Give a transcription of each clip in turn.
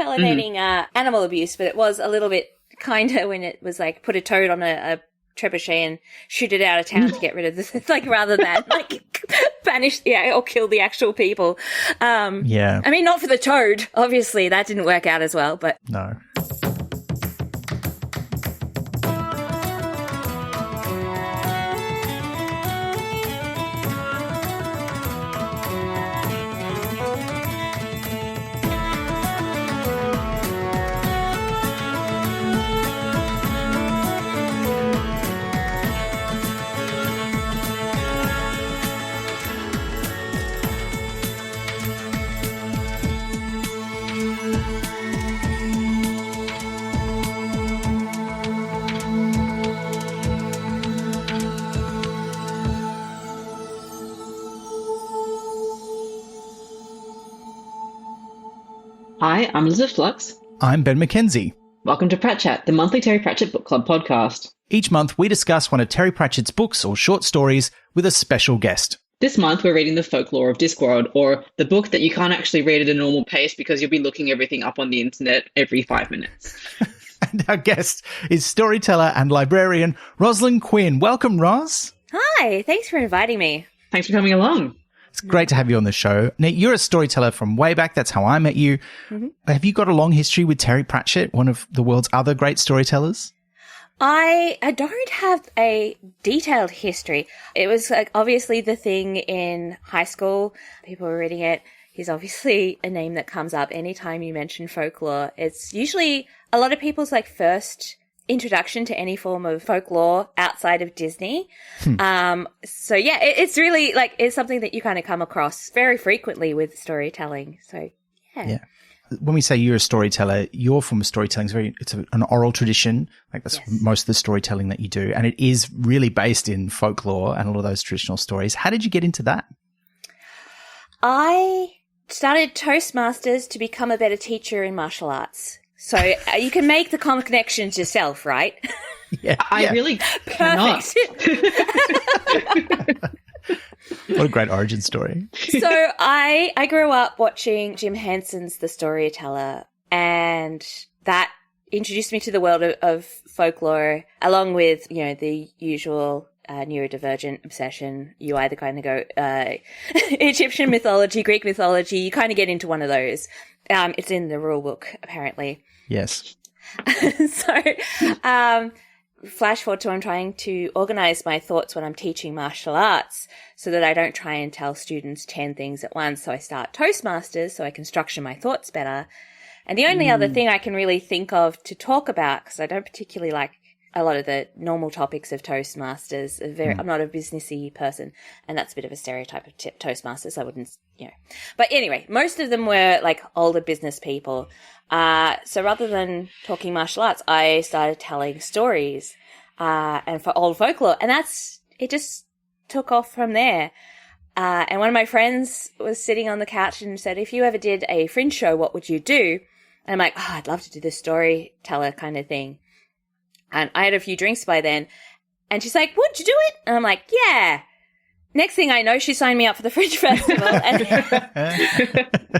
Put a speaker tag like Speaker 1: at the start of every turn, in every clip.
Speaker 1: tolerating animal abuse, but it was a little bit kinder when it was like put a toad on a trebuchet and shoot it out of town to get rid of the, like, rather than like banish, or kill the actual people. I mean, not for the toad, obviously, that didn't work out as well, but.
Speaker 2: No.
Speaker 3: Hi, I'm Elizabeth Flux.
Speaker 2: I'm Ben McKenzie.
Speaker 3: Welcome to Pratchett, the monthly Terry Pratchett Book Club podcast.
Speaker 2: Each month, we discuss one of Terry Pratchett's books or short stories with a special guest.
Speaker 3: This month, we're reading The Folklore of Discworld, or the book that you can't actually read at a normal pace because you'll be looking everything up on the internet every 5 minutes.
Speaker 2: And our guest is storyteller and librarian Roslyn Quin. Welcome, Ros.
Speaker 1: Hi, thanks for inviting me.
Speaker 3: Thanks for coming along.
Speaker 2: It's great to have you on the show. Now, you're a storyteller from way back. That's how I met you. Mm-hmm. Have you got a long history with Terry Pratchett, one of the world's other great storytellers?
Speaker 1: I don't have a detailed history. It was like obviously the thing in high school. People were reading it. He's obviously a name that comes up anytime you mention folklore. It's usually a lot of people's like first introduction to any form of folklore outside of Disney. So yeah, it's really like, it's something that you kind of come across very frequently with storytelling. So yeah.
Speaker 2: When we say you're a storyteller, your form of storytelling is it's an oral tradition. Like that's most of the storytelling that you do. And it is really based in folklore and all of those traditional stories. How did you get into that?
Speaker 1: I started Toastmasters to become a better teacher in martial arts. So you can make the common connections yourself, right?
Speaker 3: Yeah, I really
Speaker 1: Perfect.
Speaker 2: What a great origin story.
Speaker 1: So I grew up watching Jim Henson's The Storyteller, and that introduced me to the world of folklore, along with, the usual neurodivergent obsession. You either kind of go Egyptian mythology, Greek mythology, you kind of get into one of those. It's in the rule book, apparently.
Speaker 2: Yes.
Speaker 1: So, flash forward to I'm trying to organize my thoughts when I'm teaching martial arts so that I don't try and tell students 10 things at once. So I start Toastmasters so I can structure my thoughts better. And the only other thing I can really think of to talk about, because I don't particularly like a lot of the normal topics of Toastmasters, I'm not a businessy person, and that's a bit of a stereotype of Toastmasters. I wouldn't, But anyway, most of them were like older business people. So rather than talking martial arts, I started telling stories, and for old folklore, and it just took off from there. And one of my friends was sitting on the couch and said, if you ever did a fringe show, what would you do? And I'm like, I'd love to do the storyteller kind of thing. And I had a few drinks by then. And she's like, would you do it? And I'm like, yeah. Next thing I know, she signed me up for the Fringe Festival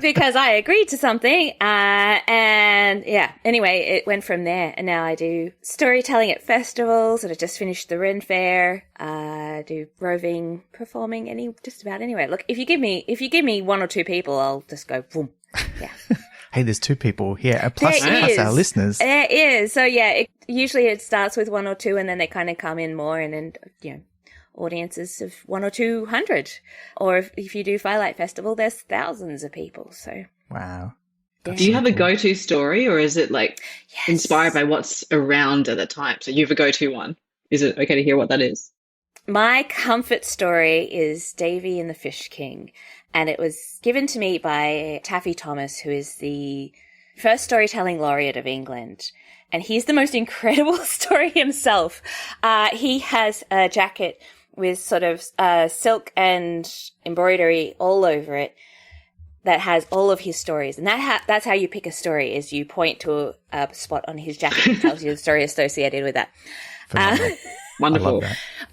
Speaker 1: because I agreed to something. Anyway, it went from there. And now I do storytelling at festivals, and I just finished the Ren Fair. I do roving performing just about anywhere. Look, if you give me one or two people, I'll just go boom. Yeah.
Speaker 2: Hey, there's two people here, plus our listeners.
Speaker 1: There is. So yeah, usually it starts with one or two, and then they kind of come in more, and then, audiences of 100 or 200. Or if you do Firelight Festival, there's thousands of people. So
Speaker 2: wow.
Speaker 1: Yeah.
Speaker 3: Do you have a go-to story, or is it like inspired by what's around at the time? So you have a go-to one. Is it okay to hear what that is?
Speaker 1: My comfort story is Davy and the Fish King, and it was given to me by Taffy Thomas, who is the first storytelling laureate of England. And he's the most incredible story himself. He has a jacket with sort of silk and embroidery all over it that has all of his stories. And that's how you pick a story, is you point to a spot on his jacket that tells you the story associated with that.
Speaker 3: Wonderful.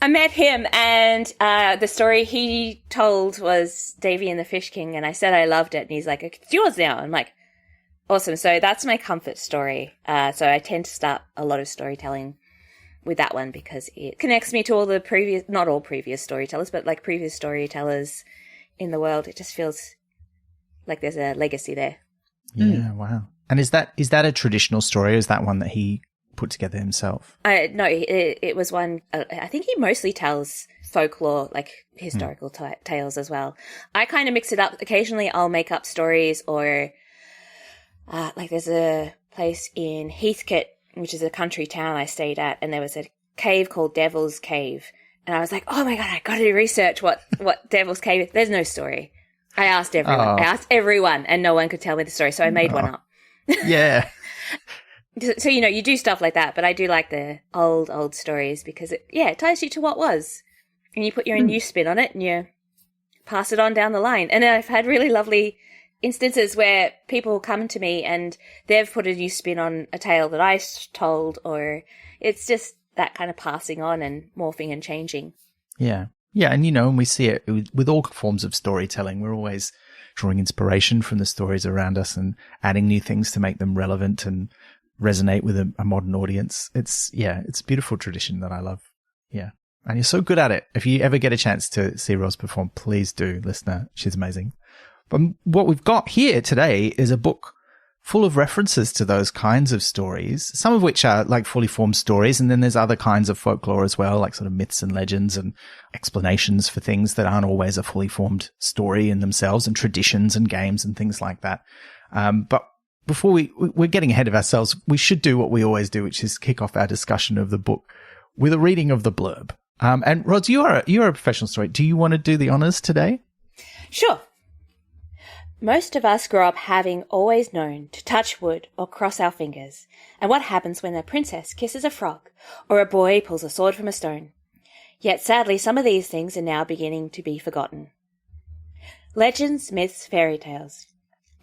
Speaker 1: I met him, and the story he told was Davy and the Fish King, and I said I loved it, and he's like, it's yours now. I'm like, Awesome. So that's my comfort story. So I tend to start a lot of storytelling with that one because it connects me to all the previous, not all previous storytellers, but like previous storytellers in the world. It just feels like there's a legacy there.
Speaker 2: Yeah, wow. And is that a traditional story, or is that one that he put together himself?
Speaker 1: No, it was one, I think he mostly tells folklore, like historical tales as well. I kind of mix it up. Occasionally I'll make up stories, or like there's a place in Heathcote, which is a country town I stayed at, and there was a cave called Devil's Cave. And I was like, oh my God, I got to research what Devil's Cave is. There's no story. I asked everyone, and no one could tell me the story, so I made one up.
Speaker 2: Yeah.
Speaker 1: So, you do stuff like that, but I do like the old stories because it ties you to what was. And you put your own new spin on it and you pass it on down the line. And I've had really lovely instances where people come to me and they've put a new spin on a tale that I told, or it's just that kind of passing on and morphing and changing.
Speaker 2: Yeah. Yeah. And, and we see it with all forms of storytelling. We're always drawing inspiration from the stories around us and adding new things to make them relevant and resonate with a modern audience. It's a beautiful tradition that I love. Yeah. And you're so good at it. If you ever get a chance to see Ros perform, please do, listener. She's amazing. But what we've got here today is a book full of references to those kinds of stories, some of which are like fully formed stories. And then there's other kinds of folklore as well, like sort of myths and legends and explanations for things that aren't always a fully formed story in themselves, and traditions and games and things like that. But before we're getting ahead of ourselves, we should do what we always do, which is kick off our discussion of the book with a reading of the blurb. And Ros, you're a professional storyteller. Do you want to do the honors today?
Speaker 1: Sure. Most of us grow up having always known to touch wood or cross our fingers, and what happens when a princess kisses a frog or a boy pulls a sword from a stone. Yet sadly, some of these things are now beginning to be forgotten. Legends, myths, fairy tales.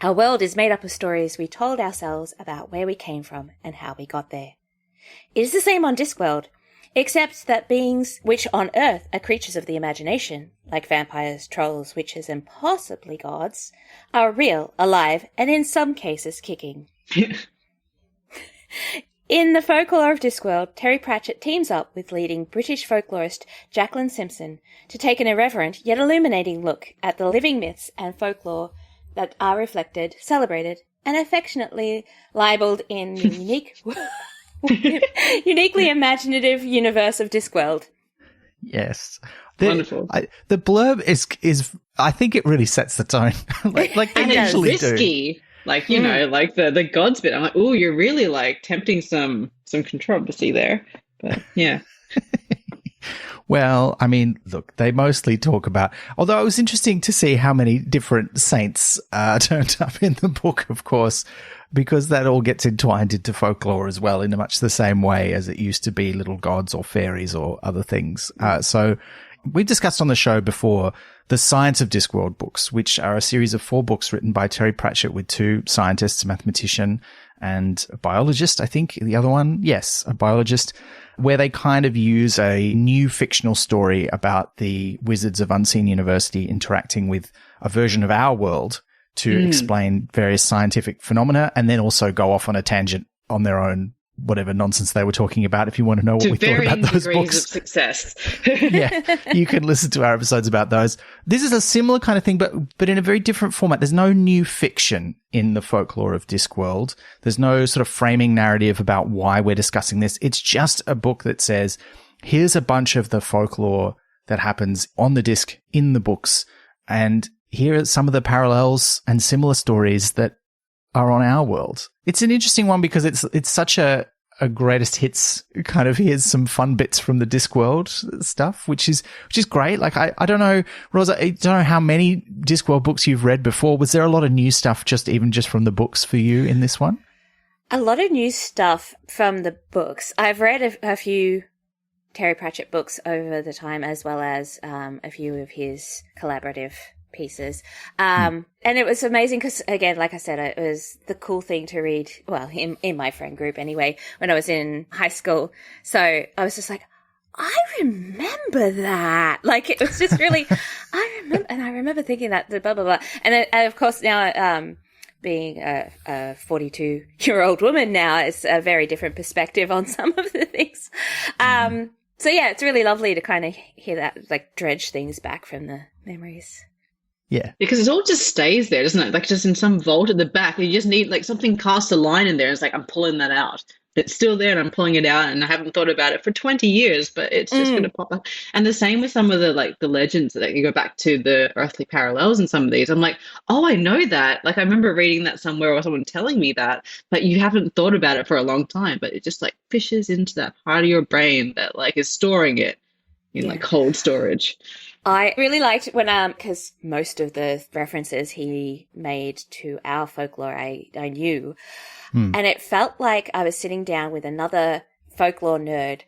Speaker 1: Our world is made up of stories we told ourselves about where we came from and how we got there. It is the same on Discworld, except that beings which on Earth are creatures of the imagination, like vampires, trolls, witches, and possibly gods, are real, alive, and in some cases kicking. In the Folklore of Discworld, Terry Pratchett teams up with leading British folklorist Jacqueline Simpson to take an irreverent yet illuminating look at the living myths and folklore that are reflected, celebrated, and affectionately libelled in the uniquely imaginative universe of Discworld.
Speaker 2: Yes.
Speaker 3: Wonderful.
Speaker 2: The blurb is I think it really sets the tone. like they
Speaker 3: and
Speaker 2: usually
Speaker 3: it's risky.
Speaker 2: do.
Speaker 3: Like, like the gods bit. I'm like, oh, you're really like tempting some controversy there. But yeah.
Speaker 2: Well, I mean, look, they mostly talk about, although it was interesting to see how many different saints turned up in the book, of course, because that all gets entwined into folklore as well in much the same way as it used to be little gods or fairies or other things. So we discussed on the show before the Science of Discworld books, which are a series of 4 books written by Terry Pratchett with 2 scientists, a mathematician and a biologist, I think. The other one, yes, a biologist, where they kind of use a new fictional story about the wizards of Unseen University interacting with a version of our world to explain various scientific phenomena, and then also go off on a tangent on their own, whatever nonsense they were talking about. If you want to know what we thought about those books,
Speaker 3: of success.
Speaker 2: Yeah, you can listen to our episodes about those. This is a similar kind of thing, but in a very different format. There's no new fiction in the Folklore of Discworld. There's no sort of framing narrative about why we're discussing this. It's just a book that says, here's a bunch of the folklore that happens on the disc in the books, and here are some of the parallels and similar stories that are on our world. It's an interesting one because it's such a greatest hits kind of, here's some fun bits from the Discworld stuff, which is great. Like, I don't know, Rosa, I don't know how many Discworld books you've read before. Was there a lot of new stuff just from the books for you in this one?
Speaker 1: A lot of new stuff from the books. I've read a few Terry Pratchett books over the time, as well as a few of his collaborative pieces. And it was amazing because, again, like I said, it was the cool thing to read, well, in my friend group anyway, when I was in high school. So I was just like, I remember that. Like, it was just really, I remember thinking that, blah, blah, blah. And of course now, being a 42-year-old woman now, it's a very different perspective on some of the things. So yeah, it's really lovely to kind of hear that, like, dredge things back from the memories.
Speaker 2: Yeah.
Speaker 3: Because it all just stays there, doesn't it? Like, just in some vault at the back. You just need, like, something cast a line in there. It's like, I'm pulling that out. It's still there and I'm pulling it out, and I haven't thought about it for 20 years, but it's just going to pop up. And the same with some of the, like, the legends that you go back to the earthly parallels in some of these. I'm like, oh, I know that. Like, I remember reading that somewhere or someone telling me that, but you haven't thought about it for a long time, but it just, like, fishes into that part of your brain that, like, is storing it in, like, cold storage.
Speaker 1: I really liked when, because most of the references he made to our folklore I knew, and it felt like I was sitting down with another folklore nerd,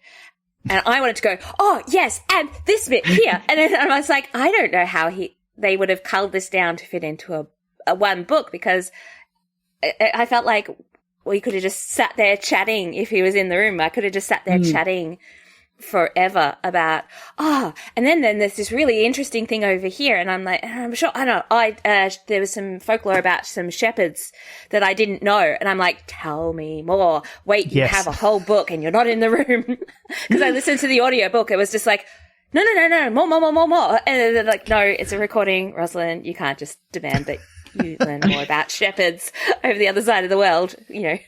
Speaker 1: and I wanted to go, oh, yes, and this bit here. And then I was like, I don't know how they would have culled this down to fit into a one book, because I felt like we could have just sat there chatting if he was in the room. I could have just sat there chatting forever about, and then there's this really interesting thing over here, and I'm like, I'm sure, I don't know, there was some folklore about some shepherds that I didn't know, and I'm like, tell me more. Wait, you have a whole book and you're not in the room. Because I listened to the audio book, it was just like, no, more. And they're like, no, it's a recording, Roslyn, you can't just demand that you learn more about shepherds over the other side of the world, you know.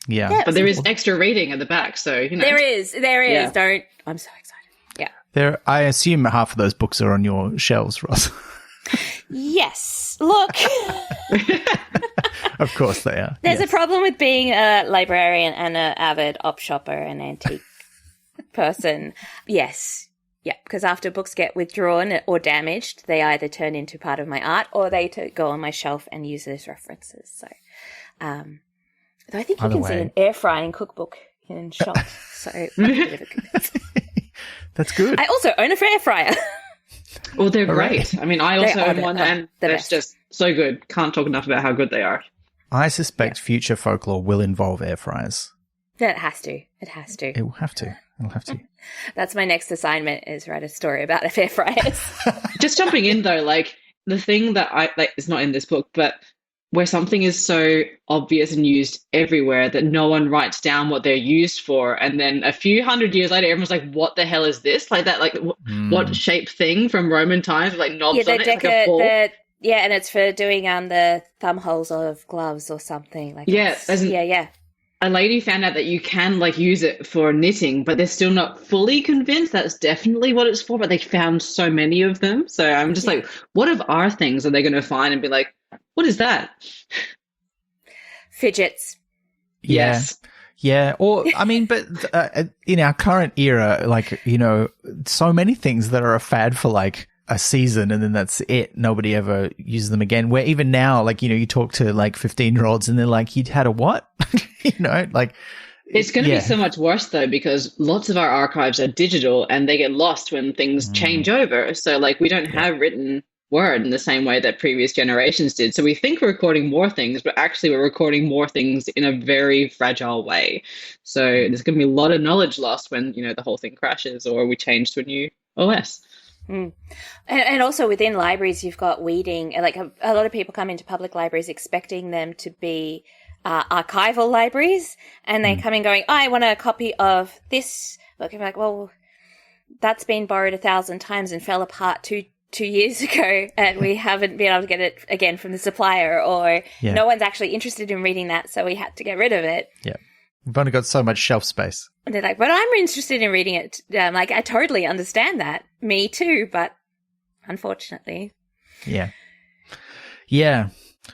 Speaker 2: Yeah.
Speaker 3: But there is extra reading at the back, so, you know.
Speaker 1: There is.
Speaker 3: Yeah.
Speaker 1: I'm so excited. Yeah.
Speaker 2: I assume half of those books are on your shelves, Ross.
Speaker 1: Yes. Look.
Speaker 2: Of course they are.
Speaker 1: There's a problem with being a librarian and an avid op shopper and antique person. Yes. Yeah, because after books get withdrawn or damaged, they either turn into part of my art or they go on my shelf and use as references. So, though I think you can see an air frying cookbook in shops. So
Speaker 2: that's good.
Speaker 1: I also own a air fryer.
Speaker 3: Well, they're great. I mean, I also own one, and they're
Speaker 1: best.
Speaker 3: just so good. Can't talk enough about how good they are.
Speaker 2: I suspect future folklore will involve air fryers.
Speaker 1: It has to.
Speaker 2: It will have to. It'll have to.
Speaker 1: That's my next assignment, is write a story about air fryers.
Speaker 3: Just jumping in though, like the thing that I like is not in this book, but where something is so obvious and used everywhere that no one writes down what they're used for, and then a few hundred years later, everyone's like, "What the hell is this?" Like that, like what shape thing from Roman times, like knobs on it, like a ball.
Speaker 1: And it's for doing the thumb holes of gloves or something. Like a
Speaker 3: lady found out that you can like use it for knitting, but they're still not fully convinced that's definitely what it's for. But they found so many of them, so I'm just like, what of our things are they going to find and be like, what is that?
Speaker 1: Fidgets.
Speaker 3: Yes.
Speaker 2: Yeah. Or, I mean, but in our current era, like, you know, so many things that are a fad for like a season and then that's it. Nobody ever uses them again. Where even now, like, you know, you talk to like 15-year-olds and they're like, you had a what? You know, like.
Speaker 3: It's going to be so much worse though, because lots of our archives are digital and they get lost when things change over. So like we don't have written word in the same way that previous generations did. So we think we're recording more things, but actually we're recording more things in a very fragile way. So there's going to be a lot of knowledge lost when, you know, the whole thing crashes or we change to a new OS.
Speaker 1: And also within libraries, you've got weeding. Like a lot of people come into public libraries expecting them to be archival libraries, and they come in going, I want a copy of this book. I'm like, well, that's been borrowed 1,000 times and fell apart two years ago, and we haven't been able to get it again from the supplier, or no one's actually interested in reading that, so we had to get rid of it.
Speaker 2: Yeah. We've only got so much shelf space.
Speaker 1: And they're like, but I'm interested in reading it. Like, I totally understand that. Me too, but unfortunately.
Speaker 2: Yeah. Yeah.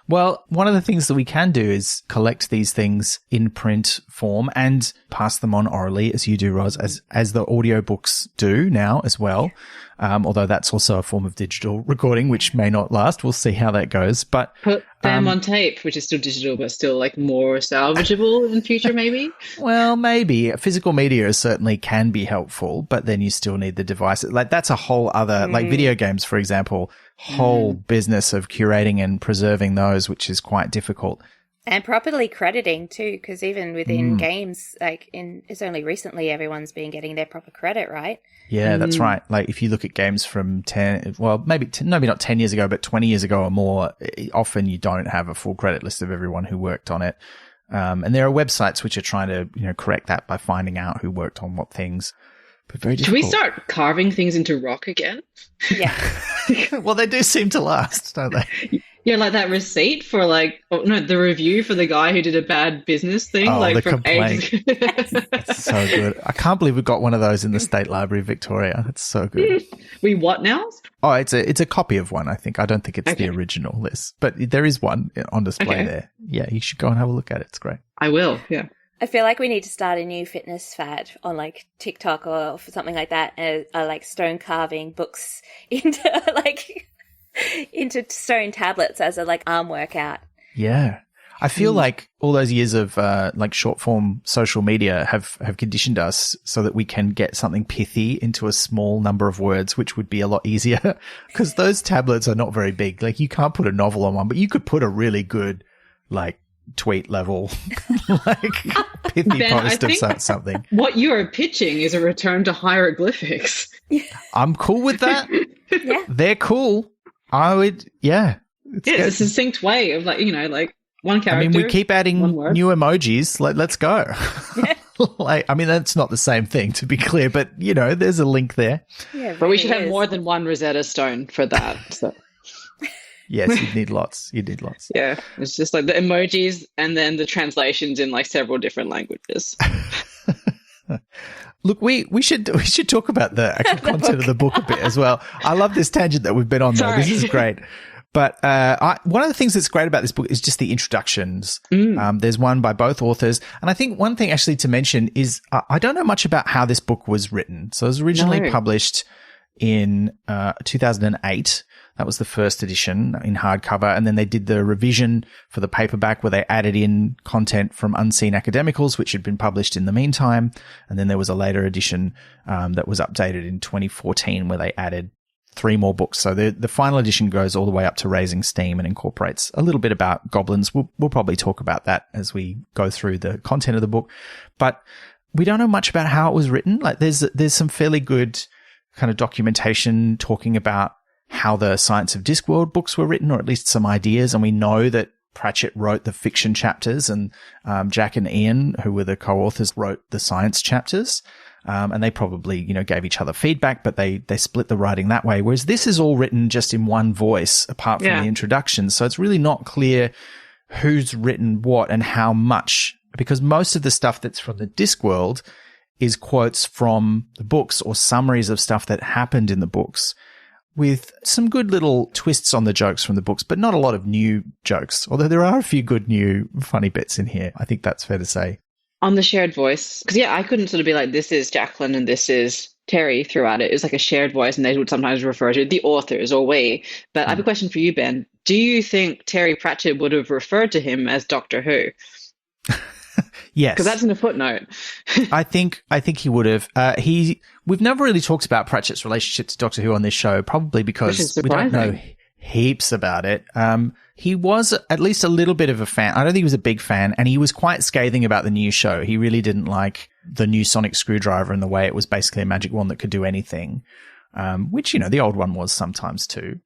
Speaker 2: Well, one of the things that we can do is collect these things in print form and pass them on orally, as you do, Ros, as the audiobooks do now as well. Although that's also a form of digital recording, which may not last. We'll see how that goes. But
Speaker 3: put them on tape, which is still digital, but still like more salvageable in future, maybe.
Speaker 2: Well, maybe physical media certainly can be helpful, but then you still need the devices. Like that's a whole other, like video games, for example, whole business of curating and preserving those, which is quite difficult.
Speaker 1: And properly crediting too, because even within games, it's only recently everyone's been getting their proper credit, right?
Speaker 2: Yeah, that's right. Like if you look at games from maybe not 10 years ago, but 20 years ago or more, often you don't have a full credit list of everyone who worked on it. And there are websites which are trying to, correct that by finding out who worked on what things. But very difficult.
Speaker 3: Should we start carving things into rock again?
Speaker 1: Yeah.
Speaker 2: Well, they do seem to last, don't they?
Speaker 3: Yeah, like that receipt for the review for the guy who did a bad business thing.
Speaker 2: Oh, the
Speaker 3: from
Speaker 2: complaint. It's so good. I can't believe we got one of those in the State Library of Victoria. It's so good.
Speaker 3: We what now?
Speaker 2: Oh, it's a copy of one, I think. I don't think it's the original list, but there is one on display there. Yeah, you should go and have a look at it. It's great.
Speaker 3: I will, yeah.
Speaker 1: I feel like we need to start a new fitness fad on TikTok or something like that, stone carving books into stone tablets as a arm workout.
Speaker 2: Yeah. I feel like all those years of short form social media have conditioned us so that we can get something pithy into a small number of words, which would be a lot easier because those tablets are not very big. Like you can't put a novel on one, but you could put a really good tweet level pithy
Speaker 3: Ben,
Speaker 2: post of something.
Speaker 3: What you are pitching is a return to hieroglyphics.
Speaker 2: I'm cool with that.
Speaker 1: Yeah.
Speaker 2: They're cool. I would, yeah.
Speaker 3: It's a succinct way of one character.
Speaker 2: I mean, we keep adding new emojis. Let's go. That's not the same thing, to be clear, but there's a link there.
Speaker 1: Yeah,
Speaker 3: but we should have more than one Rosetta Stone for that. So.
Speaker 2: Yes, you'd need lots.
Speaker 3: Yeah, it's just the emojis and then the translations in several different languages. Look,
Speaker 2: we should talk about the actual content of the book a bit as well. I love this tangent that we've been on, though. This is great. But one of the things that's great about this book is just the introductions. There's one by both authors. And I think one thing actually to mention is I don't know much about how this book was written. So it was originally published in 2008. That was the first edition in hardcover. And then they did the revision for the paperback where they added in content from Unseen Academicals, which had been published in the meantime. And then there was a later edition that was updated in 2014 where they added 3 more books. So the final edition goes all the way up to Raising Steam and incorporates a little bit about goblins. We'll probably talk about that as we go through the content of the book. But we don't know much about how it was written. There's some fairly good kind of documentation talking about how the Science of Discworld books were written, or at least some ideas. And we know that Pratchett wrote the fiction chapters and Jack and Ian, who were the co-authors, wrote the science chapters. And they probably, gave each other feedback, but they split the writing that way. Whereas this is all written just in one voice, apart from the introduction. So it's really not clear who's written what and how much, because most of the stuff that's from the Discworld is quotes from the books or summaries of stuff that happened in the books, with some good little twists on the jokes from the books, but not a lot of new jokes, although there are a few good new funny bits in here. I think that's fair to say.
Speaker 3: On the shared voice, because I couldn't sort of be like, this is Jacqueline and this is Terry throughout it. It was like a shared voice, and they would sometimes refer to the authors or we. But I have a question for you, Ben. Do you think Terry Pratchett would have referred to him as Doctor Who?
Speaker 2: Yes.
Speaker 3: Because that's in a footnote.
Speaker 2: I think he would have. We've never really talked about Pratchett's relationship to Doctor Who on this show, probably because we don't know heaps about it. He was at least a little bit of a fan. I don't think he was a big fan, and he was quite scathing about the new show. He really didn't like the new sonic screwdriver and the way it was basically a magic wand that could do anything, which, the old one was sometimes too.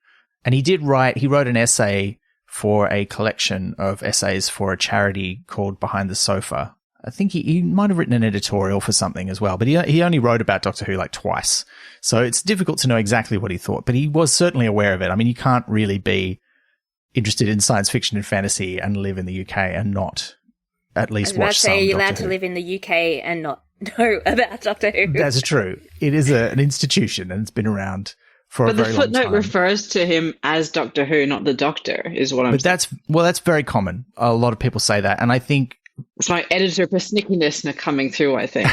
Speaker 2: And he wrote an essay for a collection of essays for a charity called Behind the Sofa. I think he might have written an editorial for something as well, but he only wrote about Doctor Who twice. So it's difficult to know exactly what he thought, but he was certainly aware of it. I mean, you can't really be interested in science fiction and fantasy and live in the UK and not at least watch some Doctor Who.
Speaker 1: You're allowed to live in the UK and not know about Doctor Who.
Speaker 2: That's true. It is an institution, and it's been around for a very long time.
Speaker 3: But the footnote refers to him as Doctor Who, not the Doctor, is what I'm saying.
Speaker 2: That's very common. A lot of people say that, and I think
Speaker 3: it's my editor persnickiness coming through, I think.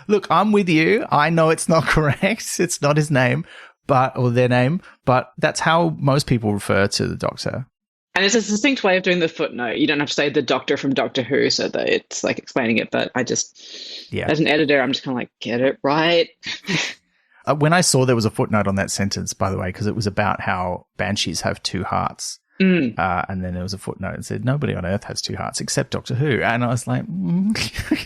Speaker 2: Look, I'm with you. I know it's not correct. It's not his name, or their name, but that's how most people refer to the Doctor.
Speaker 3: And it's a succinct way of doing the footnote. You don't have to say the Doctor from Doctor Who so that it's explaining it, but I just, as an editor, I'm just kind of get it right.
Speaker 2: When I saw there was a footnote on that sentence, by the way, because it was about how banshees have 2 hearts, And then there was a footnote that said, nobody on Earth has two hearts except Doctor Who. And I was like,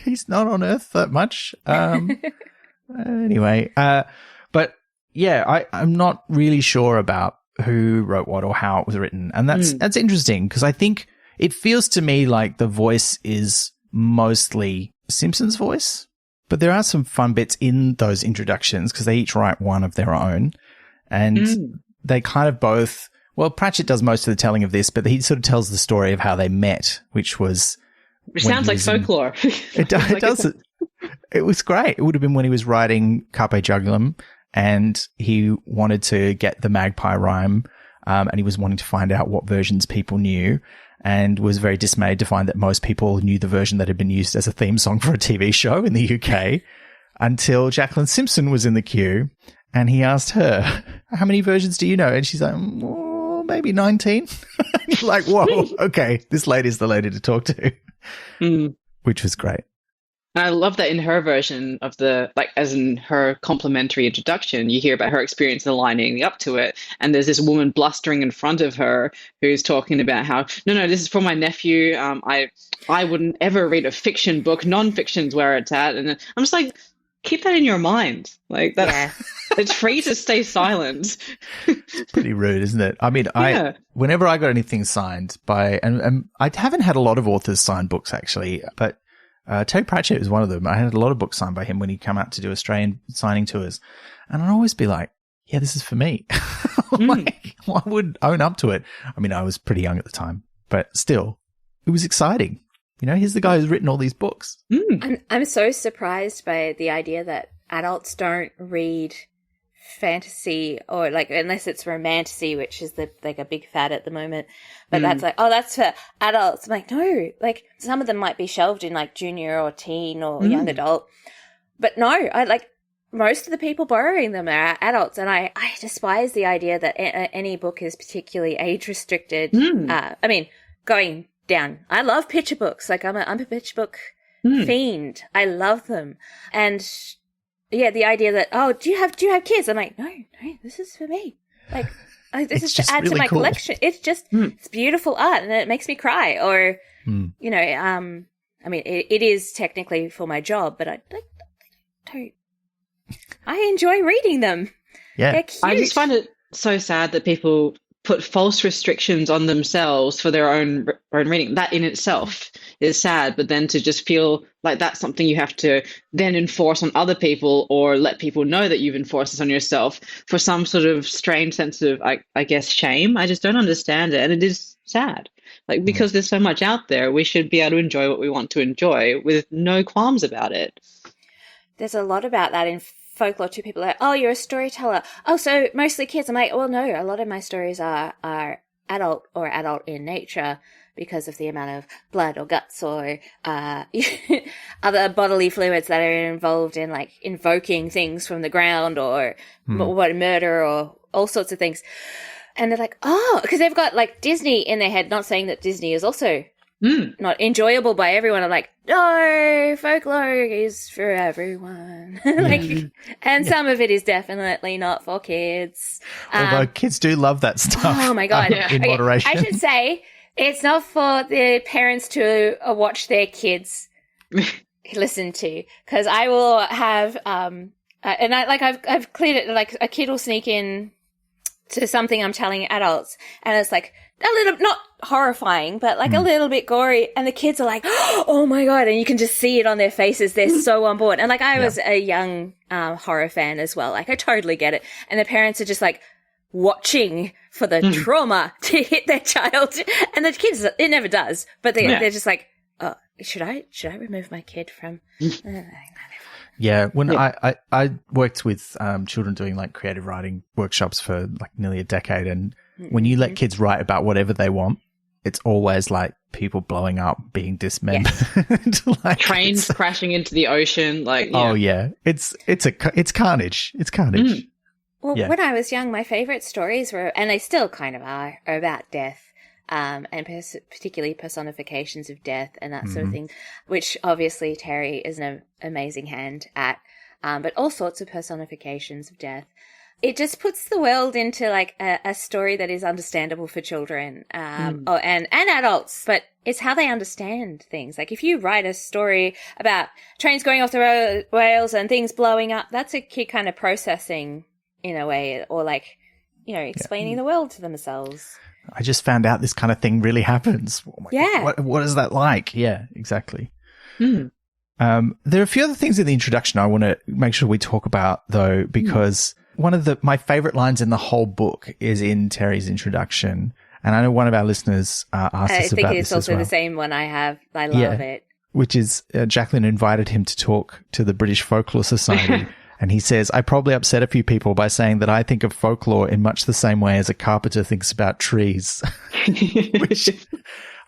Speaker 2: he's not on Earth that much. Anyway, but yeah, I'm not really sure about who wrote what or how it was written. And that's interesting because I think it feels to me like the voice is mostly Simpson's voice, but there are some fun bits in those introductions because they each write one of their own. And they kind of both, well, Pratchett does most of the telling of this, but he sort of tells the story of how they met, which
Speaker 3: sounds like folklore.
Speaker 2: It does. It was great. It would have been when he was writing Carpe Jugulum and he wanted to get the magpie rhyme, and he was wanting to find out what versions people knew and was very dismayed to find that most people knew the version that had been used as a theme song for a TV show in the UK until Jacqueline Simpson was in the queue and he asked her, how many versions do you know? And she's like, maybe 19. You're like, whoa, okay, this lady's the lady to talk to, which was great.
Speaker 3: And I love that in her version of as in her complimentary introduction, you hear about her experience in lining up to it. And there's this woman blustering in front of her who's talking about how, no, this is for my nephew. I wouldn't ever read a fiction book. Non-fiction's where it's at. And I'm just like, keep that in your mind. Like that. Yeah. It's free to stay silent.
Speaker 2: It's pretty rude, isn't it? I mean, whenever I got anything signed by, and I haven't had a lot of authors sign books actually, but Terry Pratchett was one of them. I had a lot of books signed by him when he came out to do Australian signing tours. And I'd always be like, yeah, this is for me. Like, I would own up to it. I mean, I was pretty young at the time, but still, it was exciting. You know, he's the guy who's written all these books.
Speaker 1: I'm so surprised by the idea that adults don't read fantasy or unless it's romantasy, which is like a big fad at the moment, but that's like, oh, that's for adults. I'm like, no, like some of them might be shelved in like junior or teen or young adult, but no, I like most of the people borrowing them are adults, and I despise the idea that any book is particularly age restricted. I mean, going down, I love picture books. Like I'm a picture book fiend. I love them. And yeah, the idea that, oh, do you have kids? I'm like, no, this is for me. Like, this is to add really to my collection. It's just, it's beautiful art and it makes me cry. Or, you know, I mean, it is technically for my job, but I enjoy reading them.
Speaker 2: Yeah.
Speaker 1: They're cute.
Speaker 3: I just find it so sad that people put false restrictions on themselves for their own reading. That in itself is sad, but then to just feel like that's something you have to then enforce on other people or let people know that you've enforced this on yourself for some sort of strange sense of, I guess, shame. I just don't understand it. And it is sad. Like, because there's so much out there, we should be able to enjoy what we want to enjoy with no qualms about it.
Speaker 1: There's a lot about that in folklore too. People are like, oh, you're a storyteller. Oh, so mostly kids. I'm like, well, no, a lot of my stories are adult or adult in nature because of the amount of blood or guts or other bodily fluids that are involved in like invoking things from the ground or murder or all sorts of things. And they're like, oh, because they've got like Disney in their head, not saying that Disney is also not enjoyable by everyone. I'm like, no, folklore is for everyone. And some of it is definitely not for kids.
Speaker 2: Although kids do love that stuff.
Speaker 1: Oh my God.
Speaker 2: In moderation.
Speaker 1: I should say it's not for the parents to watch their kids listen to, because I will have, and I've cleared it, like a kid will sneak in to something I'm telling adults and it's like a little, not horrifying, but like a little bit gory, and the kids are like, oh my God, and you can just see it on their faces. They're so on board. And like I was a young horror fan as well. Like I totally get it. And the parents are just like watching for the trauma to hit their child. And the kids, it never does, but they're just like, oh, should I remove my kid from
Speaker 2: Yeah, when I worked with children doing like creative writing workshops for like nearly a decade, and when you let kids write about whatever they want, it's always like people blowing up, being dismembered, like,
Speaker 3: trains crashing into the ocean, like
Speaker 2: oh yeah, it's carnage. It's carnage.
Speaker 1: Well, when I was young, my favorite stories were, and they still kind of are about death. And particularly personifications of death and that sort of thing, which obviously Terry is an amazing hand at, but all sorts of personifications of death. it just puts the world into like a story that is understandable for children, and adults, but it's how they understand things. Like if you write a story about trains going off the rails and things blowing up, that's a kid kind of processing in a way, or like, you know, explaining the world to themselves.
Speaker 2: I just found out this kind of thing really happens. Oh my God, what is that like? Yeah, exactly. There are a few other things in the introduction I want to make sure we talk about, though, because one of my favorite lines in the whole book is in Terry's introduction. And I know one of our listeners asked us about this as well. I think it's also
Speaker 1: the same one I have. I love it.
Speaker 2: Which is Jacqueline invited him to talk to the British Folklore Society. And he says, I probably upset a few people by saying that I think of folklore in much the same way as a carpenter thinks about trees. Which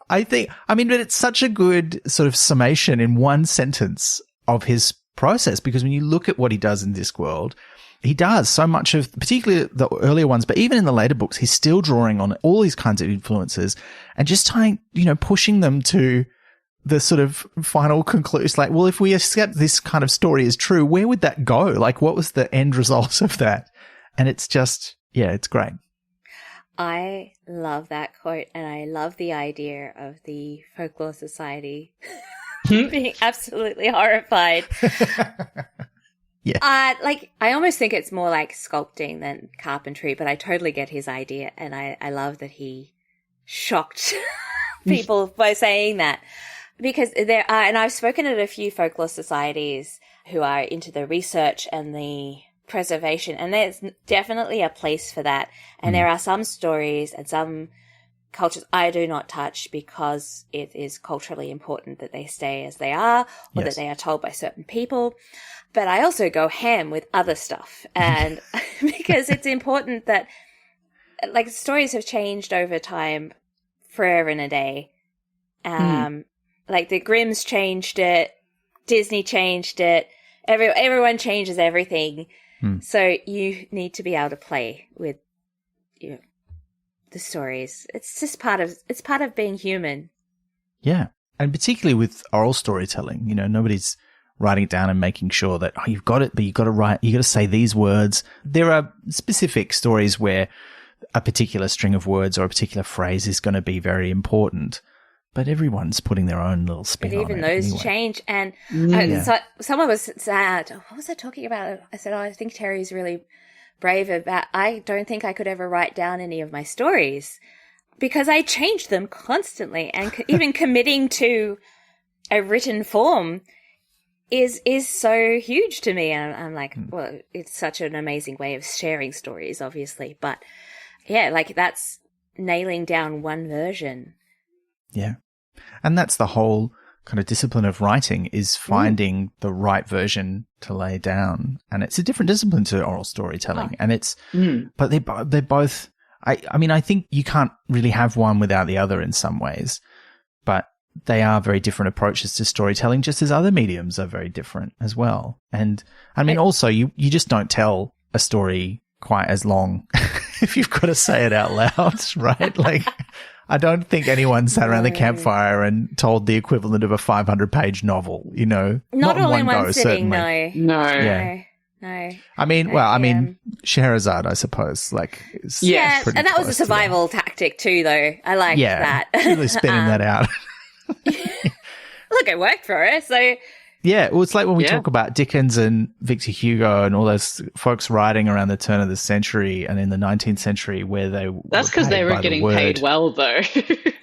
Speaker 2: I think, I mean, but it's such a good sort of summation in one sentence of his process, because when you look at what he does in Discworld, he does so much of, particularly the earlier ones, but even in the later books, he's still drawing on all these kinds of influences and just pushing them to the sort of final conclusion. Like, well, if we accept this kind of story is true, where would that go? Like, what was the end result of that? And it's just, it's great.
Speaker 1: I love that quote, and I love the idea of the Folklore Society being absolutely horrified.
Speaker 2: Yeah.
Speaker 1: I almost think it's more like sculpting than carpentry, but I totally get his idea, and I love that he shocked people by saying that. Because there are, and I've spoken at a few folklore societies who are into the research and the preservation, and there's definitely a place for that. And there are some stories and some cultures I do not touch because it is culturally important that they stay as they are, or that they are told by certain people. But I also go ham with other stuff, and because it's important that, like, stories have changed over time forever and a day. Like the Grimms changed it, Disney changed it, everyone changes everything. So you need to be able to play with, the stories. It's just part of being human.
Speaker 2: Yeah. And particularly with oral storytelling, nobody's writing it down and making sure that, you've got it, but you've got to say these words. There are specific stories where a particular string of words or a particular phrase is going to be very important. But everyone's putting their own little spin on it.
Speaker 1: Even those
Speaker 2: anyway.
Speaker 1: change. And so someone was sad. What was I talking about? I said, I think Terry's really brave about, I don't think I could ever write down any of my stories because I change them constantly. And even committing to a written form is so huge to me. And I'm like, well, it's such an amazing way of sharing stories, obviously. But yeah, like that's nailing down one version.
Speaker 2: Yeah. And that's the whole kind of discipline of writing, is finding the right version to lay down. And it's a different discipline to oral storytelling. And it's, but they're both, I mean, I think you can't really have one without the other in some ways, but they are very different approaches to storytelling, just as other mediums are very different as well. And I mean, also you just don't tell a story quite as long if you've got to say it out loud, right? Like, I don't think anyone sat around the campfire and told the equivalent of a 500-page novel,
Speaker 1: Not all in one sitting,
Speaker 2: certainly.
Speaker 1: No.
Speaker 2: I mean, Scheherazade, I suppose. Like,
Speaker 1: and that was a survival tactic too, though. I like that.
Speaker 2: Really spinning that out.
Speaker 1: Look, it worked for her, so...
Speaker 2: Yeah, well, it's like when we talk about Dickens and Victor Hugo and all those folks writing around the turn of the century and in the 19th century where
Speaker 3: That's because they were getting paid well, though.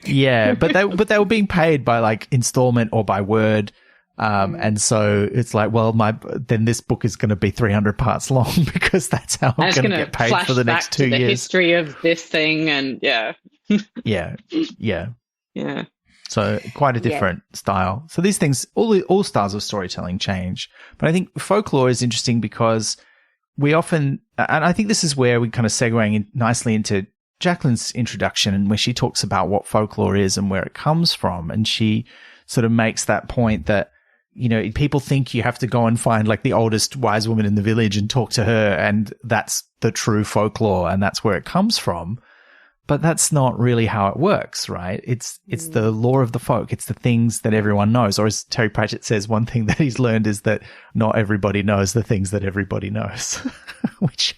Speaker 2: Yeah, but they were being paid by like installment or by word. And so it's like, well, then this book is going to be 300 parts long because that's how I'm going to get paid for the next 2 years.
Speaker 3: The history of this thing and
Speaker 2: Yeah. So quite a different style. So these things, all styles of storytelling change. But I think folklore is interesting because we often, and I think this is where we kind of segueing nicely into Jacqueline's introduction and where she talks about what folklore is and where it comes from. And she sort of makes that point that, people think you have to go and find like the oldest wise woman in the village and talk to her, and that's the true folklore and that's where it comes from. But that's not really how it works, right? It's the lore of the folk. It's the things that everyone knows. Or as Terry Pratchett says, one thing that he's learned is that not everybody knows the things that everybody knows, which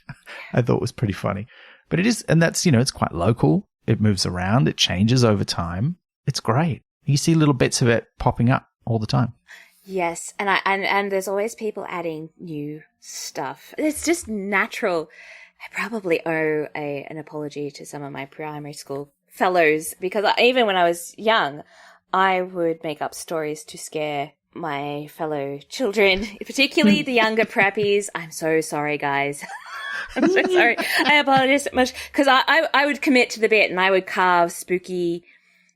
Speaker 2: I thought was pretty funny. But it is, and that's, it's quite local. It moves around. It changes over time. It's great. You see little bits of it popping up all the time.
Speaker 1: Yes, and there's always people adding new stuff. It's just natural. I probably owe an apology to some of my primary school fellows, because even when I was young, I would make up stories to scare my fellow children, particularly the younger preppies. I'm so sorry, guys. I'm so sorry. I apologize so much, because I would commit to the bit and I would carve spooky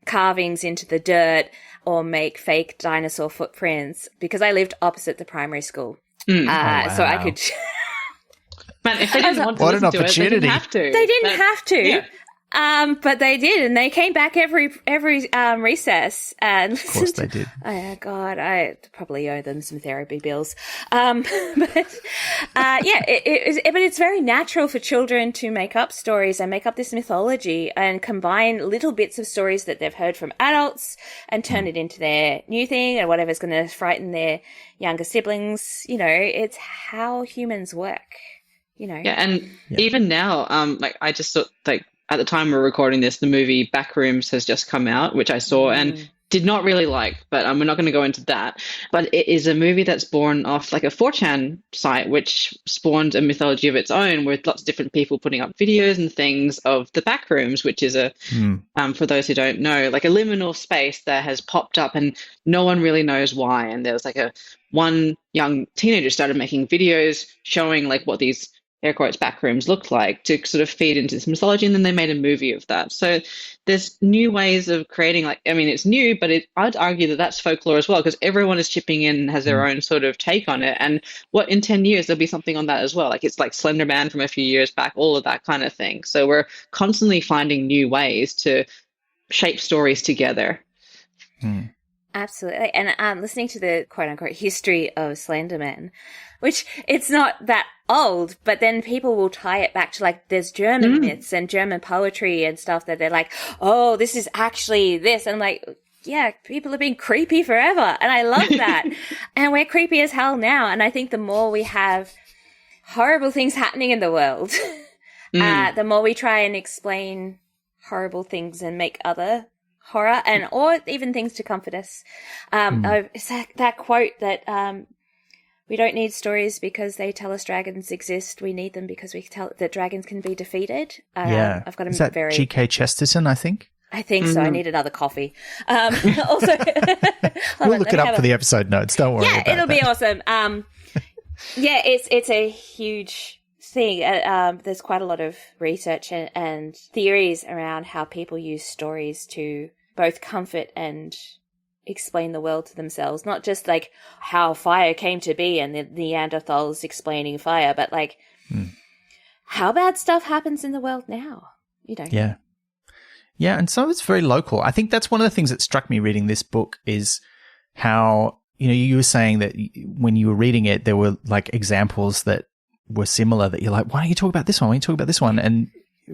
Speaker 1: carvings into the dirt or make fake dinosaur footprints, because I lived opposite the primary school.
Speaker 2: Wow.
Speaker 1: So I could...
Speaker 3: Man, if they didn't want to
Speaker 2: what an
Speaker 3: listen to it, they didn't
Speaker 2: opportunity.
Speaker 3: have to.
Speaker 1: They didn't have to.
Speaker 3: Yeah.
Speaker 1: But they did, and they came back every recess and
Speaker 2: Of course they did.
Speaker 1: Oh God, I probably owe them some therapy bills. But it's very natural for children to make up stories and make up this mythology and combine little bits of stories that they've heard from adults and turn it into their new thing and whatever's going to frighten their younger siblings. It's how humans work.
Speaker 3: Yeah, and even now, I just thought, at the time we're recording this, the movie Backrooms has just come out, which I saw and did not really like, but we're not going to go into that. But it is a movie that's born off a 4chan site, which spawned a mythology of its own, with lots of different people putting up videos and things of the Backrooms, which is for those who don't know, a liminal space that has popped up and no one really knows why. And there was one young teenager started making videos showing what these air quotes backrooms looked like, to sort of feed into this mythology, and then they made a movie of that. So there's new ways of creating, it's new, but I'd argue that that's folklore as well, because everyone is chipping in and has their own sort of take on it. And in 10 years there'll be something on that as well. It's like Slender Man from a few years back, all of that kind of thing. So we're constantly finding new ways to shape stories together.
Speaker 1: Absolutely. And listening to the quote-unquote history of Slenderman, which it's not that old, but then people will tie it back to there's German myths and German poetry and stuff that they're like, oh, this is actually this. And I'm like, yeah, people have been creepy forever. And I love that. And we're creepy as hell now. And I think the more we have horrible things happening in the world, the more we try and explain horrible things and make other horror or even things to comfort us. It's that quote that we don't need stories because they tell us dragons exist. We need them because we tell that dragons can be defeated. I've got
Speaker 2: Is that G.K. Chesterton, I think?
Speaker 1: I think so. I need another coffee. Also,
Speaker 2: we'll look it up for the episode notes. Don't worry.
Speaker 1: Yeah, it'll be awesome. It's a huge thing. There's quite a lot of research and theories around how people use stories to both comfort and explain the world to themselves. Not just how fire came to be and the Neanderthals explaining fire, but how bad stuff happens in the world now.
Speaker 2: Yeah. Yeah, and so it's very local. I think that's one of the things that struck me reading this book is how, you were saying that when you were reading it, there were examples that were similar that you're like, why don't you talk about this one? Why don't you talk about this one? And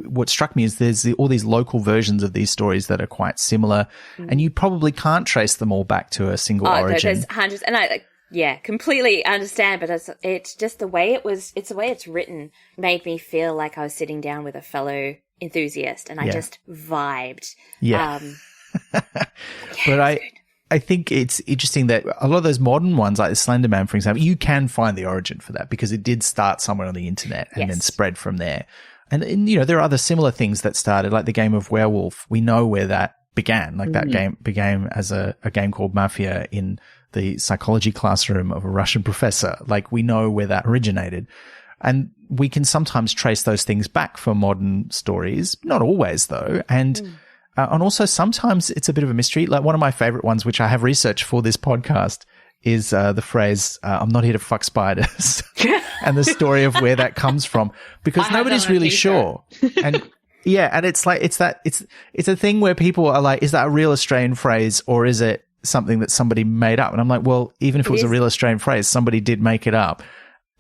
Speaker 2: what struck me is there's all these local versions of these stories that are quite similar, and you probably can't trace them all back to a single origin.
Speaker 1: There's hundreds, and I completely understand, but it's just the way it's the way it's written made me feel like I was sitting down with a fellow enthusiast, and I just vibed.
Speaker 2: Yeah. But I think it's interesting that a lot of those modern ones, like the Slender Man, for example, you can find the origin for that because it did start somewhere on the internet and then spread from there. And there are other similar things that started, like the game of Werewolf. We know where that began. That game began as a game called Mafia in the psychology classroom of a Russian professor. We know where that originated. And we can sometimes trace those things back for modern stories. Not always, though. And also sometimes it's a bit of a mystery. One of my favorite ones, which I have researched for this podcast, is the phrase, I'm not here to fuck spiders, and the story of where that comes from, because nobody's really sure. And and it's a thing where people are like, is that a real Australian phrase or is it something that somebody made up? And I'm like, well, even if it was a real Australian phrase, somebody did make it up.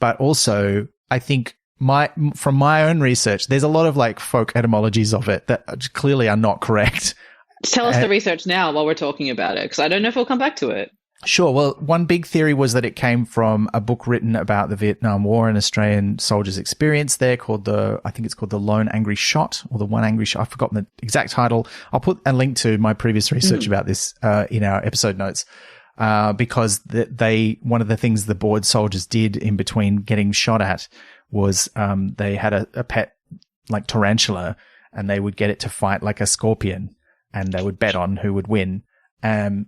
Speaker 2: But also I think from my own research, there's a lot of folk etymologies of it that clearly are not correct.
Speaker 3: Tell us the research now while we're talking about it, because I don't know if we'll come back to it.
Speaker 2: Sure. Well, one big theory was that it came from a book written about the Vietnam War and Australian soldiers' experience there called I think it's called The Lone Angry Shot or The One Angry Shot. I've forgotten the exact title. I'll put a link to my previous research about this in our episode notes. Because one of the things the board soldiers did in between getting shot at was, they had a pet like tarantula and they would get it to fight like a scorpion and they would bet on who would win. There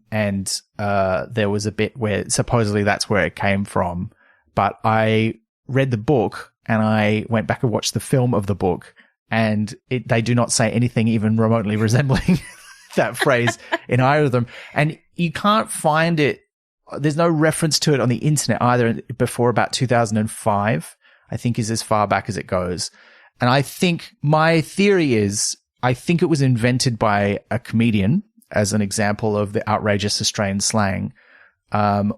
Speaker 2: was a bit where supposedly that's where it came from, but I read the book and I went back and watched the film of the book and they do not say anything even remotely resembling that phrase in either of them. And you can't find it. There's no reference to it on the internet either before about 2005, I think is as far back as it goes. And I think my theory is, I think it was invented by a comedian as an example of the outrageous Australian slang,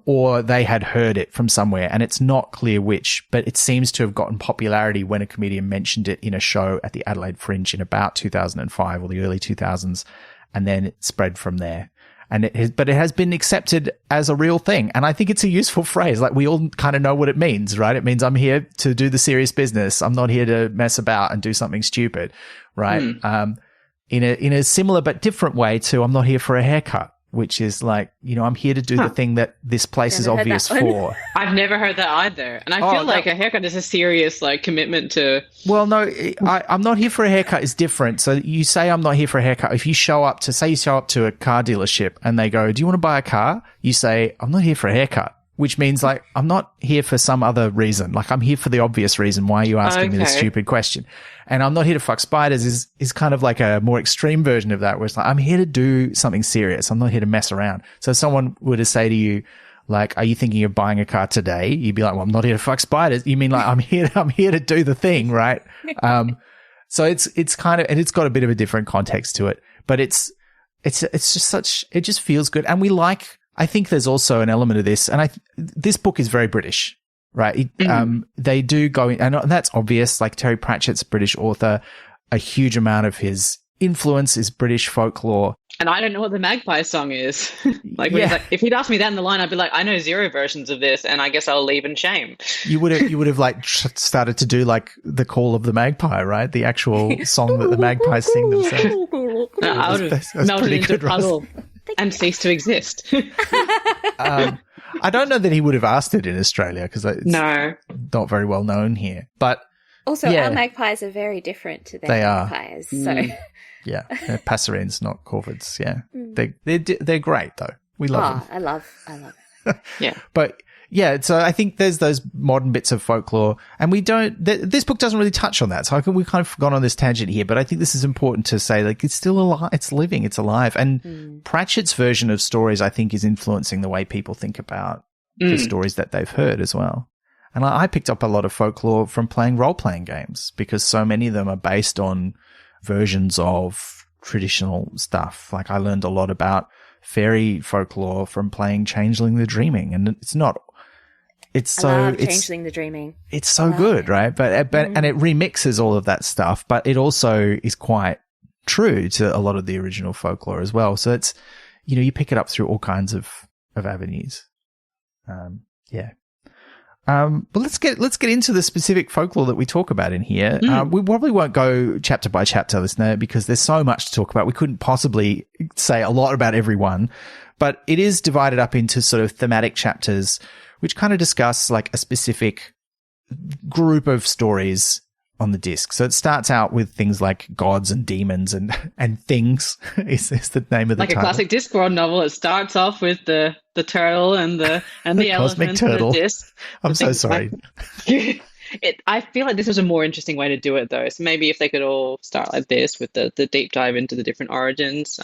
Speaker 2: or they had heard it from somewhere and it's not clear which, but it seems to have gotten popularity when a comedian mentioned it in a show at the Adelaide Fringe in about 2005 or the early 2000s. And then it spread from there. But it has been accepted as a real thing. And I think it's a useful phrase. Like we all kind of know what it means, right? It means I'm here to do the serious business. I'm not here to mess about and do something stupid, right? In a similar but different way to I'm not here for a haircut, which is like, I'm here to do the thing that this place is obvious for.
Speaker 3: I've never heard that either. And I feel like a haircut is a serious like commitment to.
Speaker 2: Well, no, I'm not here for a haircut is different. So you say I'm not here for a haircut. If you show up to a car dealership and they go, do you want to buy a car? You say, I'm not here for a haircut, which means like, I'm not here for some other reason. Like I'm here for the obvious reason. Why are you asking me this stupid question? And I'm not here to fuck spiders is kind of like a more extreme version of that where it's like, I'm here to do something serious. I'm not here to mess around. So if someone were to say to you, like, are you thinking of buying a car today? You'd be like, well, I'm not here to fuck spiders. You mean like, I'm here to do the thing, right? So it's kind of, and it's got a bit of a different context to it, but it's just it just feels good. And I think there's also an element of this, and this book is very British. Right. They do go in, and that's obvious. Like Terry Pratchett's a British author. A huge amount of his influence is British folklore.
Speaker 3: And I don't know what the Magpie song is. If he'd asked me that in the line, I'd be like, I know 0 versions of this, and I guess I'll leave in shame. You would
Speaker 2: have like started to do like the Call of the Magpie, right? The actual song that the magpies sing themselves.
Speaker 3: No, I would have melted into a puddle and ceased to exist.
Speaker 2: I don't know that he would have asked it in Australia because it's not very well known here. But
Speaker 1: also, our magpies are very different to their magpies. So
Speaker 2: yeah, passerines, not corvids. Yeah, they're great though. We love them.
Speaker 1: I love it.
Speaker 3: Yeah,
Speaker 2: but yeah, so I think there's those modern bits of folklore, and we don't. This book doesn't really touch on that, so we kind of gone on this tangent here. But I think this is important to say, like, it's still alive, it's living, it's alive. And Pratchett's version of stories, I think, is influencing the way people think about the stories that they've heard as well. And I picked up a lot of folklore from playing role-playing games because so many of them are based on versions of traditional stuff. Like I learned a lot about fairy folklore from playing Changeling the Dreaming, and
Speaker 1: Changeling the Dreaming.
Speaker 2: It's so good, right? But and it remixes all of that stuff, but it also is quite true to a lot of the original folklore as well. So it's, you pick it up through all kinds of avenues. But let's get into the specific folklore that we talk about in here. We probably won't go chapter by chapter, listener, because there's so much to talk about. We couldn't possibly say a lot about every one, but it is divided up into sort of thematic chapters, which kind of discuss like a specific group of stories on the disc. So it starts out with things like gods and demons and things is the name of the title.
Speaker 3: Like a classic Discworld novel. It starts off with the turtle and the elephant
Speaker 2: turtle.
Speaker 3: And the disc.
Speaker 2: I'm so sorry.
Speaker 3: I feel like this was a more interesting way to do it though. So maybe if they could all start like this with the deep dive into the different origins,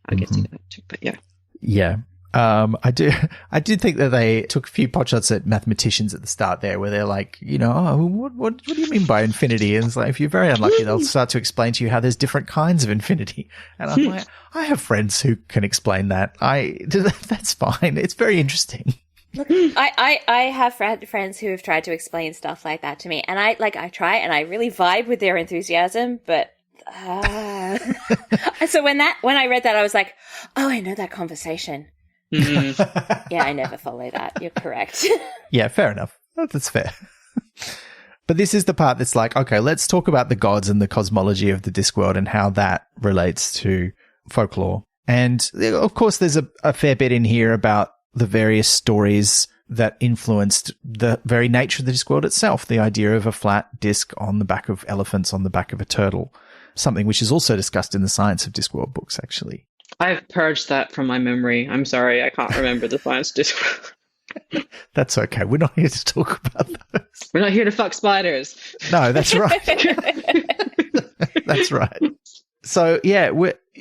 Speaker 3: I get to that too. But yeah.
Speaker 2: Yeah. I did think that they took a few potshots at mathematicians at the start there where they're like, what do you mean by infinity? And it's like, if you're very unlucky, they'll start to explain to you how there's different kinds of infinity. And I'm like, I have friends who can explain that. That's fine. It's very interesting.
Speaker 1: Look, I have friends who have tried to explain stuff like that to me, and I try and I really vibe with their enthusiasm, but so when I read that, I was like, oh, I know that conversation. Yeah, I never follow that. You're correct.
Speaker 2: Yeah, fair enough. That's fair. But this is the part that's like, okay, let's talk about the gods and the cosmology of the Discworld and how that relates to folklore. And of course, there's a fair bit in here about the various stories that influenced the very nature of the Discworld itself. The idea of a flat disc on the back of elephants on the back of a turtle, something which is also discussed in the Science of Discworld books, actually.
Speaker 3: I've purged that from my memory. I'm sorry, I can't remember the Science of Discworld.
Speaker 2: That's okay. We're not here to talk about those.
Speaker 3: We're not here to fuck spiders.
Speaker 2: No, that's right. That's right. So, yeah,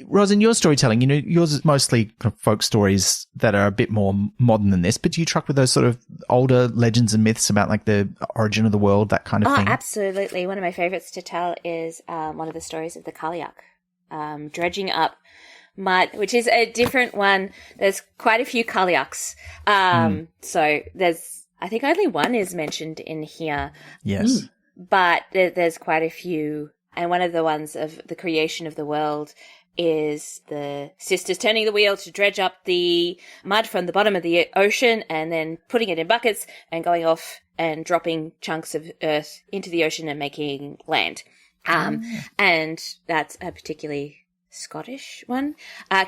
Speaker 2: Ros, in your storytelling, yours is mostly kind of folk stories that are a bit more modern than this, but do you truck with those sort of older legends and myths about like the origin of the world, that kind of thing?
Speaker 1: Oh, absolutely. One of my favorites to tell is one of the stories of the Kaliak, dredging up mud, which is a different one. There's quite a few Kaliaks. So there's, I think only one is mentioned in here.
Speaker 2: Yes.
Speaker 1: But there's quite a few. And one of the ones of the creation of the world is the sisters turning the wheel to dredge up the mud from the bottom of the ocean and then putting it in buckets and going off and dropping chunks of earth into the ocean and making land. And that's a particularly Scottish one.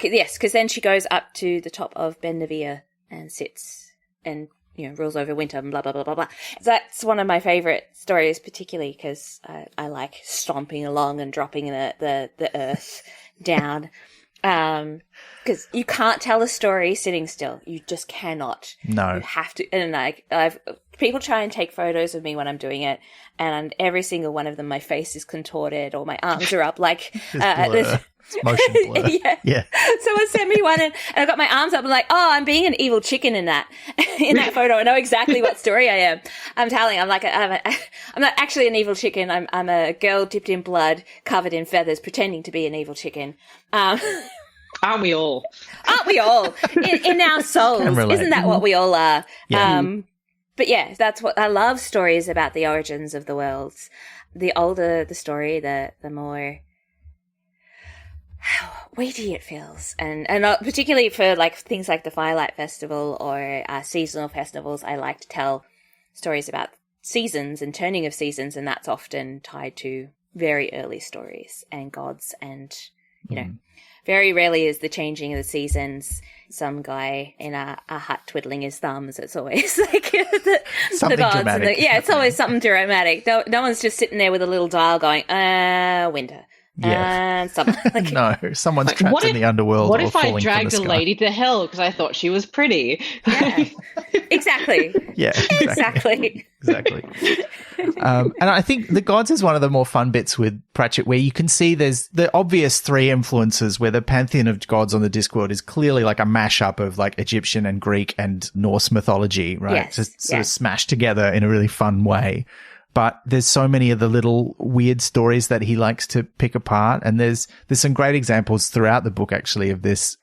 Speaker 1: Yes, because then she goes up to the top of Ben Neveer and sits and, rules over winter and blah, blah, blah, blah, blah. That's one of my favorite stories, particularly because I like stomping along and dropping the earth down. Because you can't tell a story sitting still. You just cannot.
Speaker 2: No.
Speaker 1: You have to. And people try and take photos of me when I'm doing it, and every single one of them, my face is contorted or my arms are up like
Speaker 2: It's motion blur. Yeah.
Speaker 1: Someone sent me one and I've got my arms up and like, oh, I'm being an evil chicken in that photo. I know exactly what story I am. I'm telling. I'm not actually an evil chicken. I'm a girl dipped in blood, covered in feathers, pretending to be an evil chicken.
Speaker 3: Aren't we all?
Speaker 1: Aren't we all? In our souls. Isn't that what we all are?
Speaker 2: Yeah.
Speaker 1: But yeah, that's what I love, stories about the origins of the worlds. The older the story, the more weighty it feels. And particularly for like things like the Firelight Festival or seasonal festivals, I like to tell stories about seasons and turning of seasons, and that's often tied to very early stories and gods and, very rarely is the changing of the seasons some guy in a hut twiddling his thumbs. It's always like
Speaker 2: something
Speaker 1: the gods.
Speaker 2: dramatic.
Speaker 1: It's always something dramatic. No one's just sitting there with a little dial going, winter.
Speaker 2: Yeah.
Speaker 1: And summer.
Speaker 2: No, someone's trapped in the underworld.
Speaker 3: What
Speaker 2: or
Speaker 3: if I
Speaker 2: falling
Speaker 3: dragged a
Speaker 2: from the sky.
Speaker 3: lady to hell because I thought she was pretty?
Speaker 1: Yeah, exactly.
Speaker 2: Yeah,
Speaker 1: exactly.
Speaker 2: Exactly. And I think the gods is one of the more fun bits with Pratchett, where you can see there's the obvious three influences, where the pantheon of gods on the Discworld is clearly like a mashup of like Egyptian and Greek and Norse mythology, right?
Speaker 1: Yes,
Speaker 2: Just sort of smashed together in a really fun way. But there's so many of the little weird stories that he likes to pick apart. And there's some great examples throughout the book, actually, of this,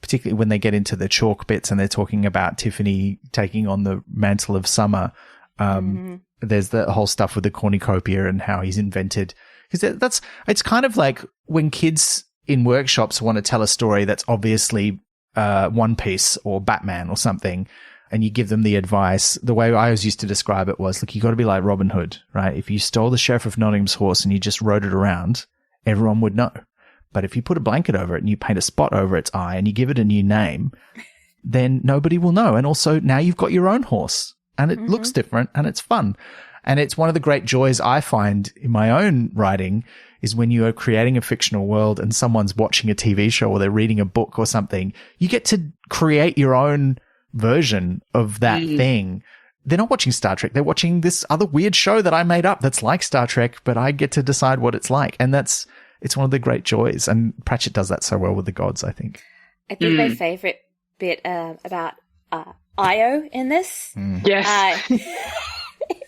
Speaker 2: particularly when they get into the chalk bits and they're talking about Tiffany taking on the mantle of summer. There's the whole stuff with the cornucopia and how he's invented, because it's kind of like when kids in workshops want to tell a story that's obviously One Piece or Batman or something, and you give them the advice. The way I always used to describe it was, look, you got to be like Robin Hood, right? If you stole the Sheriff of Nottingham's horse and you just rode it around, everyone would know. But if you put a blanket over it and you paint a spot over its eye and you give it a new name, then nobody will know. And also now you've got your own horse and it looks different and it's fun. And it's one of the great joys I find in my own writing is when you are creating a fictional world and someone's watching a TV show or they're reading a book or something, you get to create your own version of that thing. They're not watching Star Trek. They're watching this other weird show that I made up that's like Star Trek, but I get to decide what it's like. And it's one of the great joys. And Pratchett does that so well with the gods, I think.
Speaker 1: I think my favorite bit about Io in this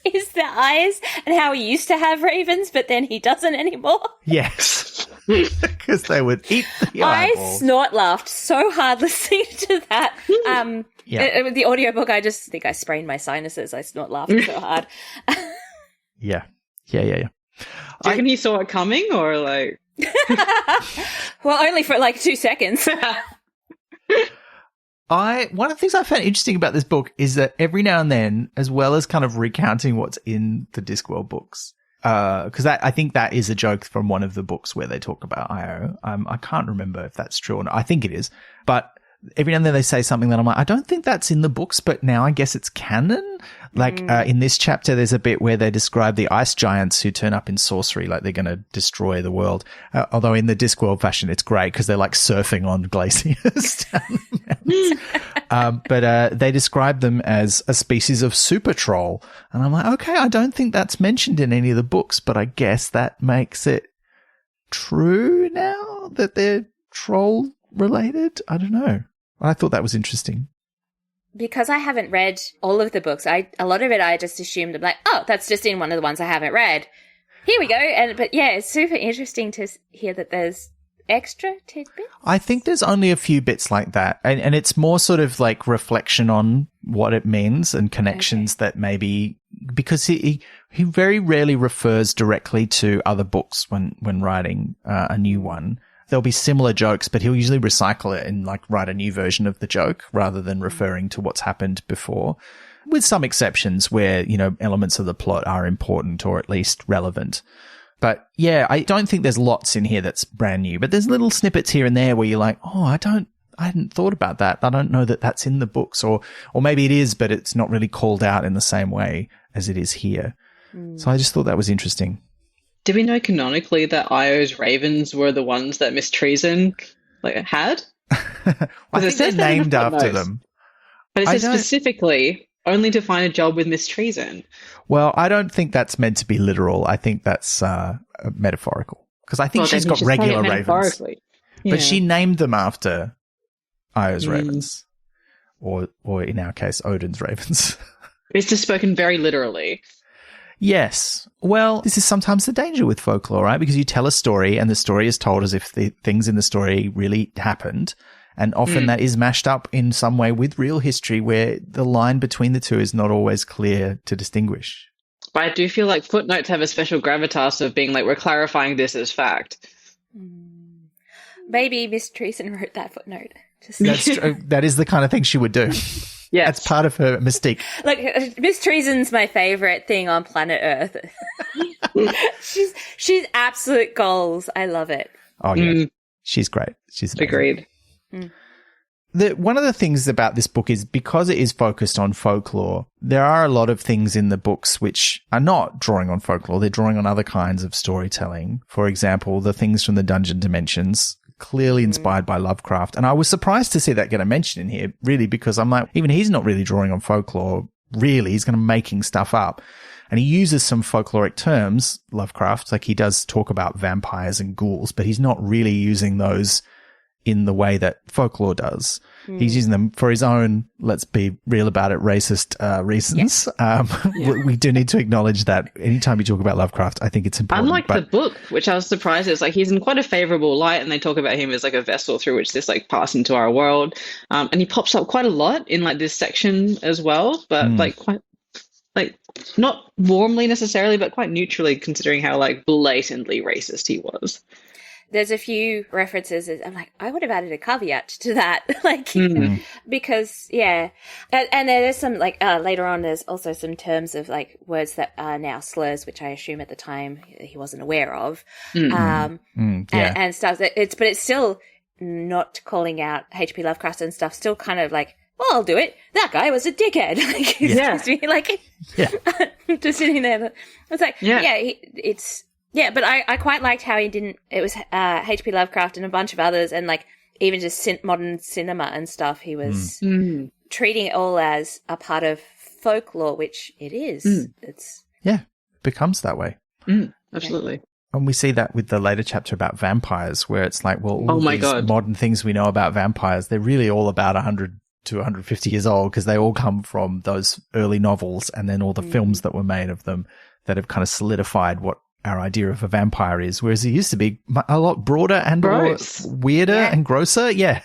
Speaker 1: is the eyes and how he used to have ravens, but then he doesn't anymore.
Speaker 2: Yes. Because they would eat the eyeballs.
Speaker 1: I snort laughed so hard listening to that. With the audiobook, I just think I sprained my sinuses. I snort laughed so hard.
Speaker 2: Yeah.
Speaker 3: Do you reckon he saw it coming or like?
Speaker 1: Well, only for like 2 seconds.
Speaker 2: One of the things I found interesting about this book is that every now and then, as well as kind of recounting what's in the Discworld books, because I think that is a joke from one of the books where they talk about IO. I can't remember if that's true or not. I think it is. But every now and then they say something that I'm like, I don't think that's in the books, but now I guess it's canon. Like in this chapter, there's a bit where they describe the ice giants who turn up in sorcery, like they're going to destroy the world. Although in the Discworld fashion, it's great because they're like surfing on glaciers down the mountains. But they describe them as a species of super troll. And I'm like, okay, I don't think that's mentioned in any of the books, but I guess that makes it true now that they're troll related. I don't know. I thought that was interesting.
Speaker 1: Because I haven't read all of the books, a lot of it I just assumed, I'm like, oh, that's just in one of the ones I haven't read. Here we go. But yeah, it's super interesting to hear that there's extra tidbits. I
Speaker 2: think there's only a few bits like that. And it's more sort of like reflection on what it means and connections that maybe, because he very rarely refers directly to other books when writing a new one. There'll be similar jokes, but he'll usually recycle it and like write a new version of the joke rather than referring to what's happened before, with some exceptions where, you know, elements of the plot are important or at least relevant. But yeah, I don't think there's lots in here that's brand new, but there's little snippets here and there where you're like, oh, I hadn't thought about that. I don't know that that's in the books, or maybe it is, but it's not really called out in the same way as it is here. So I just thought that was interesting.
Speaker 3: Did we know canonically that Io's ravens were the ones that Miss Treason had?
Speaker 2: I think they're named after them.
Speaker 3: But it says specifically only to find a job with Miss Treason.
Speaker 2: Well, I don't think that's meant to be literal. I think that's metaphorical. Because I think she's got regular ravens. Yeah. But she named them after Io's ravens. Or in our case, Odin's ravens.
Speaker 3: It's just spoken very literally.
Speaker 2: Yes. Well, this is sometimes the danger with folklore, right? Because you tell a story and the story is told as if the things in the story really happened. And often that is mashed up in some way with real history where the line between the two is not always clear to distinguish.
Speaker 3: But I do feel like footnotes have a special gravitas of being like, we're clarifying this as fact.
Speaker 1: Maybe Miss Treason wrote that footnote.
Speaker 2: That's true. That is the kind of thing she would do. Yeah, that's part of her mystique.
Speaker 1: Like, Miss Treason's my favorite thing on planet Earth. she's absolute goals. I love it.
Speaker 2: Oh yeah, she's great. She's amazing.
Speaker 3: Agreed.
Speaker 2: One of the things about this book is because it is focused on folklore, there are a lot of things in the books which are not drawing on folklore. They're drawing on other kinds of storytelling. For example, the things from the Dungeon Dimensions, clearly inspired by Lovecraft. And I was surprised to see that get a mention in here, really, because I'm like, even he's not really drawing on folklore, really. He's kind of making stuff up. And he uses some folkloric terms, Lovecraft, like he does talk about vampires and ghouls, but he's not really using those in the way that folklore does. He's using them for his own, let's be real about it, racist reasons. We do need to acknowledge that anytime you talk about Lovecraft, I think it's important.
Speaker 3: Unlike the book, which I was surprised is like he's in quite a favorable light, and they talk about him as like a vessel through which this like passed into our world. And he pops up quite a lot in like this section as well, but like quite like not warmly necessarily, but quite neutrally, considering how like blatantly racist he was.
Speaker 1: There's a few references. I'm like, I would have added a caveat to that, because and there's some like later on. There's also some terms of like words that are now slurs, which I assume at the time he wasn't aware of, and stuff. But it's still not calling out H.P. Lovecraft and stuff. Still kind of like, well, I'll do it. That guy was a dickhead. Just sitting there. It's like, it's. Yeah, but I quite liked how he didn't. It was H.P. Lovecraft and a bunch of others, and like even just modern cinema and stuff. He was treating it all as a part of folklore, which it is.
Speaker 2: It becomes that way.
Speaker 3: Absolutely.
Speaker 2: Yeah. And we see that with the later chapter about vampires, where it's like, well, all these modern things we know about vampires, they're really all about 100 to 150 years old because they all come from those early novels and then all the films that were made of them that have kind of solidified what our idea of a vampire is, whereas it used to be a lot broader and more weirder and grosser. Yeah.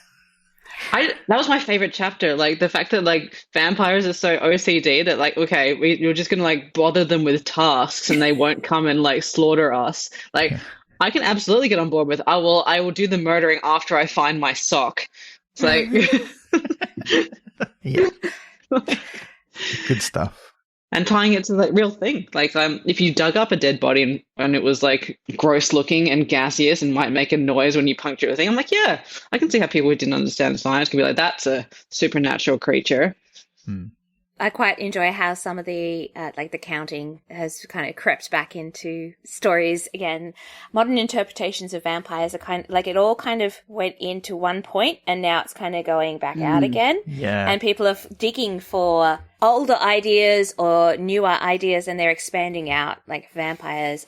Speaker 3: That was my favorite chapter. Like the fact that like vampires are so OCD that like, okay, you're just going to like bother them with tasks and they won't come and like slaughter us. Like I can absolutely get on board with, I will do the murdering after I find my sock. It's like,
Speaker 2: Yeah. Good stuff.
Speaker 3: And tying it to the real thing. Like, if you dug up a dead body and it was like gross looking and gaseous and might make a noise when you puncture a thing, I'm like, yeah, I can see how people who didn't understand science can be like, that's a supernatural creature.
Speaker 1: I quite enjoy how some of the, like the counting has kind of crept back into stories again. Modern interpretations of vampires are kind of, like it all kind of went into one point and now it's kind of going back out again.
Speaker 2: Yeah.
Speaker 1: And people are digging for older ideas or newer ideas and they're expanding out like vampires.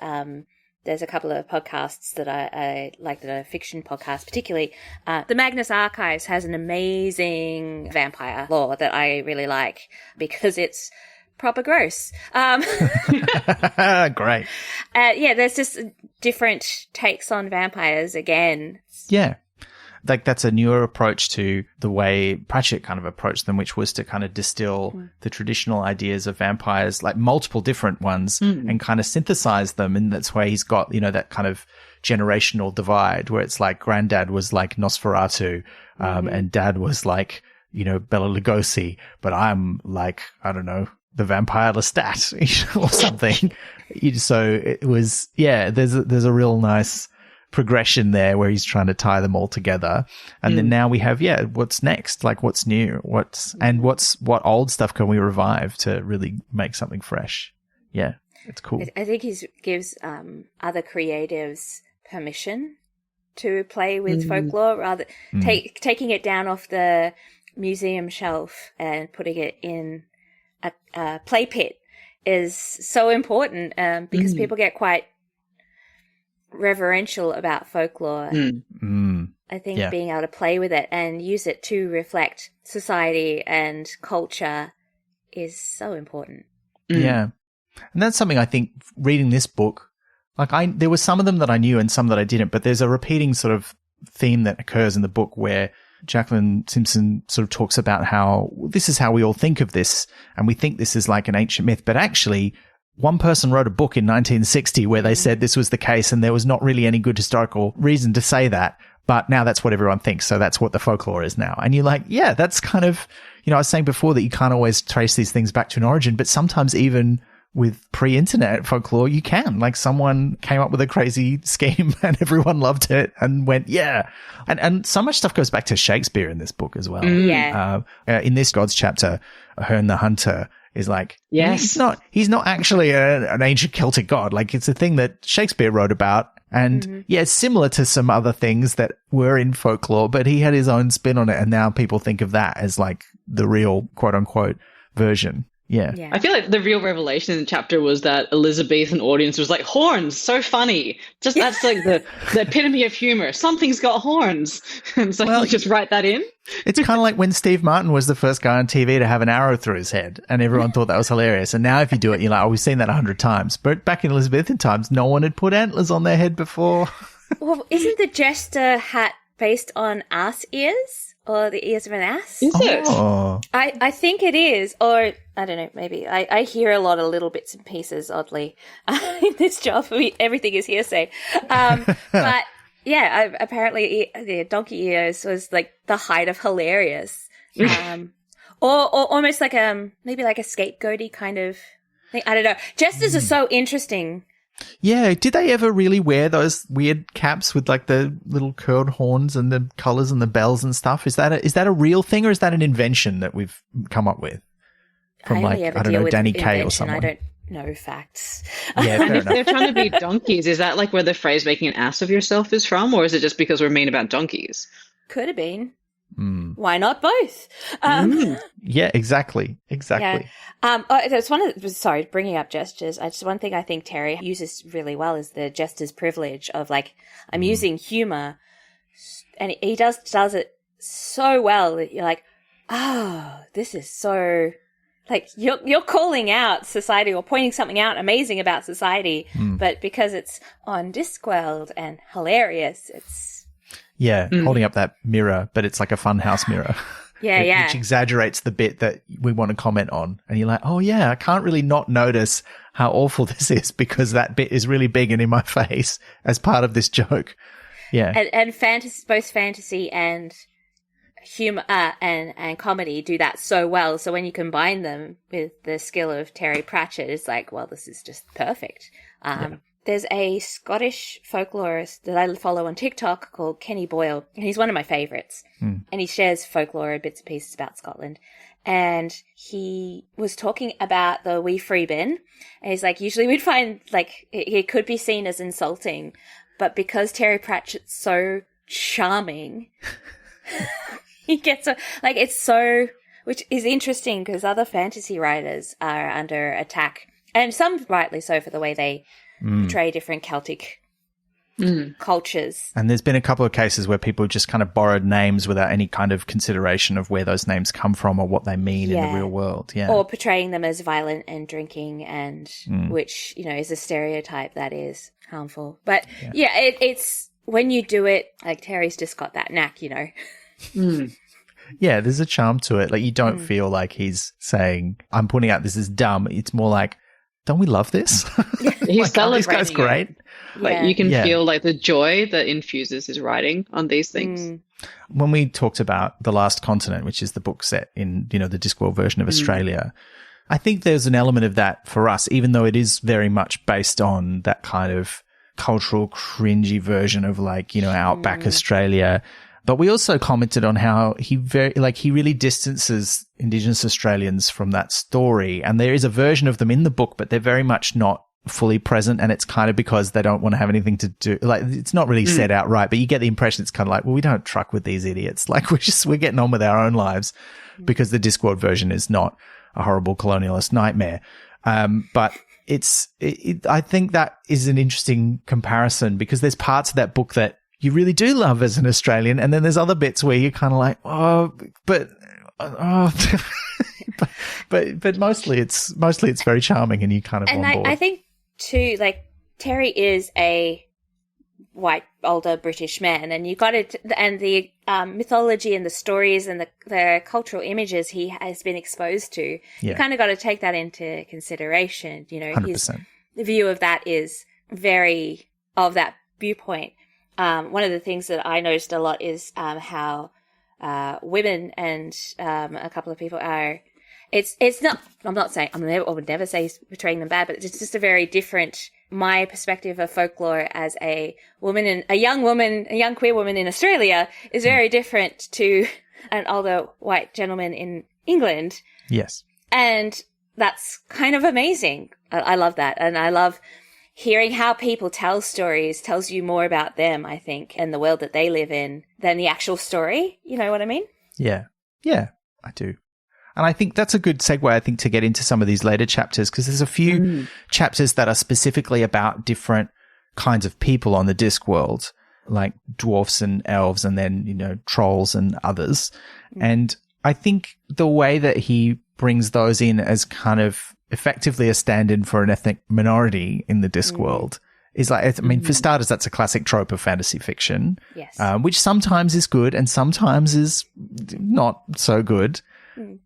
Speaker 1: There's a couple of podcasts that I like that are fiction podcasts, particularly. The Magnus Archives has an amazing vampire lore that I really like because it's proper gross.
Speaker 2: Great.
Speaker 1: Yeah, there's just different takes on vampires again.
Speaker 2: Yeah. Like that's a newer approach to the way Pratchett kind of approached them, which was to kind of distill the traditional ideas of vampires, like multiple different ones, and kind of synthesize them. And that's why he's got, you know, that kind of generational divide where it's like granddad was like Nosferatu, and dad was like, you know, Bela Lugosi, but I'm like, I don't know, the vampire Lestat or something. So it was, yeah, there's a real nice progression there where he's trying to tie them all together. And then now we have, what's next? Like what's new? What old stuff can we revive to really make something fresh? Yeah, it's cool.
Speaker 1: I think he gives other creatives permission to play with folklore rather taking it down off the museum shelf and putting it in a play pit is so important because people get quite reverential about folklore. I think being able to play with it and use it to reflect society and culture is so important.
Speaker 2: Yeah. And that's something I think reading this book, like there were some of them that I knew and some that I didn't, but there's a repeating sort of theme that occurs in the book where Jacqueline Simpson sort of talks about how this is how we all think of this and we think this is like an ancient myth, but actually one person wrote a book in 1960 where they said this was the case and there was not really any good historical reason to say that. But now that's what everyone thinks. So that's what the folklore is now. And you're like, yeah, that's kind of, you know, I was saying before that you can't always trace these things back to an origin, but sometimes even with pre-internet folklore, you can. Like someone came up with a crazy scheme and everyone loved it and went, yeah. And so much stuff goes back to Shakespeare in this book as well.
Speaker 1: Yeah.
Speaker 2: In this Gods chapter, Herne the Hunter is like,
Speaker 3: yes,
Speaker 2: he's not actually an ancient Celtic god. Like it's a thing that Shakespeare wrote about. And it's similar to some other things that were in folklore, but he had his own spin on it. And now people think of that as like the real quote unquote version. Yeah.
Speaker 3: I feel like the real revelation in the chapter was that Elizabethan audience was like, horns, so funny. Just that's like the epitome of humor. Something's got horns. And so you just write that in.
Speaker 2: It's kind of like when Steve Martin was the first guy on TV to have an arrow through his head and everyone thought that was hilarious. And now if you do it, you're like, oh, we've seen that 100 times. But back in Elizabethan times, no one had put antlers on their head before.
Speaker 1: Well, isn't the jester hat based on ass ears? Or the ears of an ass?
Speaker 3: Is it?
Speaker 2: Oh.
Speaker 1: I think it is. Or, I don't know, maybe. I hear a lot of little bits and pieces, oddly, in this job. Everything is hearsay. But, yeah, apparently the donkey ears was, like, the height of hilarious. Or almost like maybe like a scapegoaty kind of thing. I don't know. Jesters are so interesting.
Speaker 2: Yeah, did they ever really wear those weird caps with like the little curled horns and the colours and the bells and stuff? Is that a real thing or is that an invention that we've come up with from I don't know, Danny Kaye or someone?
Speaker 1: I don't know facts.
Speaker 2: Yeah, fair
Speaker 3: if
Speaker 2: enough.
Speaker 3: they're trying to be donkeys, is that like where the phrase "making an ass of yourself" is from, or is it just because we're mean about donkeys?
Speaker 1: Could have been. Why not both?
Speaker 2: Yeah, exactly. Yeah.
Speaker 1: That's bringing up gestures. One thing I think Terry uses really well is the jester's privilege of like, I'm using humor, and he does it so well that you're like, oh, this is so, like, you're calling out society or pointing something out amazing about society, but because it's on Discworld and hilarious, it's.
Speaker 2: Yeah, holding up that mirror, but it's like a funhouse mirror.
Speaker 1: Yeah,
Speaker 2: Which exaggerates the bit that we want to comment on. And you're like, oh yeah, I can't really not notice how awful this is because that bit is really big and in my face as part of this joke. Yeah.
Speaker 1: And fantasy, both fantasy and humor and comedy do that so well. So when you combine them with the skill of Terry Pratchett, it's like, well, this is just perfect. There's a Scottish folklorist that I follow on TikTok called Kenny Boyle, and he's one of my favorites. And he shares folklore, bits and pieces about Scotland. And he was talking about the wee free bin. And he's like, usually we'd find, like, it could be seen as insulting, but because Terry Pratchett's so charming, he gets it's so, which is interesting because other fantasy writers are under attack, and some rightly so for the way they portray different Celtic cultures.
Speaker 2: And there's been a couple of cases where people just kind of borrowed names without any kind of consideration of where those names come from or what they mean in the real world. Yeah.
Speaker 1: Or portraying them as violent and drinking, and which, is a stereotype that is harmful. But it's when you do it, like Terry's just got that knack,
Speaker 2: Yeah, there's a charm to it. Like, you don't feel like he's saying, I'm pointing out this is dumb. It's more like, don't we love this?
Speaker 3: He's
Speaker 2: like, this guy's great.
Speaker 3: Like, you can feel like the joy that infuses his writing on these things.
Speaker 2: When we talked about The Last Continent, which is the book set in, the Discworld version of Australia, I think there's an element of that for us, even though it is very much based on that kind of cultural cringy version of, like, outback Australia. But we also commented on how he really distances Indigenous Australians from that story. And there is a version of them in the book, but they're very much not fully present. And it's kind of because they don't want to have anything to do. Like, it's not really said outright, but you get the impression it's kind of like, well, we don't truck with these idiots. Like, we're getting on with our own lives because the Discworld version is not a horrible colonialist nightmare. But I think that is an interesting comparison because there's parts of that book that you really do love as an Australian, and then there's other bits where you're kind of like, but mostly it's very charming, and you kind of on board.
Speaker 1: I think too, like, Terry is a white older British man, and you got it, and the mythology and the stories and the cultural images he has been exposed to, you kind of got to take that into consideration.
Speaker 2: 100%.
Speaker 1: The view of that is very of that viewpoint. One of the things that I noticed a lot is how women and a couple of people are. It's not. I'm not saying I would never say he's portraying them bad, but it's just a very different. My perspective of folklore as a woman and a young queer woman in Australia is very different to an older white gentleman in England.
Speaker 2: Yes,
Speaker 1: and that's kind of amazing. I love that, and I love hearing how people tell stories tells you more about them, I think, and the world that they live in than the actual story. You know what I mean?
Speaker 2: Yeah. Yeah, I do. And I think that's a good segue, I think, to get into some of these later chapters, because there's a few chapters that are specifically about different kinds of people on the Discworld, like dwarfs and elves and then, trolls and others. And I think the way that he brings those in as kind of effectively a stand-in for an ethnic minority in the Discworld is like, I mean, for starters, that's a classic trope of fantasy fiction,
Speaker 1: yes.
Speaker 2: Which sometimes is good and sometimes is not so good.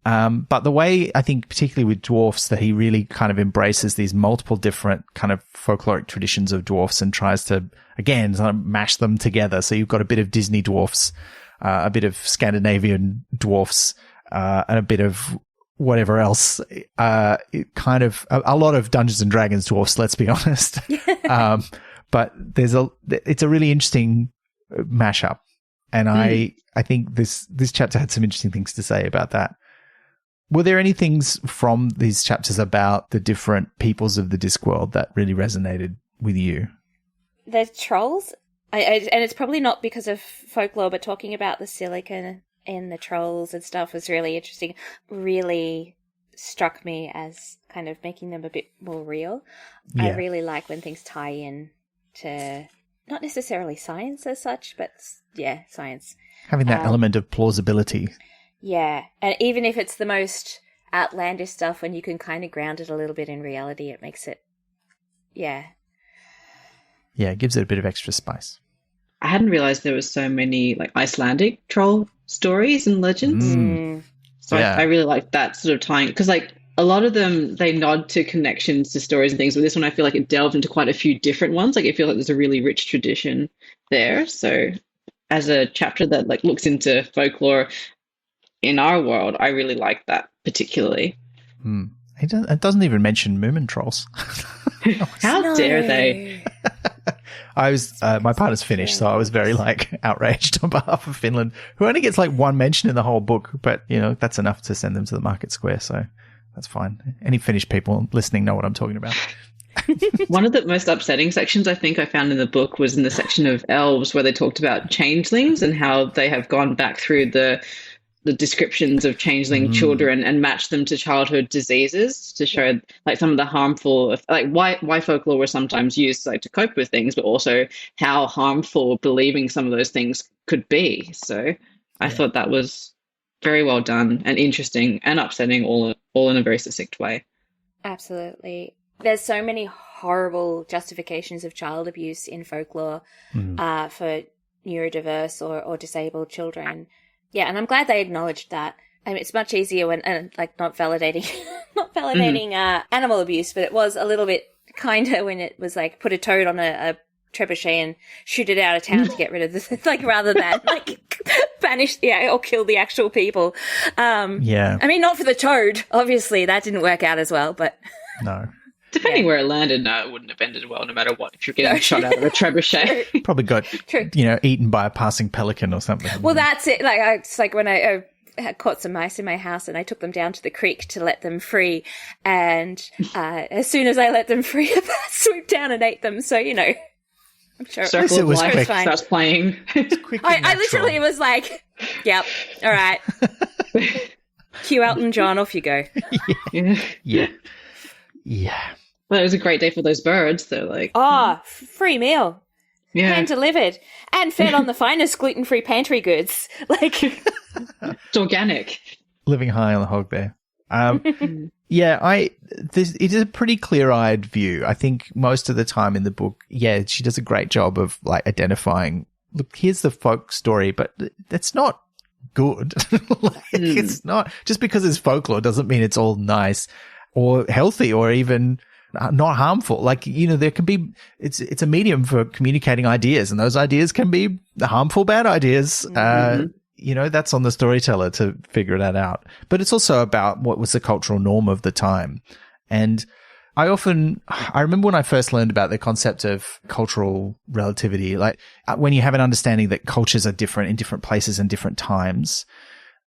Speaker 2: But the way, I think, particularly with dwarfs, that he really kind of embraces these multiple different kind of folkloric traditions of dwarfs and tries to, again, sort of mash them together. So you've got a bit of Disney dwarfs, a bit of Scandinavian dwarfs, and a bit of whatever else, kind of a lot of Dungeons and Dragons dwarfs, let's be honest. But it's a really interesting mashup. And I think this chapter had some interesting things to say about that. Were there any things from these chapters about the different peoples of the Discworld that really resonated with you?
Speaker 1: The trolls, and it's probably not because of folklore, but talking about the silica and the trolls and stuff was really interesting. Really struck me as kind of making them a bit more real. Yeah. I really like when things tie in to not necessarily science as such, but science. Having
Speaker 2: that element of plausibility.
Speaker 1: Yeah. And even if it's the most outlandish stuff, when you can kind of ground it a little bit in reality, it makes it, Yeah,
Speaker 2: it gives it a bit of extra spice.
Speaker 3: I hadn't realized there was so many like Icelandic troll stories and legends. So I really like that sort of tying, because like a lot of them, they nod to connections to stories and things. But this one, I feel like it delved into quite a few different ones. Like I feel like there's a really rich tradition there. So as a chapter that like looks into folklore in our world, I really like that particularly.
Speaker 2: It doesn't even mention Moomin trolls.
Speaker 3: How dare they?
Speaker 2: I was my partner's Finnish, so I was very like outraged on behalf of Finland, who only gets like one mention in the whole book, but you know that's enough to send them to the market square, so that's fine. Any Finnish people listening know what I'm talking about.
Speaker 3: One of the most upsetting sections I think I found in the book was in the section of elves where they talked about changelings and how they have gone back through the descriptions of changeling children and matched them to childhood diseases to show like some of the harmful, like why folklore was sometimes used like to cope with things, but also how harmful believing some of those things could be. So I thought that was very well done and interesting and upsetting all in a very succinct way.
Speaker 1: Absolutely. There's so many horrible justifications of child abuse in folklore for neurodiverse or disabled children. Yeah, and I'm glad they acknowledged that. I mean, it's much easier when, like, not validating animal abuse, but it was a little bit kinder when it was like put a toad on a trebuchet and shoot it out of town to get rid of the, like, rather than like banish, or kill the actual people. I mean, not for the toad, obviously, that didn't work out as well, but
Speaker 2: no.
Speaker 3: Depending where it landed, no, it wouldn't have ended well no matter what if you're getting shot out of a trebuchet.
Speaker 2: Probably got, eaten by a passing pelican or something.
Speaker 1: Well, that's it. Like, it's like when I caught some mice in my house and I took them down to the creek to let them free. And as soon as I let them free, a bat swooped down and ate them. So, I'm sure
Speaker 3: Circle of Life starts playing.
Speaker 1: I literally was like, yep, all right. Cue Elton John, off you go.
Speaker 2: Yeah.
Speaker 3: Well, it was a great day for those birds. They're like,
Speaker 1: free meal.
Speaker 3: Yeah.
Speaker 1: Hand delivered. And fed on the finest gluten-free pantry goods. Like,
Speaker 3: it's organic.
Speaker 2: Living high on the hog there. It is a pretty clear-eyed view. I think most of the time in the book, she does a great job of like identifying, look, here's the folk story, but that's not good. It's not, just because it's folklore doesn't mean it's all nice or healthy or even not harmful. Like, there can be, it's a medium for communicating ideas, and those ideas can be harmful, bad ideas. That's on the storyteller to figure that out. But it's also about what was the cultural norm of the time. And I remember when I first learned about the concept of cultural relativity, like when you have an understanding that cultures are different in different places and different times.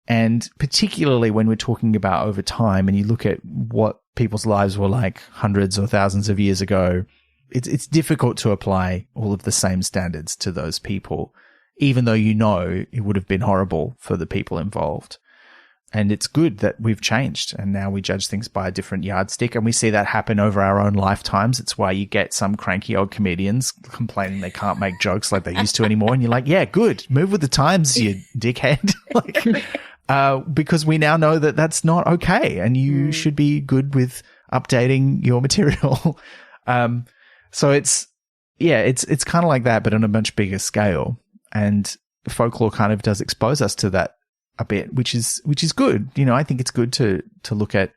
Speaker 2: And particularly when we're talking about over time and you look at what people's lives were like hundreds or thousands of years ago, it's difficult to apply all of the same standards to those people, even though it would have been horrible for the people involved. And it's good that we've changed and now we judge things by a different yardstick, and we see that happen over our own lifetimes. It's why you get some cranky old comedians complaining they can't make jokes like they used to anymore. And you're like, yeah, good. Move with the times, you dickhead. Because we now know that that's not okay and you should be good with updating your material. So it's kind of like that, but on a much bigger scale. And folklore kind of does expose us to that a bit, which is good. I think it's good to look at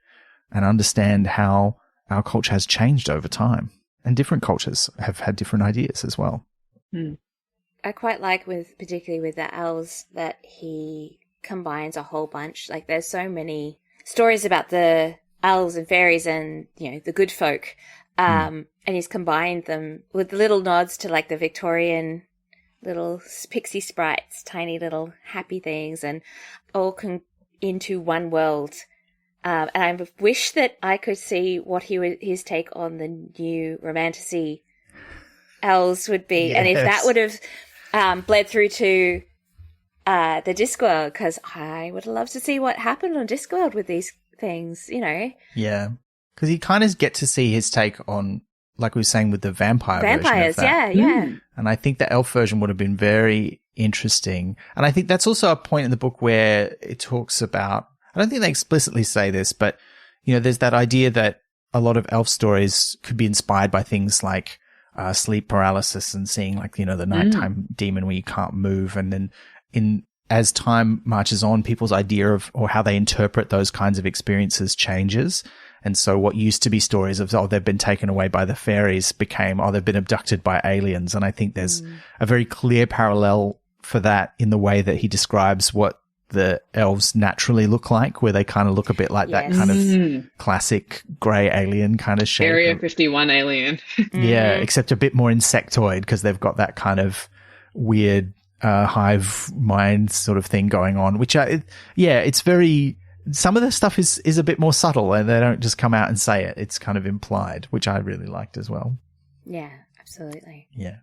Speaker 2: and understand how our culture has changed over time, and different cultures have had different ideas as well.
Speaker 1: I quite like particularly with the elves that he combines a whole bunch. Like, there's so many stories about the elves and fairies and, the good folk. And he's combined them with little nods to like the Victorian little pixie sprites, tiny little happy things, and all into one world. And I wish that I could see what his take on the new romantasy elves would be, and if that would have bled through to the Discworld, because I would love to see what happened on Discworld with these things,
Speaker 2: Yeah, because you kind of get to see his take on, like we were saying, with the vampires,
Speaker 1: yeah.
Speaker 2: And I think the elf version would have been very interesting. And I think that's also a point in the book where it talks about, I don't think they explicitly say this, but, there's that idea that a lot of elf stories could be inspired by things like sleep paralysis and seeing like, the nighttime demon where you can't move. And then as time marches on, people's idea of, or how they interpret those kinds of experiences changes. And so what used to be stories of, they've been taken away by the fairies became, they've been abducted by aliens. And I think there's a very clear parallel for that in the way that he describes what the elves naturally look like, where they kind of look a bit like that kind of classic grey alien kind of shape.
Speaker 3: Area 51 alien.
Speaker 2: Yeah, except a bit more insectoid because they've got that kind of weird hive mind sort of thing going on, which it's very, some of the stuff is a bit more subtle and they don't just come out and say it. It's kind of implied, which I really liked as well.
Speaker 1: Yeah, absolutely.
Speaker 2: Yeah.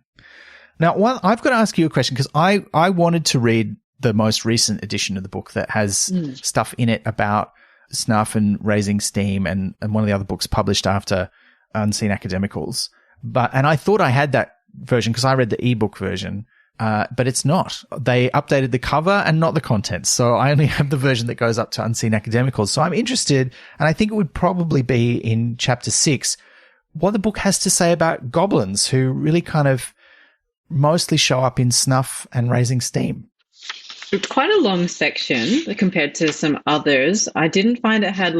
Speaker 2: Now, I've got to ask you a question because I wanted to read the most recent edition of the book that has stuff in it about snuff and raising steam and one of the other books published after Unseen Academicals. And I thought I had that version because I read the ebook version, but it's not. They updated the cover and not the contents. So I only have the version that goes up to Unseen Academicals. So I'm interested, and I think it would probably be in chapter 6, what the book has to say about goblins who really kind of mostly show up in snuff and raising steam.
Speaker 3: It's quite a long section compared to some others. I didn't find it had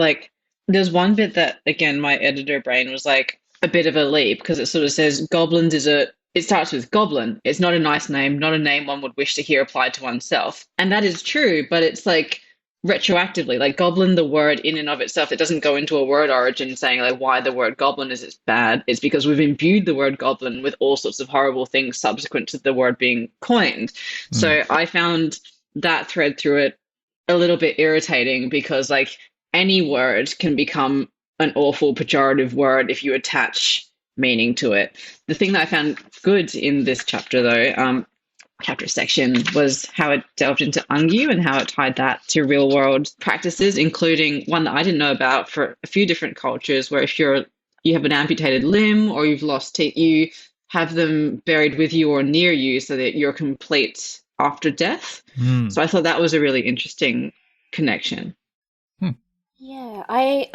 Speaker 3: there's one bit that, again, my editor brain was like a bit of a leap because it sort of says goblins it starts with goblin. It's not a nice name, not a name one would wish to hear applied to oneself. And that is true, but it's retroactively, goblin, the word in and of itself, it doesn't go into a word origin saying why the word goblin is it's bad. It's because we've imbued the word goblin with all sorts of horrible things subsequent to the word being coined. So I found that thread through it a little bit irritating because any word can become an awful pejorative word if you attach meaning to it. The thing that I found good in this chapter though, chapter section, was how it delved into Ungu and how it tied that to real world practices, including one that I didn't know about for a few different cultures, where if you have an amputated limb or you've lost teeth, you have them buried with you or near you so that you're complete after death. So I thought that was a really interesting connection.
Speaker 1: Yeah, I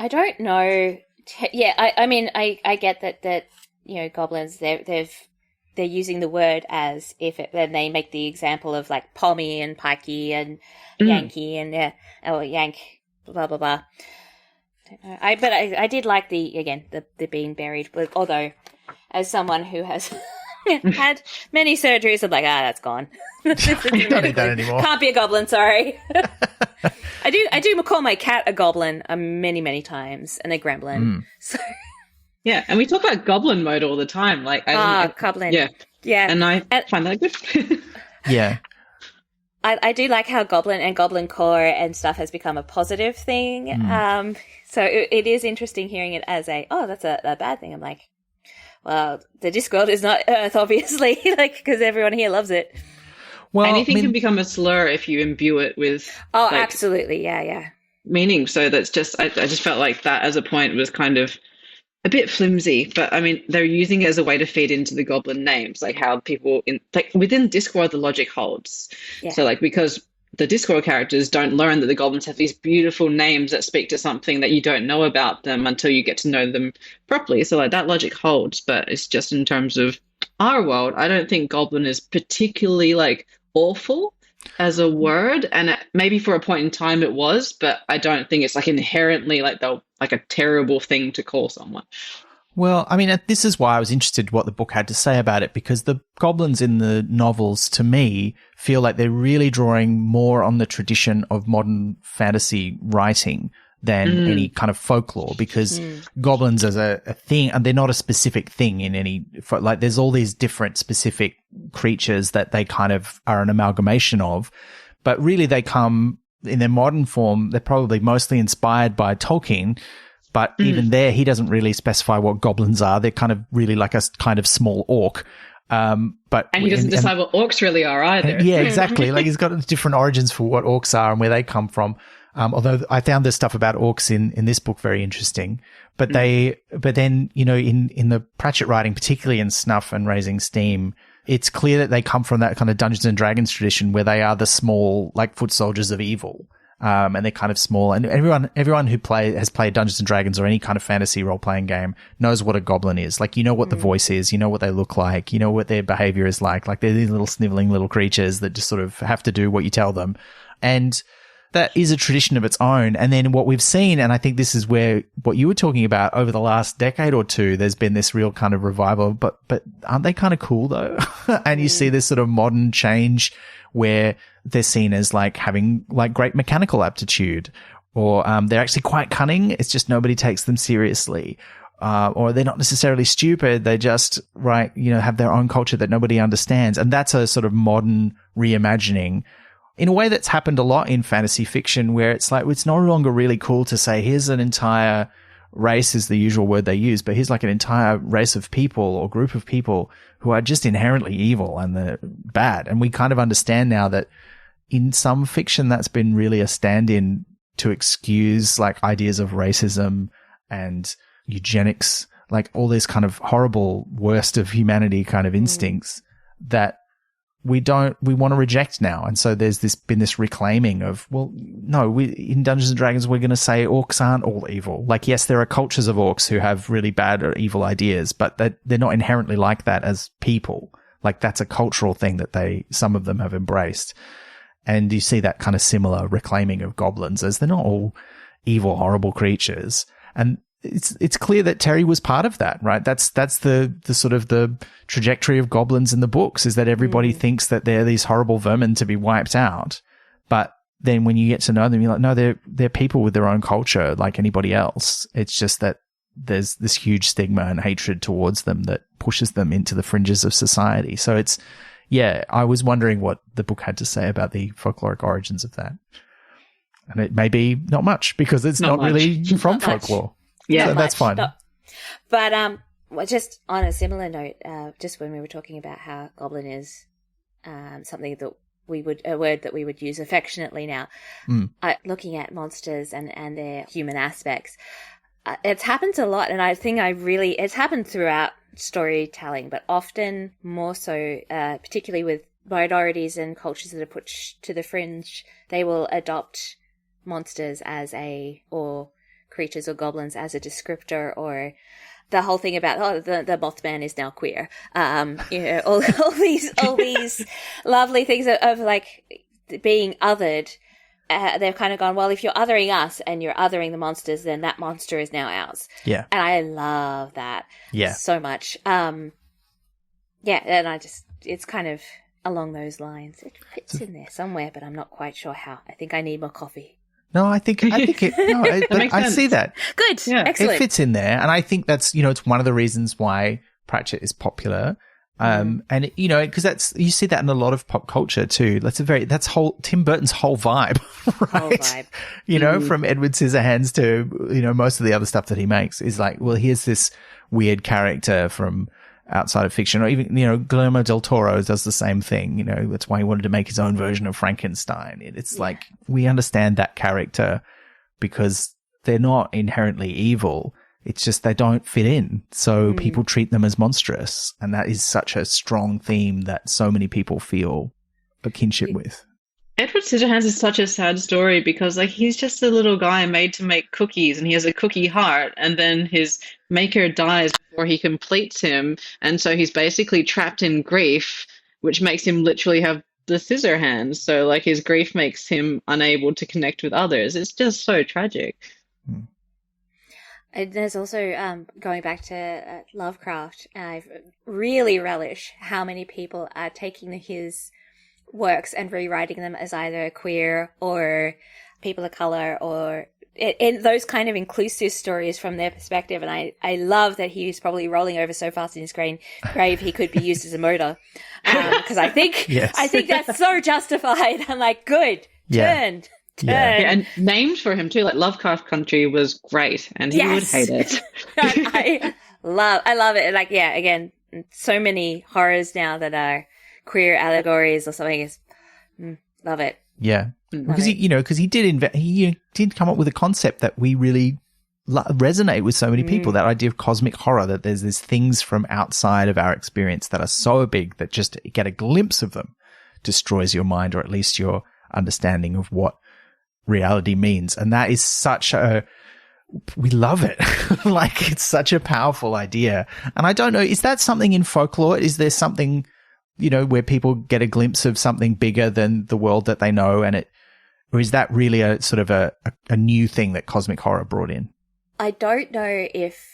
Speaker 1: don't know. I mean, I get that goblins, they're using the word as if then they make the example of Pommy and Pikey and Yankee and Yank, blah blah blah. Don't know. But I did like the being buried. Although, as someone who has had many surgeries, I'm that's gone.
Speaker 2: You don't need that anymore.
Speaker 1: Can't be a goblin. Sorry. I do call my cat a goblin many times and a gremlin. So.
Speaker 3: Yeah, and we talk about goblin mode all the time.
Speaker 1: Goblin.
Speaker 3: Yeah, and I find that good.
Speaker 2: Yeah.
Speaker 1: I do like how goblin and goblin core and stuff has become a positive thing. So it is interesting hearing it as that's a bad thing. I'm well, the Discworld is not Earth, obviously, because everyone here loves it.
Speaker 3: Well, anything can become a slur if you imbue it with.
Speaker 1: Oh, absolutely, yeah.
Speaker 3: Meaning. So that's just, I just felt like that as a point was kind of a bit flimsy. But I mean, they're using it as a way to feed into the goblin names, how people within Discworld the logic holds. Yeah. So because the Discworld characters don't learn that the goblins have these beautiful names that speak to something that you don't know about them until you get to know them properly. So that logic holds, but it's just in terms of our world, I don't think goblin is particularly awful as a word, and maybe for a point in time it was, but I don't think it's inherently a terrible thing to call someone.
Speaker 2: Well, I mean, this is why I was interested what the book had to say about it, because the goblins in the novels, to me, feel like they're really drawing more on the tradition of modern fantasy writing than any kind of folklore, because goblins as a thing, and they're not a specific thing in any, there's all these different specific creatures that they kind of are an amalgamation of, but really they come in their modern form, they're probably mostly inspired by Tolkien. But even there, he doesn't really specify what goblins are. They're kind of really like a kind of small orc. And
Speaker 3: he doesn't decide what orcs really are either.
Speaker 2: Yeah, exactly. He's got different origins for what orcs are and where they come from. Although I found the stuff about orcs in this book very interesting. But then, in the Pratchett writing, particularly in Snuff and Raising Steam, it's clear that they come from that kind of Dungeons and Dragons tradition where they are the small, foot soldiers of evil. And they're kind of small, and everyone who has played Dungeons and Dragons or any kind of fantasy role-playing game knows what a goblin is. What the voice is, what they look like, what their behavior is like. They're these little sniveling little creatures that just sort of have to do what you tell them. And that is a tradition of its own. And then what we've seen, and I think this is where what you were talking about over the last decade or two, there's been this real kind of revival, but aren't they kind of cool though? And you see this sort of modern change where they're seen as like having like great mechanical aptitude, or they're actually quite cunning. It's just nobody takes them seriously. Or they're not necessarily stupid. They just, have their own culture that nobody understands. And that's a sort of modern reimagining in a way that's happened a lot in fantasy fiction, where it's like, it's no longer really cool to say, here's an entire race is the usual word they use, but here's like an entire race of people or group of people who are just inherently evil and they're bad. And we kind of understand now that in some fiction that's been really a stand-in to excuse like ideas of racism and eugenics, like all this kind of horrible worst of humanity kind of instincts that we want to reject now. And so there's been this reclaiming of, well, no, in Dungeons and Dragons, we're going to say orcs aren't all evil. Like, yes, there are cultures of orcs who have really bad or evil ideas, but they're not inherently like that as people. Like, that's a cultural thing that some of them have embraced. And you see that kind of similar reclaiming of goblins as they're not all evil, horrible creatures. And it's clear that Terry was part of that, right? That's the sort of the trajectory of goblins in the books, is that everybody thinks that they're these horrible vermin to be wiped out. But then when you get to know them, you're like, no, they're people with their own culture like anybody else. It's just that there's this huge stigma and hatred towards them that pushes them into the fringes of society. So I was wondering what the book had to say about the folkloric origins of that. And it may be not much, because it's not really from folklore.
Speaker 3: Yeah,
Speaker 2: so that's fine.
Speaker 1: But just on a similar note, just when we were talking about how goblin is something that a word that we would use affectionately now, looking at monsters and their human aspects, it's happened a lot, and I think it's happened throughout storytelling, but often more so, particularly with minorities and cultures that are put to the fringe, they will adopt monsters or creatures or goblins as a descriptor, or the whole thing about the Mothman is now queer. All these lovely things of like being othered. They've kind of gone, well, if you're othering us and you're othering the monsters, then that monster is now ours. Yeah, and I love that. So much. And it's kind of along those lines. It fits in there somewhere, but I'm not quite sure how. I think I need more coffee.
Speaker 2: No, I see that.
Speaker 1: Good. Yeah. Excellent.
Speaker 2: It fits in there. And I think that's, it's one of the reasons why Pratchett is popular. And because you see that in a lot of pop culture too. That's Tim Burton's whole vibe, right? From Edward Scissorhands to, most of the other stuff that he makes is like, well, here's this weird character from outside of fiction, or even, Guillermo del Toro does the same thing. That's why he wanted to make his own version of Frankenstein. It's like, we understand that character because they're not inherently evil. It's just they don't fit in. So people treat them as monstrous. And that is such a strong theme that so many people feel a kinship with.
Speaker 3: Edward Scissorhands is such a sad story because, like, he's just a little guy made to make cookies, and he has a cookie heart, and then his maker dies before he completes him, and so he's basically trapped in grief, which makes him literally have the scissor hands. So, like, his grief makes him unable to connect with others. It's just so tragic.
Speaker 1: And there's also, going back to Lovecraft, I really relish how many people are taking his works and rewriting them as either queer or people of color, or in those kind of inclusive stories from their perspective. And I love that he's probably rolling over so fast in his grave he could be used as a murder, because I think that's so justified. I'm like, good, turned.
Speaker 3: Yeah, and named for him too, like Lovecraft Country was great, and he would hate it.
Speaker 1: I love it. Like, again, so many horrors now that are queer allegories or something. Love it.
Speaker 2: Yeah, because he did come up with a concept that we really resonate with so many people. That idea of cosmic horror, that there's these things from outside of our experience that are so big that just get a glimpse of them destroys your mind, or at least your understanding of what reality means. And that is we love it. Like, it's such a powerful idea. And I don't know, is that something in folklore? Is there something, where people get a glimpse of something bigger than the world that they know, and Or is that really a sort of a new thing that cosmic horror brought in?
Speaker 1: I don't know if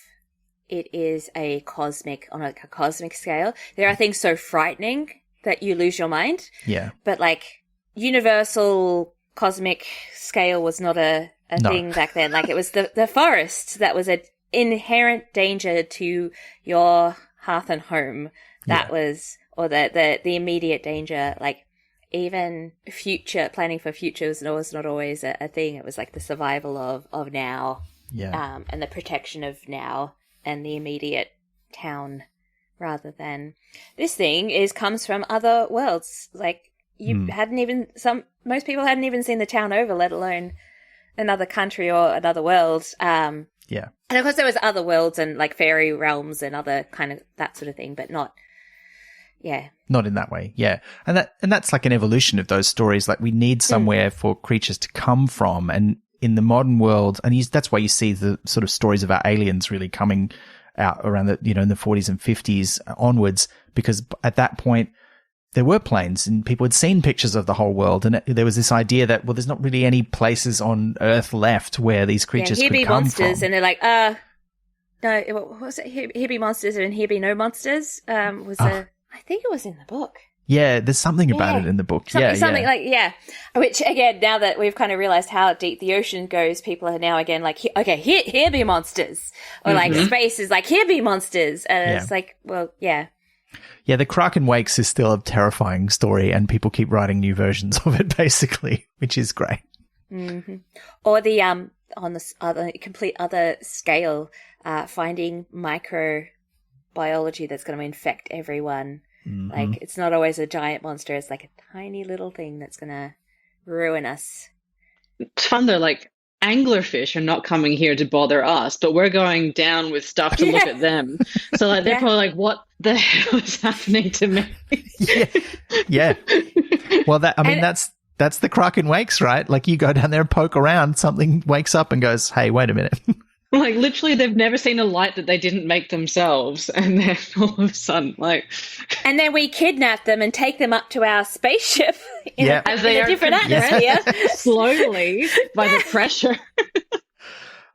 Speaker 1: it is on a cosmic scale. There are things so frightening that you lose your mind.
Speaker 2: Yeah.
Speaker 1: But like universal cosmic scale was not a thing back then. Like it was the forest that was an inherent danger to your hearth and home. That was, or the immediate danger. Like even planning for future was not always a thing. It was like the survival of now.
Speaker 2: Yeah.
Speaker 1: And the protection of now and the immediate town, rather than this thing comes from other worlds. Like most people hadn't even seen the town over, let alone another country or another world.
Speaker 2: Yeah.
Speaker 1: And of course there was other worlds and like fairy realms and other kind of that sort of thing, but not in that way.
Speaker 2: Yeah. And that's like an evolution of those stories. Like we need somewhere for creatures to come from, and in the modern world, and that's why you see the sort of stories about aliens really coming out around the, in the 40s and 50s onwards, because at that point there were planes and people had seen pictures of the whole world, and there was this idea that, well, there's not really any places on Earth left where these creatures could come
Speaker 1: monsters
Speaker 2: from.
Speaker 1: And they're like, no, what was it? Here be monsters and here be no monsters. I think it was in the book.
Speaker 2: Yeah, there's something about it in the book.
Speaker 1: Something like, which again, now that we've kind of realized how deep the ocean goes, people are now again like, okay, here be monsters. Or like space is like, here be monsters. And it's like, well, yeah.
Speaker 2: Yeah, the Kraken Wakes is still a terrifying story, and people keep writing new versions of it, basically, which is great.
Speaker 1: Mm-hmm. Or the, on this complete other scale, finding microbiology that's going to infect everyone. Mm-hmm. Like, it's not always a giant monster. It's like a tiny little thing that's going to ruin us.
Speaker 3: It's fun, though. Like, anglerfish are not coming here to bother us, but we're going down with stuff to look at them. So, like, they're probably like, what the hell is happening to me?
Speaker 2: Yeah. Well, that's the Kraken Wakes, right? Like, you go down there and poke around, something wakes up and goes, hey, wait a minute.
Speaker 3: Like, literally, they've never seen a light that they didn't make themselves. And then all of a sudden, like...
Speaker 1: And then we kidnap them and take them up to our spaceship in a different atmosphere.
Speaker 3: Slowly, by the pressure.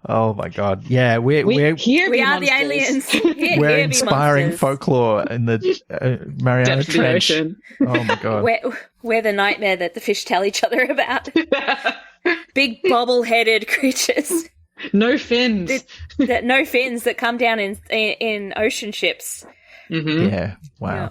Speaker 2: Oh, my God. Yeah, we are
Speaker 1: the aliens.
Speaker 2: We're inspiring folklore in the Mariana Trench.
Speaker 3: The
Speaker 2: oh, my God.
Speaker 1: We're the nightmare that the fish tell each other about. Big bobble-headed creatures.
Speaker 3: No fins.
Speaker 1: No fins that come down in ocean ships.
Speaker 3: Mm-hmm.
Speaker 2: Yeah. Wow.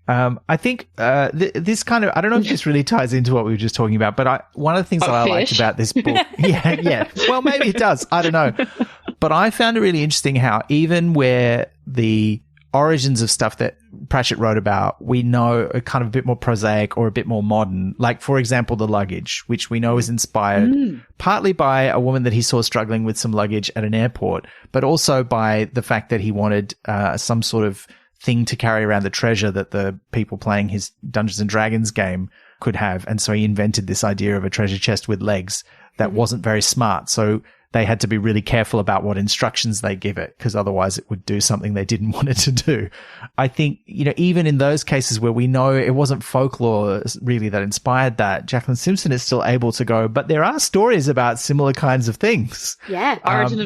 Speaker 2: Yeah. I think this kind of, I don't know if this really ties into what we were just talking about, but one of the things that I liked about this book, yeah. Well, maybe it does. I don't know. But I found it really interesting how even where the origins of stuff that Pratchett wrote about, we know are kind of a bit more prosaic or a bit more modern. Like, for example, the luggage, which we know is inspired partly by a woman that he saw struggling with some luggage at an airport, but also by the fact that he wanted some sort of thing to carry around the treasure that the people playing his Dungeons and Dragons game could have. And so he invented this idea of a treasure chest with legs that wasn't very smart. So they had to be really careful about what instructions they give it, because otherwise it would do something they didn't want it to do. I think, even in those cases where we know it wasn't folklore really that inspired that, Jacqueline Simpson is still able to go, but there are stories about similar kinds of things.
Speaker 1: Yeah.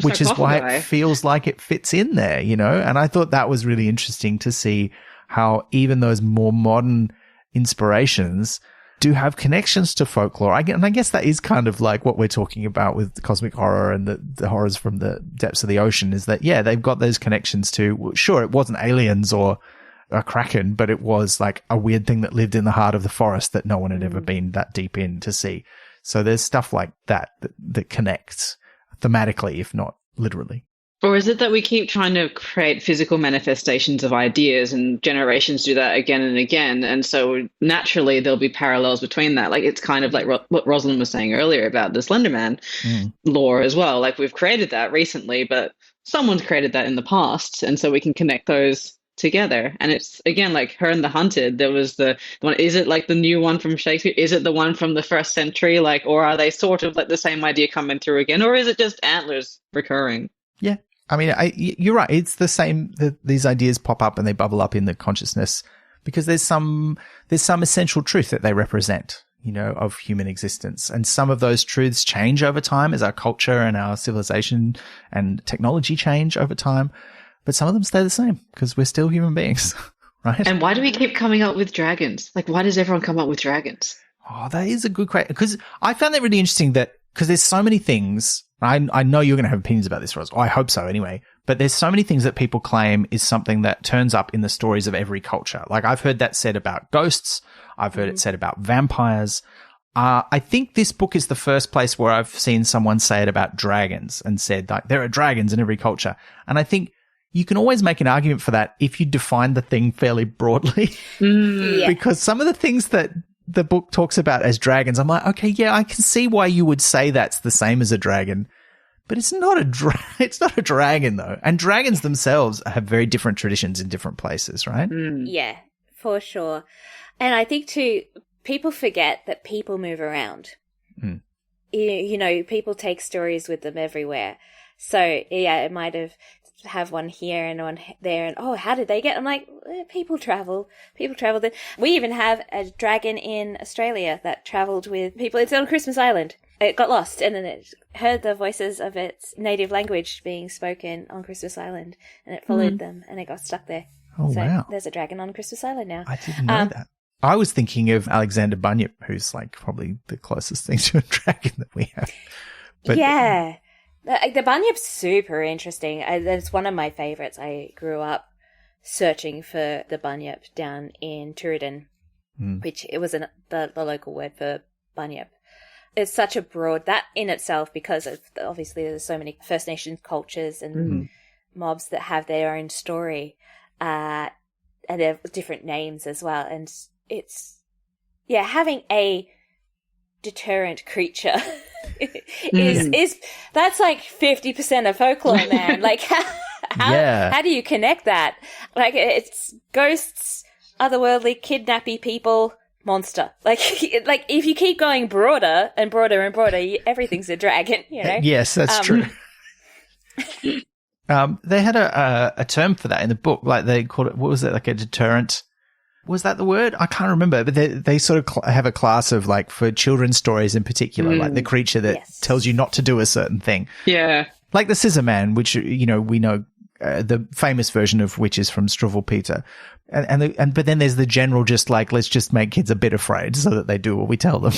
Speaker 2: Which is why it feels like it fits in there, And I thought that was really interesting to see how even those more modern inspirations do have connections to folklore. And I guess that is kind of like what we're talking about with the cosmic horror and the horrors from the depths of the ocean, is that, they've got those connections to, sure, it wasn't aliens or a kraken, but it was like a weird thing that lived in the heart of the forest that no one had ever been that deep in to see. So there's stuff like that connects thematically, if not literally.
Speaker 3: Or is it that we keep trying to create physical manifestations of ideas, and generations do that again and again? And so naturally there'll be parallels between that. Like, it's kind of like what Roslyn was saying earlier about the Slender Man lore as well. Like, we've created that recently, but someone's created that in the past. And so we can connect those together. And it's, again, like Her and the Hunted, there was the one, is it like the new one from Shakespeare? Is it the one from the 1st century? Like, or are they sort of like the same idea coming through again? Or is it just antlers recurring?
Speaker 2: Yeah. I mean, you're right. It's the same. These ideas pop up and they bubble up in the consciousness because there's some essential truth that they represent. of human existence. And some of those truths change over time as our culture and our civilization and technology change over time. But some of them stay the same because we're still human beings, right?
Speaker 3: And why do we keep coming up with dragons? Like, why does everyone come up with dragons?
Speaker 2: Oh, that is a good question. Because I found that really interesting because there's so many things. I know you're going to have opinions about this, Ros. Oh, I hope so anyway. But there's so many things that people claim is something that turns up in the stories of every culture. Like I've heard that said about ghosts. I've heard it said about vampires. I think this book is the first place where I've seen someone say it about dragons and said like there are dragons in every culture. And I think you can always make an argument for that if you define the thing fairly broadly.
Speaker 1: Yeah.
Speaker 2: Because some of the things that the book talks about as dragons, I'm like, okay, yeah, I can see why you would say that's the same as a dragon. But it's not it's not a dragon though. And dragons themselves have very different traditions in different places, right?
Speaker 1: Yeah, for sure. And I think too, people forget that people move around. People take stories with them everywhere. So yeah, it might have one here and one there, and how did they get? I'm like, people travel. We even have a dragon in Australia that travelled with people. It's on Christmas Island. It got lost, and then it heard the voices of its native language being spoken on Christmas Island, and it followed them, and it got stuck there.
Speaker 2: Oh, so wow.
Speaker 1: There's a dragon on Christmas Island now.
Speaker 2: I didn't know that. I was thinking of Alexander Bunyip, who's like probably the closest thing to a dragon that we have. But
Speaker 1: yeah. The Bunyip's super interesting. It's one of my favourites. I grew up searching for the Bunyip down in Tooradin, which it was the local word for Bunyip. It's such a broad, that in itself, because of obviously there's so many First Nations cultures and mobs that have their own story, and they have different names as well. And it's, having a deterrent creature is that's like 50% of folklore, man. Like how do you connect that? Like it's ghosts, otherworldly, kidnappy people, monster. Like if you keep going broader and broader and broader, everything's a dragon,
Speaker 2: Yes, that's true. They had a term for that in the book. Like they called it, what was it? Like a deterrent. Was that the word? I can't remember, but they sort of have a class of like for children's stories in particular, like the creature that tells you not to do a certain thing.
Speaker 3: Yeah.
Speaker 2: Like the Scissor Man, which, we know the famous version of which is from Struwwelpeter. But then there's the general just like, let's just make kids a bit afraid so that they do what we tell them.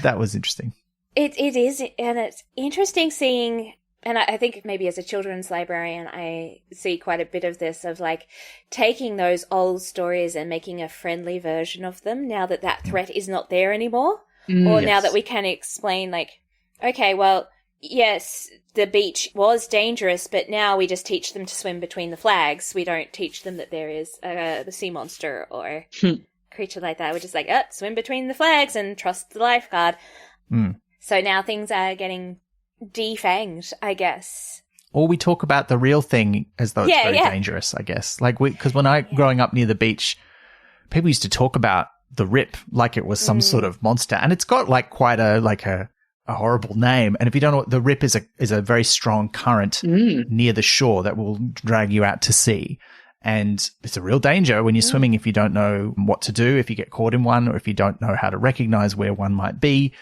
Speaker 2: That was interesting.
Speaker 1: It is, and it's interesting seeing. And I think maybe as a children's librarian, I see quite a bit of this, of like taking those old stories and making a friendly version of them now that threat is not there anymore. Or now that we can explain like, okay, well, yes, the beach was dangerous, but now we just teach them to swim between the flags. We don't teach them that there is the sea monster or creature like that. We're just like, swim between the flags and trust the lifeguard. So now things are getting defanged, I guess.
Speaker 2: Or we talk about the real thing as though it's very dangerous, I guess. Like because when growing up near the beach, people used to talk about the Rip like it was some sort of monster, and it's got like quite a horrible name. And if you don't know, the Rip is a very strong current near the shore that will drag you out to sea. And it's a real danger when you're swimming if you don't know what to do, if you get caught in one, or if you don't know how to recognize where one might be.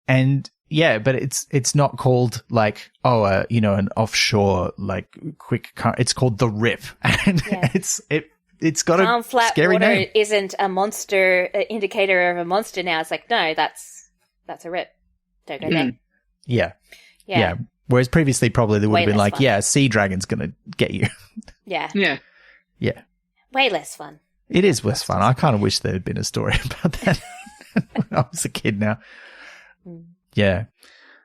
Speaker 2: And yeah, but it's not called like, an offshore, like quick car. It's called the Rip. And it's got a scary
Speaker 1: water
Speaker 2: name.
Speaker 1: Isn't a monster, indicator of a monster now. It's like, no, that's a Rip. Don't go there.
Speaker 2: Yeah. Whereas previously probably there would have been like,
Speaker 1: fun.
Speaker 2: a sea dragon's going to get you.
Speaker 1: Yeah.
Speaker 2: Yeah.
Speaker 1: Way less fun.
Speaker 2: It is less fun. I kind of wish there had been a story about that when I was a kid now. Yeah.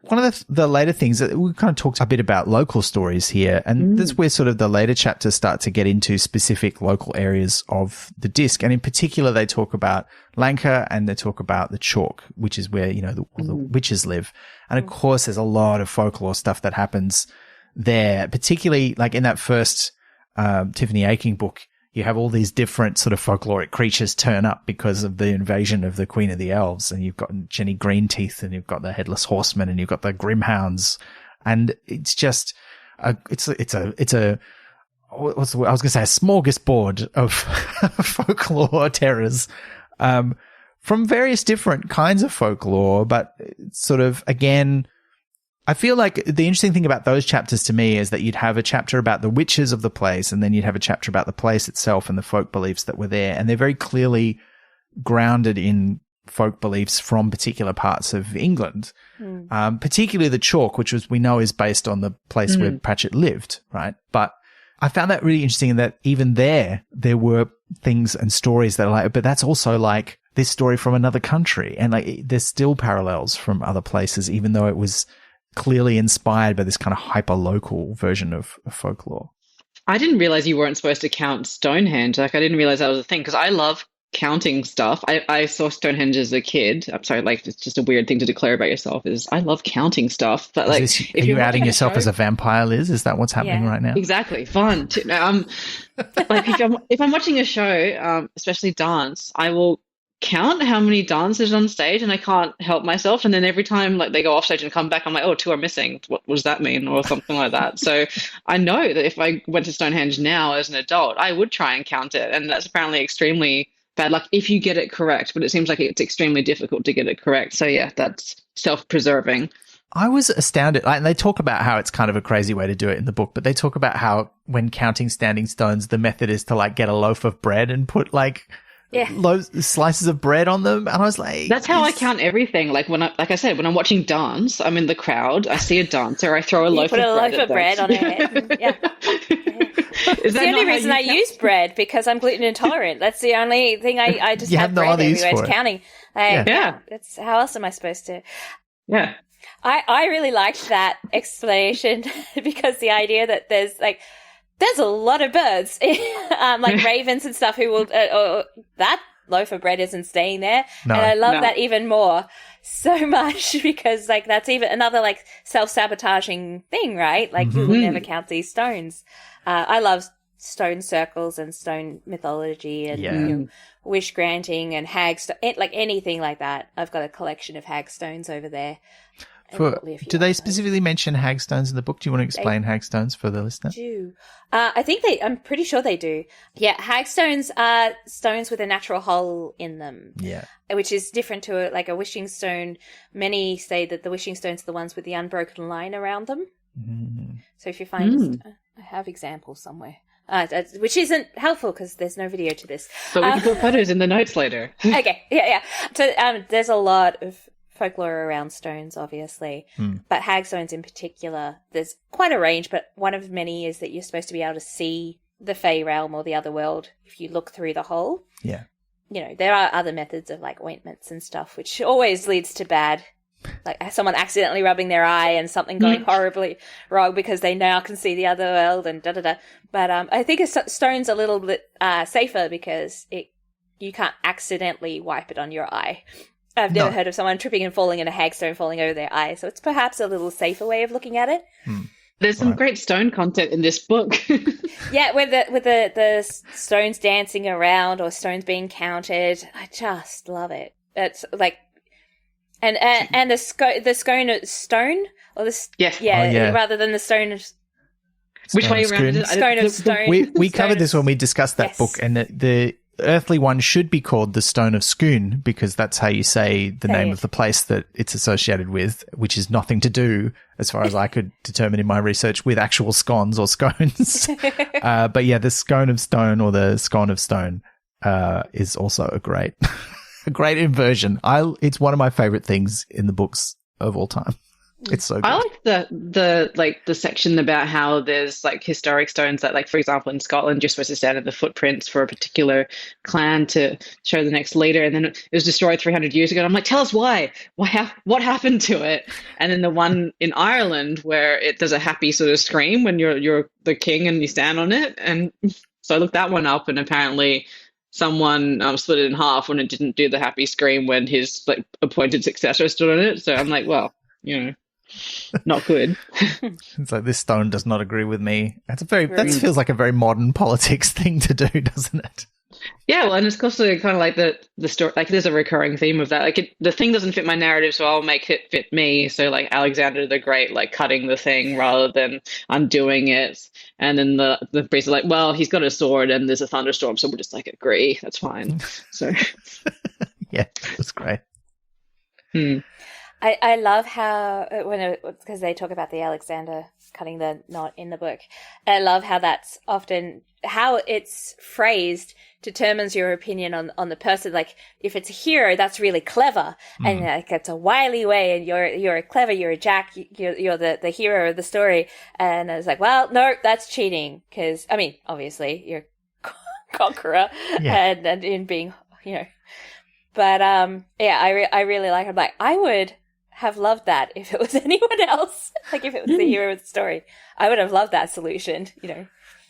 Speaker 2: One of the later things that we kind of talked a bit about local stories here, and that's where sort of the later chapters start to get into specific local areas of the disc. And in particular, they talk about Lanka and they talk about the Chalk, which is where, the witches live. And of course, there's a lot of folklore stuff that happens there, particularly like in that first Tiffany Aching book. You have all these different sort of folkloric creatures turn up because of the invasion of the Queen of the Elves. And you've got Jenny Greenteeth and you've got the Headless Horseman and you've got the Grimhounds. And it's just, it's a what's the word? I was going to say a smorgasbord of folklore terrors, from various different kinds of folklore, but sort of, again, I feel like the interesting thing about those chapters to me is that you'd have a chapter about the witches of the place, and then you'd have a chapter about the place itself and the folk beliefs that were there. And they're very clearly grounded in folk beliefs from particular parts of England, particularly the chalk, which we know is based on the place where Pratchett lived, right? But I found that really interesting in that even there were things and stories that are like, but that's also like this story from another country. And like, there's still parallels from other places, even though it was clearly inspired by this kind of hyper-local version of folklore.
Speaker 3: I didn't realize you weren't supposed to count Stonehenge. Like, I didn't realize that was a thing, because I love counting stuff. I saw Stonehenge as a kid. I'm sorry, like, it's just a weird thing to declare about yourself, is I love counting stuff. But like,
Speaker 2: are you outing yourself as a vampire, Liz? Is that what's happening right now?
Speaker 3: Exactly. Fun. Like, if I'm watching a show, especially dance, I will count how many dancers on stage, and I can't help myself. And then every time like they go off stage and come back, I'm like, oh, two are missing. What does that mean? Or something like that. So I know that if I went to Stonehenge now as an adult, I would try and count it. And that's apparently extremely bad luck if you get it correct. But it seems like it's extremely difficult to get it correct. So yeah, that's self-preserving.
Speaker 2: I was astounded. And they talk about how it's kind of a crazy way to do it in the book, but they talk about how when counting standing stones, the method is to like get a loaf of bread and put like slices of bread on them. And I was like,
Speaker 3: that's how I count everything. Like like I said, when I'm watching dance, I'm in the crowd, I see a dancer, I throw a loaf of bread on it.
Speaker 1: Yeah. It's the only reason I use bread, because I'm gluten intolerant. That's the only thing I just have bread everywhere. It's counting. That's how else am I supposed to?
Speaker 3: Yeah.
Speaker 1: I really liked that explanation because the idea that there's a lot of birds, like ravens and stuff, who will, that loaf of bread isn't staying there. No, and I love that even more, so much, because like that's even another like self-sabotaging thing, right? Like you will never count these stones. I love stone circles and stone mythology and wish granting and like anything like that. I've got a collection of hagstones over there.
Speaker 2: Do they specifically mention hagstones in the book? Do you want to explain hagstones for the listener?
Speaker 1: I'm pretty sure they do. Yeah, hagstones are stones with a natural hole in them. Yeah. Which is different to a wishing stone. Many say that the wishing stones are the ones with the unbroken line around them. Mm. So if you find, I have examples somewhere. Which isn't helpful because there's no video to this.
Speaker 3: But we can put photos in the notes later.
Speaker 1: Okay, yeah. So there's a lot of folklore around stones, obviously, but hagstones in particular, there's quite a range, but one of many is that you're supposed to be able to see the Fey realm or the other world if you look through the hole. Yeah. You know, there are other methods of like ointments and stuff, which always leads to bad, like someone accidentally rubbing their eye and something going horribly wrong because they now can see the other world and da-da-da. But I think a stone's a little bit safer because you can't accidentally wipe it on your eye. I've never heard of someone tripping and falling and a hagstone falling over their eye, so it's perhaps a little safer way of looking at it.
Speaker 3: There's some great stone content in this book.
Speaker 1: Yeah, with the stones dancing around or stones being counted, I just love it. It's like, and the stone or the rather than the stone of.
Speaker 3: Which way around?
Speaker 1: Scone of stone.
Speaker 2: We covered this when we discussed that book, and the earthly one should be called the Stone of Scone, because that's how you say the name of the place that it's associated with, which is nothing to do, as far as I could determine in my research, with actual scones or scones. But yeah, the Scone of Stone or the Scone of Stone is also a great inversion. It's one of my favorite things in the books of all time. It's so good.
Speaker 3: I like the section about how there's like historic stones that, like, for example, in Scotland, you're supposed to stand in the footprints for a particular clan to show the next leader, and then it was destroyed 300 years ago. And I'm like, tell us why? What happened to it? And then the one in Ireland where it does a happy sort of scream when you're the king and you stand on it. And so I looked that one up, and apparently someone split it in half when it didn't do the happy scream when his like appointed successor stood on it. So I'm like, well, you know. Not good.
Speaker 2: It's like, this stone does not agree with me. That feels like a very modern politics thing to do, doesn't it?
Speaker 3: Yeah, well, and it's also kind of like the story. Like, there's a recurring theme of that. Like, the thing doesn't fit my narrative, so I'll make it fit me. So, like, Alexander the Great, like, cutting the thing rather than undoing it. And then the priest is like, well, he's got a sword and there's a thunderstorm, so we'll just like agree. That's fine. So.
Speaker 2: Yeah, it was great.
Speaker 3: Hmm.
Speaker 1: I love how, because they talk about the Alexander cutting the knot in the book, I love how that's often, how it's phrased determines your opinion on the person. Like, if it's a hero, that's really clever, and like, it's a wily way, and you're clever, you're a Jack, you're the hero of the story. And I was like, well, no, that's cheating, because, I mean, obviously, you're conqueror, and in being, but, I really like it. I'm like, I would have loved that if it was anyone else. Like, if it was the hero of the story, I would have loved that solution,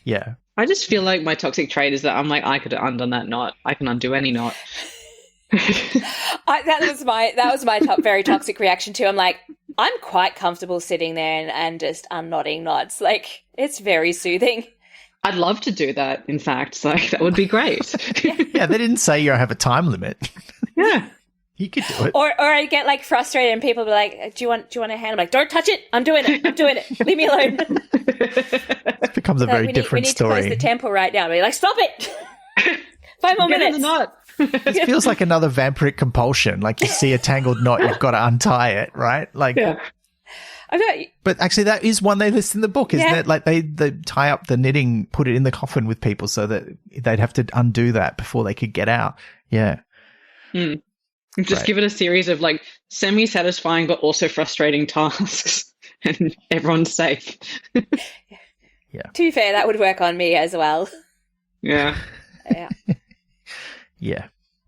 Speaker 2: Yeah.
Speaker 3: I just feel like my toxic trait is that I'm like, I could have undone that knot. I can undo any knot.
Speaker 1: That was my very toxic reaction too. I'm like, I'm quite comfortable sitting there and just unknotting knots. Like, it's very soothing.
Speaker 3: I'd love to do that, in fact. Like, that would be great.
Speaker 2: Yeah, they didn't say you have a time limit.
Speaker 3: Yeah.
Speaker 2: You could do it.
Speaker 1: Or I get like frustrated and people be like, do you want a hand? I'm like, don't touch it. I'm doing it. Leave me alone.
Speaker 2: It becomes a very different story.
Speaker 1: We need to close the temple right now. We're like, stop it. 5 more minutes.
Speaker 2: It feels like another vampiric compulsion. Like, you see a tangled knot, you've got to untie it, right? Like,
Speaker 3: yeah.
Speaker 2: But actually, that is one they list in the book, isn't it? Like, they tie up the knitting, put it in the coffin with people so that they'd have to undo that before they could get out. Yeah.
Speaker 3: Mm. Just give it a series of like semi-satisfying but also frustrating tasks, and everyone's safe.
Speaker 2: Yeah.
Speaker 1: To be fair, that would work on me as well.
Speaker 3: Yeah.
Speaker 1: Yeah.
Speaker 2: Yeah.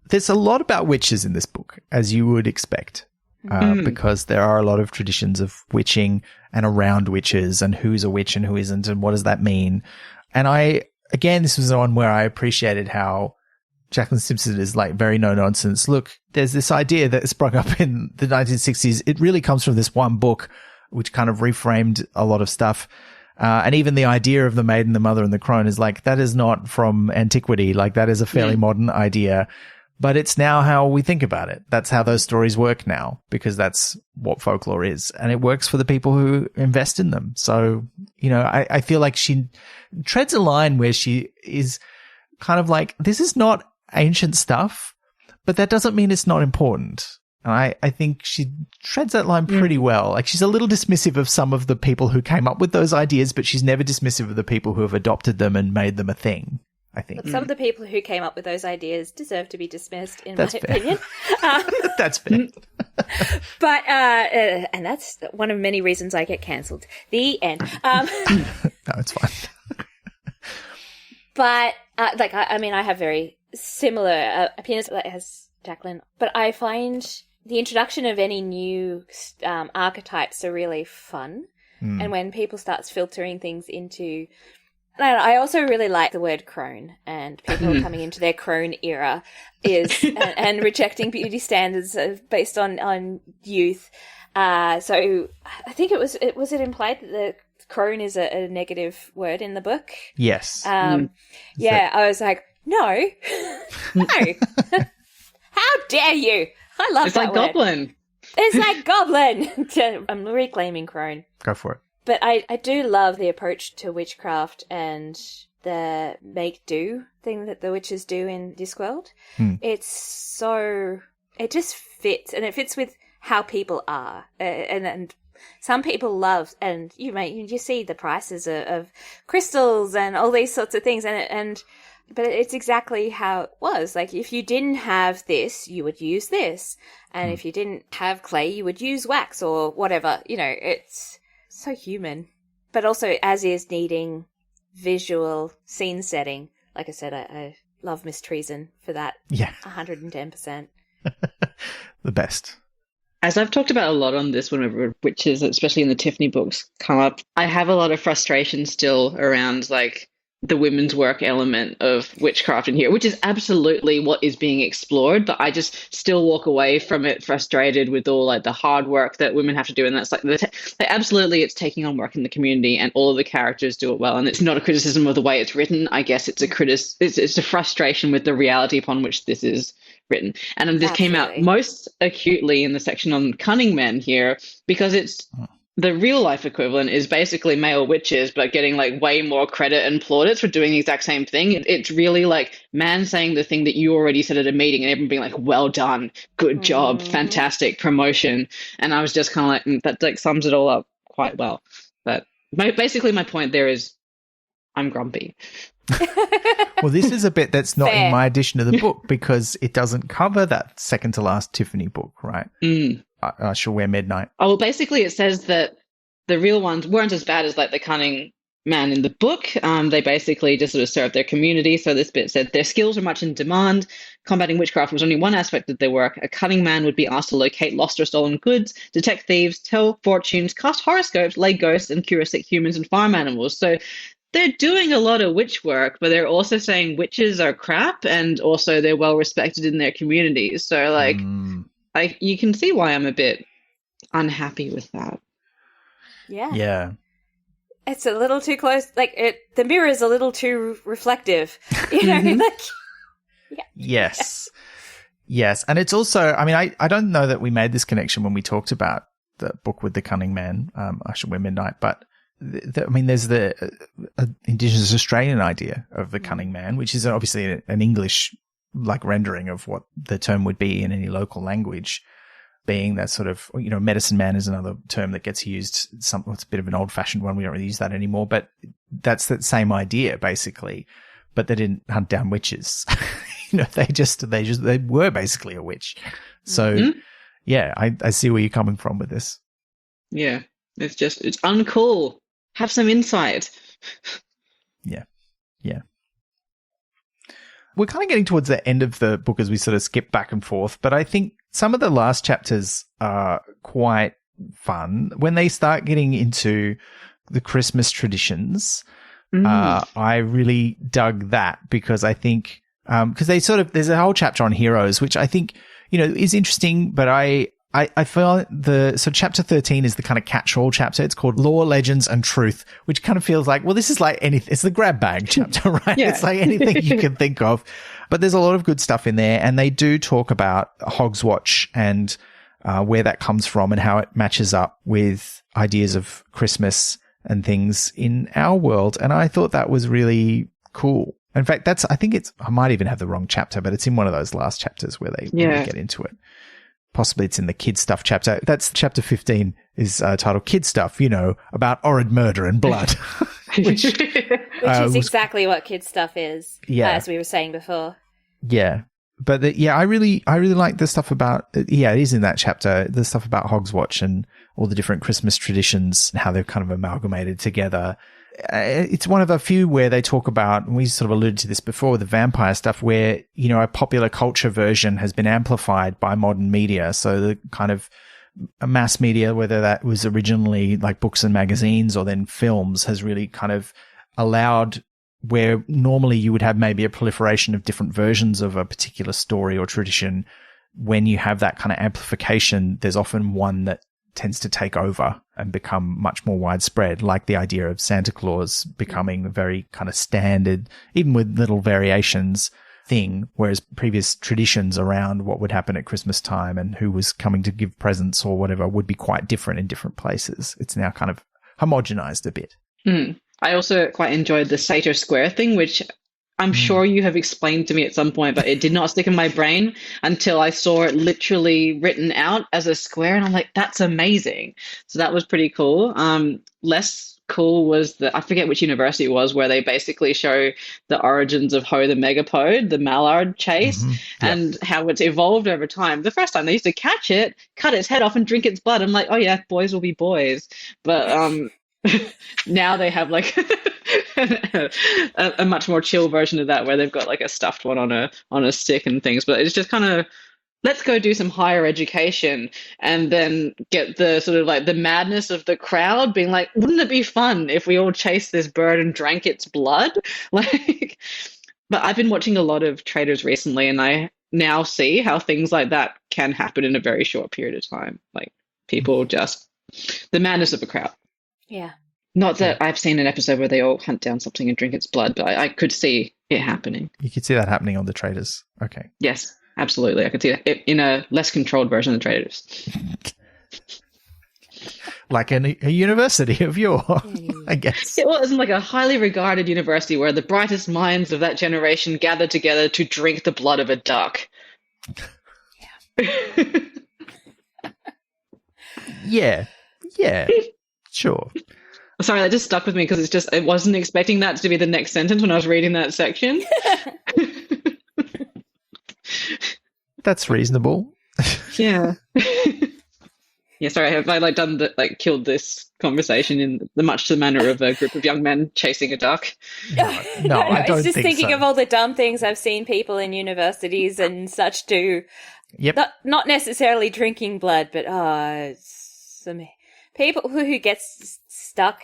Speaker 2: There's a lot about witches in this book, as you would expect, because there are a lot of traditions of witching and around witches and who's a witch and who isn't and what does that mean. And this was the one where I appreciated how Jacqueline Simpson is like very no nonsense. Look, there's this idea that sprung up in the 1960s. It really comes from this one book, which kind of reframed a lot of stuff. And even the idea of the maiden, the mother, and the crone is like, that is not from antiquity. Like, that is a fairly modern idea, but it's now how we think about it. That's how those stories work now, because that's what folklore is. And it works for the people who invest in them. So, I feel like she treads a line where she is kind of like, this is not ancient stuff, but that doesn't mean it's not important. And I think she treads that line pretty well. Like, she's a little dismissive of some of the people who came up with those ideas, but she's never dismissive of the people who have adopted them and made them a thing, I think.
Speaker 1: But some of the people who came up with those ideas deserve to be dismissed, in my opinion.
Speaker 2: That's fair.
Speaker 1: But, and that's one of many reasons I get cancelled. The end.
Speaker 2: No, it's fine.
Speaker 1: But, I have very similar opinions as Jacqueline, but I find the introduction of any new archetypes are really fun. And when people start filtering things into... I also really like the word crone, and people coming into their crone era and rejecting beauty standards based on youth. So I think it was implied that the crone is a negative word in the book.
Speaker 2: Yes.
Speaker 1: I was like, no. How dare you? I love that word.
Speaker 3: Goblin.
Speaker 1: It's like goblin. I'm reclaiming crone.
Speaker 2: Go for it.
Speaker 1: But I do love the approach to witchcraft and the make-do thing that the witches do in Discworld. It just fits, and it fits with how people are. And some people love, and you see the prices of crystals and all these sorts of things, but it's exactly how it was. Like, if you didn't have this, you would use this. And if you didn't have clay, you would use wax or whatever. It's so human. But also, as is needing visual scene setting. Like I said, I love Miss Treason for that.
Speaker 2: Yeah.
Speaker 1: 110%.
Speaker 2: The best.
Speaker 3: As I've talked about a lot on this, whenever witches, especially in the Tiffany books, come up, I have a lot of frustration still around, like, the women's work element of witchcraft in here, which is absolutely what is being explored, but I just still walk away from it frustrated with all like the hard work that women have to do, and that's like absolutely it's taking on work in the community, and all of the characters do it well, and it's not a criticism of the way it's written. I guess it's a frustration with the reality upon which this is written, and this came out most acutely in the section on cunning men here, because it's the real life equivalent is basically male witches, but getting like way more credit and plaudits for doing the exact same thing. It's really like man saying the thing that you already said at a meeting and everyone being like, well done, good job, fantastic, promotion. And I was just kind of like, that like sums it all up quite well. But basically my point there is I'm grumpy.
Speaker 2: Well, this is a bit that's not
Speaker 1: Fair.
Speaker 2: in my edition of the book because it doesn't cover that second to last Tiffany book, right? I shall wear midnight.
Speaker 3: Oh, well, basically it says that the real ones weren't as bad as like the cunning man in the book. They basically just sort of served their community. So this bit said their skills are much in demand. Combating witchcraft was only one aspect of their work. A cunning man would be asked to locate lost or stolen goods, detect thieves, tell fortunes, cast horoscopes, lay ghosts, and cure sick humans and farm animals. So they're doing a lot of witch work, but they're also saying witches are crap, and also they're well respected in their communities. So like, you can see why I'm a bit unhappy with that.
Speaker 1: Yeah. It's a little too close. Like the mirror is a little too reflective. You know, like.
Speaker 2: Yes. Yes. And it's also, I mean, I don't know that we made this connection when we talked about the book with the cunning man, I Shall Wear Midnight, but I mean, there's the Indigenous Australian idea of the cunning man, which is obviously an English like rendering of what the term would be in any local language, being that sort of, you know, medicine man is another term that gets used. It's a bit of an old fashioned one. We don't really use that anymore, but that's the same idea basically, but they didn't hunt down witches. You know, they were basically a witch. So yeah, I see where you're coming from with this.
Speaker 3: Yeah. It's uncool. Have some insight.
Speaker 2: Yeah. Yeah. We're kind of getting towards the end of the book as we sort of skip back and forth, but I think some of the last chapters are quite fun. When they start getting into the Christmas traditions, I really dug that because I think, because there's a whole chapter on heroes, which I think, you know, is interesting, but I feel so chapter 13 is the kind of catch-all chapter. It's called Lore, Legends, and Truth, which kind of feels like, well, this is like anything. It's the grab bag chapter, right?
Speaker 3: Yeah.
Speaker 2: It's like anything you can think of. But there's a lot of good stuff in there. And they do talk about Hogswatch and where that comes from and how it matches up with ideas of Christmas and things in our world. And I thought that was really cool. In fact, I might even have the wrong chapter, but it's in one of those last chapters where they really get into it. Possibly it's in the kid stuff chapter. That's chapter 15 is titled Kid Stuff, you know, about horrid murder and blood. which
Speaker 1: is exactly what kid stuff is, as we were saying before.
Speaker 2: Yeah. But I really like the stuff about, it is in that chapter, the stuff about Hogswatch and all the different Christmas traditions and how they're kind of amalgamated together. It's one of a few where they talk about, and we sort of alluded to this before with the vampire stuff, where, you know, a popular culture version has been amplified by modern media. So the kind of mass media, whether that was originally like books and magazines or then films, has really kind of allowed where normally you would have maybe a proliferation of different versions of a particular story or tradition. When you have that kind of amplification, there's often one that tends to take over and become much more widespread, like the idea of Santa Claus becoming a very kind of standard, even with little variations, thing, whereas previous traditions around what would happen at Christmas time and who was coming to give presents or whatever would be quite different in different places. It's now kind of homogenized a bit.
Speaker 3: I also quite enjoyed the Satyr Square thing, which I'm sure you have explained to me at some point, but it did not stick in my brain until I saw it literally written out as a square. And I'm like, that's amazing. So that was pretty cool. Less cool was I forget which university it was, where they basically show the origins of Ho the Megapode, the mallard chase, and how it's evolved over time. The first time they used to catch it, cut its head off and drink its blood. I'm like, oh yeah, boys will be boys. But now they have like a much more chill version of that, where they've got like a stuffed one on a stick and things. But it's just kind of, let's go do some higher education and then get the sort of like the madness of the crowd being like, wouldn't it be fun if we all chased this bird and drank its blood? Like, but I've been watching a lot of traders recently, and I now see how things like that can happen in a very short period of time. Like, people just, the madness of the crowd.
Speaker 1: Yeah.
Speaker 3: Not that I've seen an episode where they all hunt down something and drink its blood, but I could see it happening.
Speaker 2: You could see that happening on the traders. Okay.
Speaker 3: Yes, absolutely. I could see it in a less controlled version of the traders.
Speaker 2: like a university of yore, I guess.
Speaker 3: It wasn't like a highly regarded university where the brightest minds of that generation gathered together to drink the blood of a duck.
Speaker 2: Yeah, sure.
Speaker 3: Sorry, that just stuck with me because I wasn't expecting that to be the next sentence when I was reading that section.
Speaker 2: That's reasonable.
Speaker 3: Yeah. Yeah, sorry, have I killed this conversation in much to the manner of a group of young men chasing a duck?
Speaker 2: No, I don't
Speaker 1: I was just
Speaker 2: think
Speaker 1: thinking
Speaker 2: so.
Speaker 1: of all the dumb things I've seen people in universities and such do.
Speaker 2: Yep.
Speaker 1: Not necessarily drinking blood, but some people who get stuck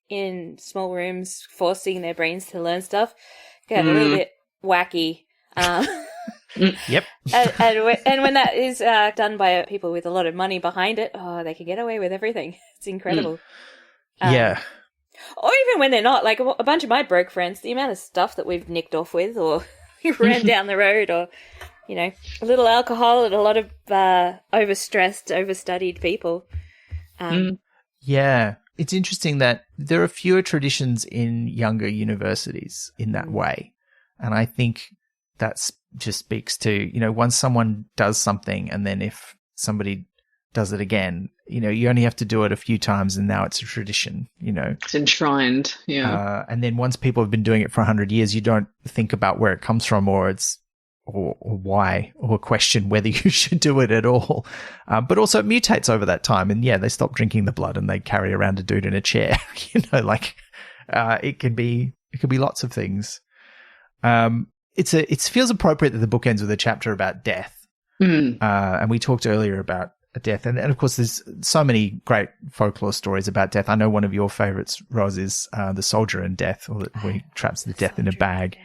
Speaker 1: in small rooms, forcing their brains to learn stuff, get a little bit wacky.
Speaker 2: Yep.
Speaker 1: and when that is done by people with a lot of money behind it, they can get away with everything. It's incredible.
Speaker 2: Yeah.
Speaker 1: Or even when they're not, like a bunch of my broke friends, the amount of stuff that we've nicked off with or ran down the road, or, a little alcohol and a lot of overstressed, overstudied people.
Speaker 2: Yeah. It's interesting that there are fewer traditions in younger universities in that way. And I think that just speaks to, once someone does something and then if somebody does it again, you only have to do it a few times and now it's a tradition,
Speaker 3: It's enshrined, yeah.
Speaker 2: And then once people have been doing it for 100 years, you don't think about where it comes from or why, or question whether you should do it at all. But also it mutates over that time. And they stop drinking the blood and they carry around a dude in a chair, it could be lots of things. It feels appropriate that the book ends with a chapter about death. And we talked earlier about death. And of course, there's so many great folklore stories about death. I know one of your favorites, Ros, is The Soldier and Death, or where he traps the death in a bag,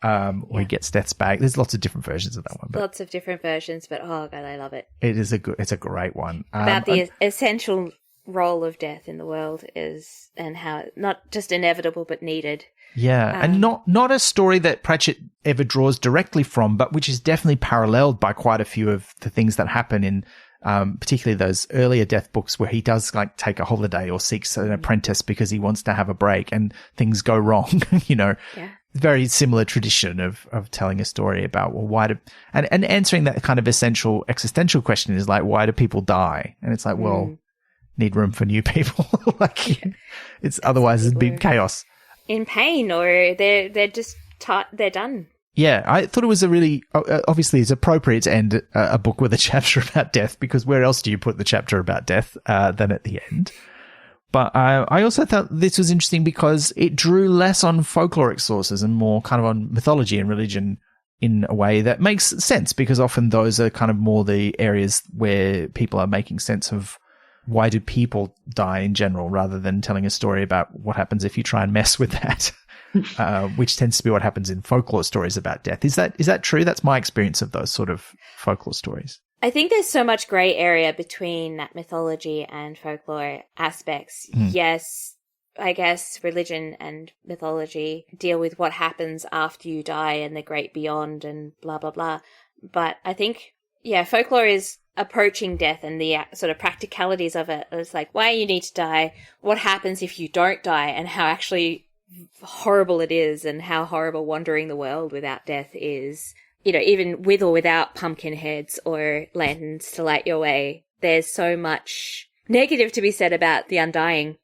Speaker 2: or he gets death's bag. There's lots of different versions of that one.
Speaker 1: Lots of different versions, but oh God, I love it.
Speaker 2: It's a great one.
Speaker 1: About the essential role of death in the world is, and how it's not just inevitable, but needed.
Speaker 2: Yeah, and not a story that Pratchett ever draws directly from, but which is definitely paralleled by quite a few of the things that happen in particularly those earlier death books where he does take a holiday or seeks an apprentice because he wants to have a break and things go wrong, Very similar tradition of telling a story about, why do, and answering that kind of essential existential question is why do people die? And it's need room for new people. It's otherwise it'd be chaos.
Speaker 1: In pain, or they're just they're done.
Speaker 2: Yeah, I thought it was a really, obviously it's appropriate to end a book with a chapter about death, because where else do you put the chapter about death than at the end? But I also thought this was interesting because it drew less on folkloric sources and more kind of on mythology and religion in a way that makes sense, because often those are kind of more the areas where people are making sense of why do people die in general, rather than telling a story about what happens if you try and mess with that, which tends to be what happens in folklore stories about death. Is that true? That's my experience of those sort of folklore stories.
Speaker 1: I think there's so much grey area between mythology and folklore aspects. Yes, I guess religion and mythology deal with what happens after you die and the great beyond and blah, blah, blah. But I think, folklore is approaching death and the sort of practicalities of it. It's why you need to die, what happens if you don't die, and how actually horrible it is, and how horrible wandering the world without death is. Even with or without pumpkin heads or lanterns to light your way, there's so much negative to be said about the undying.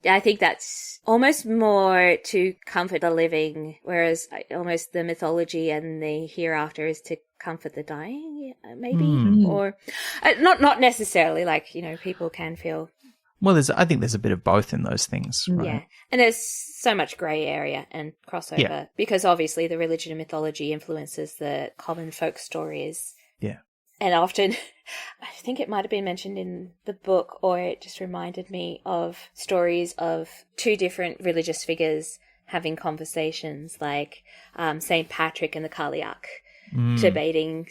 Speaker 1: I think that's almost more to comfort the living, whereas almost the mythology and the hereafter is to comfort the dying, maybe, or not necessarily. People can feel.
Speaker 2: Well, I think there's a bit of both in those things, right? Yeah,
Speaker 1: and there's so much grey area and crossover because obviously the religion and mythology influences the common folk stories.
Speaker 2: Yeah.
Speaker 1: And often, I think it might have been mentioned in the book, or it just reminded me of stories of two different religious figures having conversations, like St. Patrick and the Cailleach, debating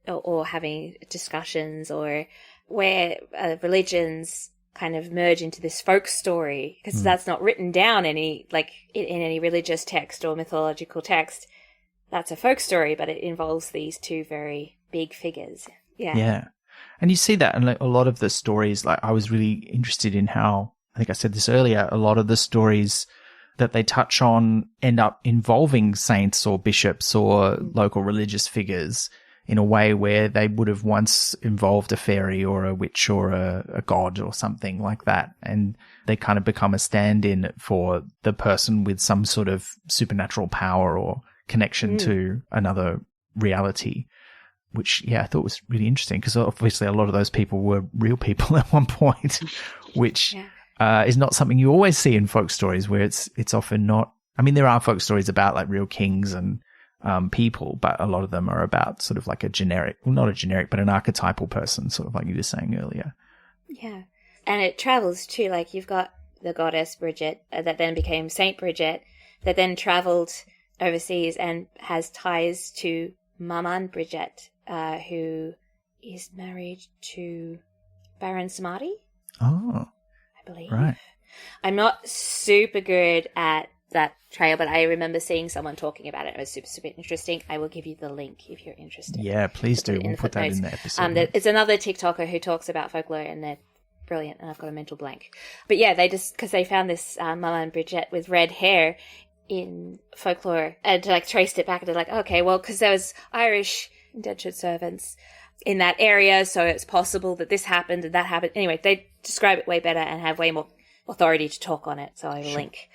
Speaker 1: or having discussions, or where religions kind of merge into this folk story, because that's not written down in any religious text or mythological text. That's a folk story, but it involves these two very big figures. Yeah.
Speaker 2: And you see that in a lot of the stories. Like, I was really interested in how, I think I said this earlier, a lot of the stories that they touch on end up involving saints or bishops or local religious figures in a way where they would have once involved a fairy or a witch or a god or something like that. And they kind of become a stand-in for the person with some sort of supernatural power or connection to another reality, which, I thought was really interesting, because obviously a lot of those people were real people at one point, which is not something you always see in folk stories, where it's often not. I mean, there are folk stories about like real kings and people, but a lot of them are about sort of like a generic, well, not a generic, but an archetypal person, sort of like you were saying earlier.
Speaker 1: Yeah. And it travels too. Like, you've got the goddess Bridget that then became Saint Bridget, that then travelled overseas and has ties to Maman Bridget, who is married to Baron Samadi.
Speaker 2: Oh.
Speaker 1: I believe.
Speaker 2: Right.
Speaker 1: I'm not super good at that trail, but I remember seeing someone talking about it. It was super, super interesting. I will give you the link if you're interested.
Speaker 2: Yeah, please do. We'll put that in the episode.
Speaker 1: It's another TikToker who talks about folklore, and they're brilliant, and I've got a mental blank. But yeah, they just, because they found this Mama and Bridget with red hair in folklore, and like traced it back, and they're like, okay, well, because there was Irish indentured servants in that area, so it's possible that this happened and that happened. Anyway, they describe it way better and have way more authority to talk on it, so I will link.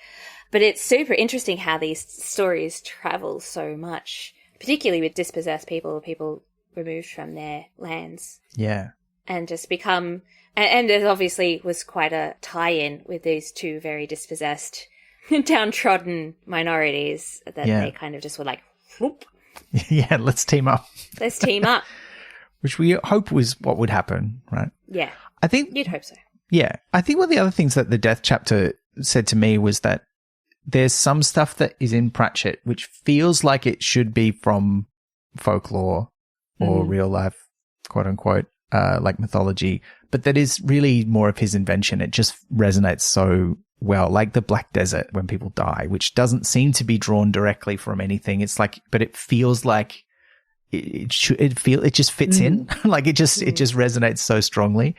Speaker 1: But it's super interesting how these stories travel so much, particularly with dispossessed people, people removed from their lands.
Speaker 2: Yeah.
Speaker 1: And just become, and it obviously was quite a tie-in with these two very dispossessed, downtrodden minorities that they kind of just were like, whoop.
Speaker 2: Yeah, let's team up.
Speaker 1: Let's team up.
Speaker 2: Which we hope was what would happen, right?
Speaker 1: Yeah.
Speaker 2: I think
Speaker 1: you'd hope so.
Speaker 2: Yeah. I think one of the other things that the death chapter said to me was that there's some stuff that is in Pratchett which feels like it should be from folklore or real life, quote unquote, like mythology, but that is really more of his invention. It just resonates so well, like the Black Desert when people die, which doesn't seem to be drawn directly from anything. It's like, but it feels like it just fits in. Like it just resonates so strongly.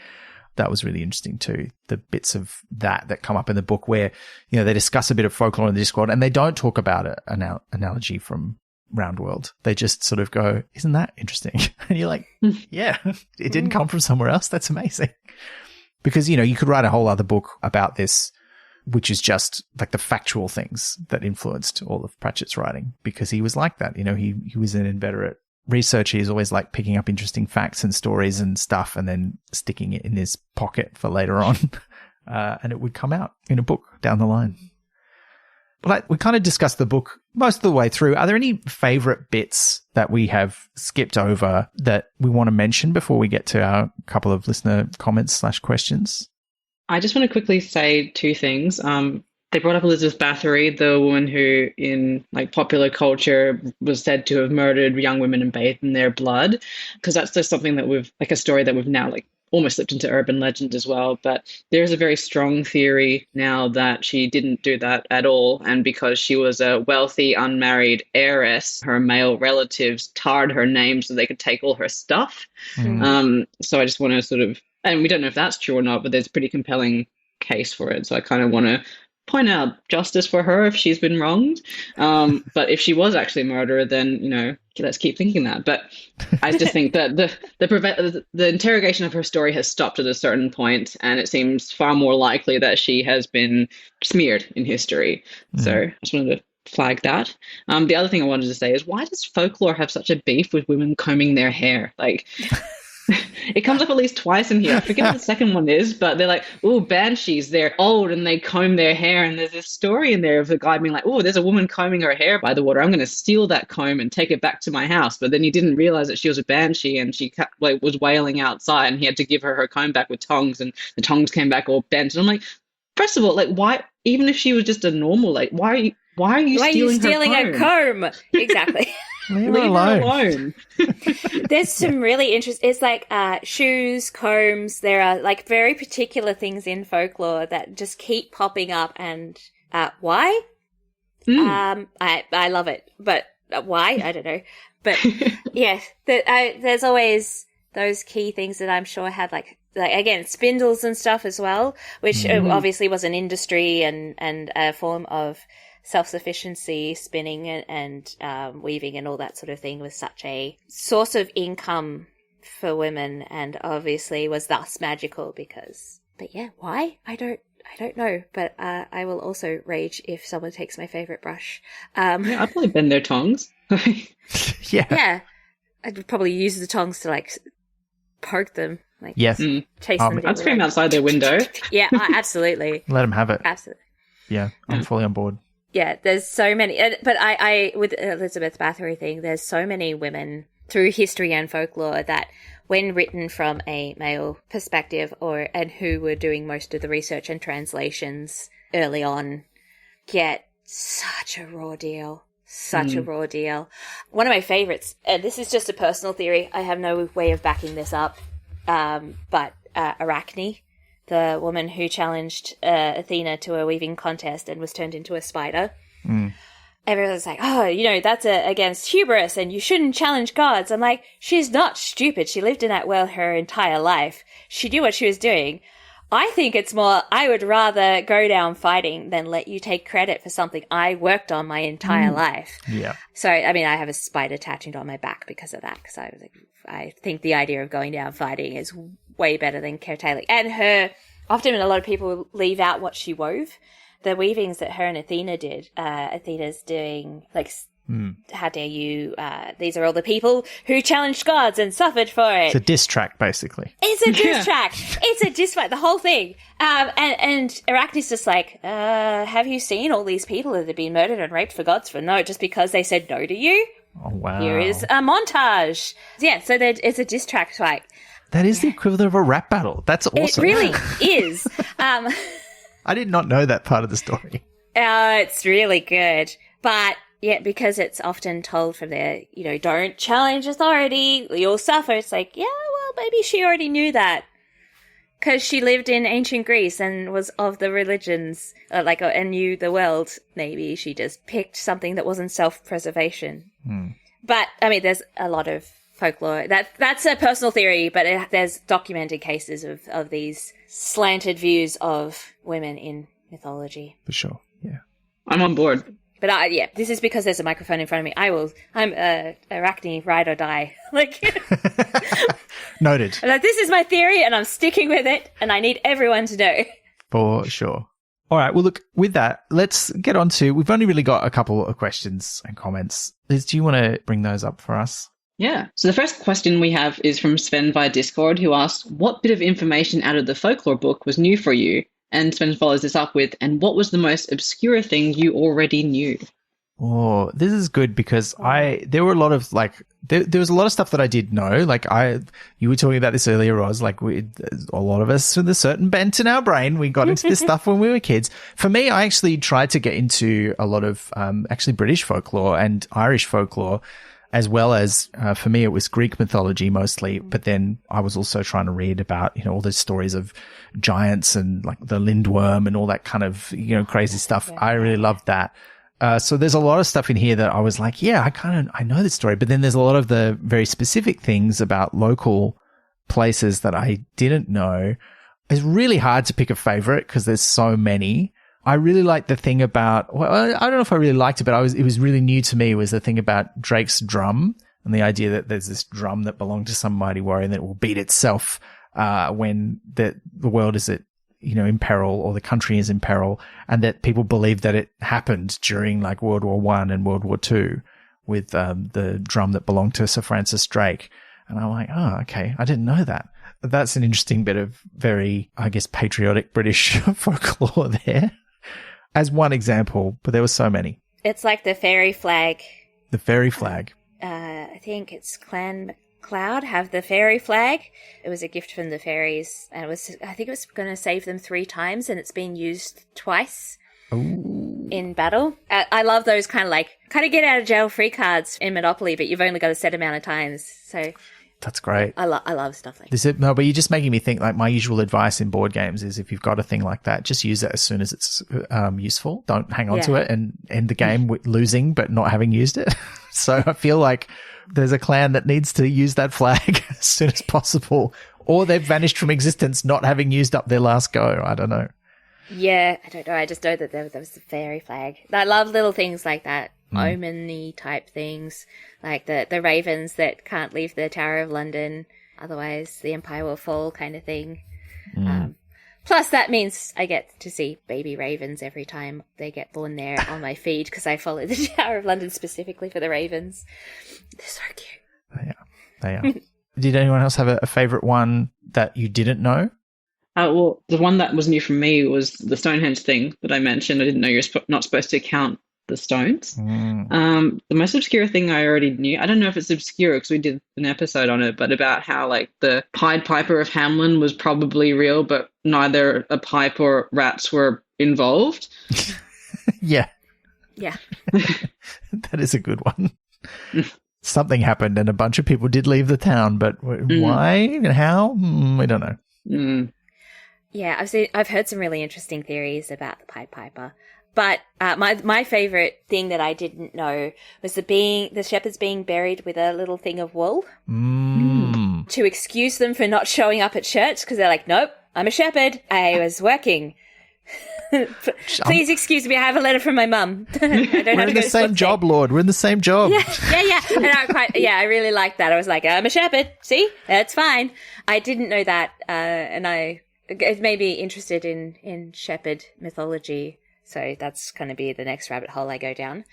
Speaker 2: That was really interesting too. The bits of that come up in the book where, you know, they discuss a bit of folklore in the Discworld and they don't talk about an analogy from Roundworld. They just sort of go, isn't that interesting? And you're like, yeah, it didn't come from somewhere else. That's amazing. Because, you know, you could write a whole other book about this, which is just like the factual things that influenced all of Pratchett's writing, because he was like that. You know, he was an inveterate researcher. He's always like picking up interesting facts and stories and stuff and then sticking it in his pocket for later on. And it would come out in a book down the line. But we kind of discussed the book most of the way through. Are there any favorite bits that we have skipped over that we want to mention before we get to our couple of listener comments / questions?
Speaker 3: I just want to quickly say two things. They brought up Elizabeth Bathory, the woman who in like popular culture was said to have murdered young women and bathed in their blood, because that's just something that we've, like a story that we've now like almost slipped into urban legend as well. But there's a very strong theory now that she didn't do that at all. And because she was a wealthy, unmarried heiress, her male relatives tarred her name so they could take all her stuff. So I just want to sort of, and we don't know if that's true or not, but there's a pretty compelling case for it. So I kind of want to point out justice for her if she's been wronged. But if she was actually a murderer, then, you know, let's keep thinking that. But I just think that the interrogation of her story has stopped at a certain point, and it seems far more likely that she has been smeared in history. So I just wanted to flag that. The other thing I wanted to say is, why does folklore have such a beef with women combing their hair? Like... It comes up at least twice in here. I forget what the second one is, but they're like, oh, banshees, they're old and they comb their hair. And there's this story in there of a guy being like, oh, there's a woman combing her hair by the water. I'm going to steal that comb and take it back to my house. But then he didn't realize that she was a banshee and she was wailing outside, and he had to give her comb back with tongs, and the tongs came back all bent. And I'm like, first of all, like, why, even if she was just a normal, like, why are you stealing
Speaker 1: a comb? Exactly.
Speaker 2: Leave her alone.
Speaker 1: There's some really interesting, it's like shoes, combs. There are like very particular things in folklore that just keep popping up. And why? I love it. But why? I don't know. But yeah, there's always those key things that I'm sure had like again, spindles and stuff as well, which obviously was an industry and a form of self-sufficiency. Spinning and weaving and all that sort of thing was such a source of income for women, and obviously was thus magical because, but yeah, why? I don't know, but I will also rage if someone takes my favorite brush.
Speaker 3: Yeah, I'd probably bend their tongs.
Speaker 1: Yeah. I'd probably use the tongs to like poke them. Like,
Speaker 2: yes.
Speaker 1: Chase them.
Speaker 3: I'd scream outside their window.
Speaker 1: Yeah, absolutely.
Speaker 2: Let them have it.
Speaker 1: Absolutely.
Speaker 2: Yeah, I'm fully on board.
Speaker 1: Yeah, there's so many. But I with Elizabeth Bathory thing, there's so many women through history and folklore that, when written from a male perspective, and who were doing most of the research and translations early on, get such a raw deal. Such a raw deal. One of my favorites, and this is just a personal theory, I have no way of backing this up, but Arachne, the woman who challenged Athena to a weaving contest and was turned into a spider. Everyone's like, oh, that's against hubris and you shouldn't challenge gods. I'm like, she's not stupid. She lived in that world her entire life. She knew what she was doing. I think it's more, I would rather go down fighting than let you take credit for something I worked on my entire life.
Speaker 2: Yeah.
Speaker 1: So, I mean, I have a spider tattooed on my back because of that, because I think the idea of going down fighting is way better than curtailing. And often a lot of people leave out what she wove. The weavings that her and Athena did, Athena's doing, like, how dare you, these are all the people who challenged gods and suffered for it.
Speaker 2: It's a diss track, basically.
Speaker 1: It's a diss track. It's a diss track, the whole thing. And Arachne's just like, have you seen all these people that have been murdered and raped for gods for no, just because they said no to you?
Speaker 2: Oh, wow.
Speaker 1: Here is a montage. Yeah, so it's a diss track fight.
Speaker 2: That is the equivalent of a rap battle. That's awesome.
Speaker 1: It really is.
Speaker 2: I did not know that part of the story.
Speaker 1: It's really good. But yeah, because it's often told from there, don't challenge authority, you'll suffer. It's like, yeah, well, maybe she already knew that. Because she lived in ancient Greece and was of the religions, and knew the world. Maybe she just picked something that wasn't self-preservation. But, I mean, there's a lot of folklore. That's a personal theory, but there's documented cases of these slanted views of women in mythology.
Speaker 2: For sure, yeah.
Speaker 3: I'm on board.
Speaker 1: But this is because there's a microphone in front of me. I'm Arachne, ride or die.
Speaker 2: Noted.
Speaker 1: This is my theory and I'm sticking with it and I need everyone to know.
Speaker 2: For sure. All right. Well, look, with that, let's get on to, we've only really got a couple of questions and comments. Liz, do you want to bring those up for us?
Speaker 3: Yeah. So the first question we have is from Sven via Discord, who asks, what bit of information out of the folklore book was new for you? And Sven follows this up with, and what was the most obscure thing you already knew?
Speaker 2: Oh, this is good because there were a lot of there was a lot of stuff that I did know. You were talking about this earlier, Roz, a lot of us with a certain bent in our brain, we got into this stuff when we were kids. For me, I actually tried to get into a lot of, actually British folklore and Irish folklore, as well as, for me, it was Greek mythology mostly. But then I was also trying to read about, all the stories of giants and like the lindworm and all that kind of, crazy stuff. I really loved that. So there's a lot of stuff in here that I was like, yeah, I know this story. But then there's a lot of the very specific things about local places that I didn't know. It's really hard to pick a favorite because there's so many. I really liked the thing about, well, I don't know if I really liked it, but it was really new to me, was the thing about Drake's drum and the idea that there's this drum that belonged to some mighty warrior and that it will beat itself, when the world is in peril, or the country is in peril, and that people believe that it happened during like World War I and World War II with, the drum that belonged to Sir Francis Drake. And I'm like, oh, okay. I didn't know that. That's an interesting bit of very, I guess, patriotic British folklore there. As one example, but there were so many. It's
Speaker 1: like the fairy flag.
Speaker 2: The fairy flag.
Speaker 1: I think it's Clan MacLeod have the fairy flag. It was a gift from the fairies, and I think it was going to save them 3 times, and it's been used twice.
Speaker 2: Ooh.
Speaker 1: In battle. I love those kind of get out of jail free cards in Monopoly, but you've only got a set amount of times. So
Speaker 2: that's great.
Speaker 1: I love stuff like
Speaker 2: that. No, but you're just making me think, like, my usual advice in board games is if you've got a thing like that, just use it as soon as it's useful. Don't hang on to it and end the game with losing but not having used it. So I feel like there's a clan that needs to use that flag as soon as possible, or they've vanished from existence not having used up their last go. I don't know.
Speaker 1: Yeah, I don't know. I just know that there was the fairy flag. I love little things like that, omen-y type things, like the ravens that can't leave the Tower of London, otherwise the Empire will fall kind of thing. Plus, that means I get to see baby ravens every time they get born there on my feed, because I follow the Tower of London specifically for the ravens. They're so cute.
Speaker 2: They are. Did anyone else have a favourite one that you didn't know?
Speaker 3: Well, the one that was new for me was the Stonehenge thing that I mentioned. I didn't know you're not supposed to count the stones. The most obscure thing I already knew, I don't know if it's obscure because we did an episode on it, but about how like the Pied Piper of Hamelin was probably real, but neither a pipe or rats were involved.
Speaker 2: Yeah. That is a good one. Something happened and a bunch of people did leave the town, but why and how? We don't know.
Speaker 1: Yeah, I've heard some really interesting theories about the Pied Piper. But my favorite thing that I didn't know was the shepherds being buried with a little thing of wool to excuse them for not showing up at church, because they're like, nope, I'm a shepherd. I was working. Please excuse me. I have a letter from my mum.
Speaker 2: We're in the same job, Lord. We're in the same job.
Speaker 1: Yeah. And I really liked that. I was like, I'm a shepherd. See, that's fine. I didn't know that, and it made me interested in shepherd mythology. So that's going to be the next rabbit hole I go down.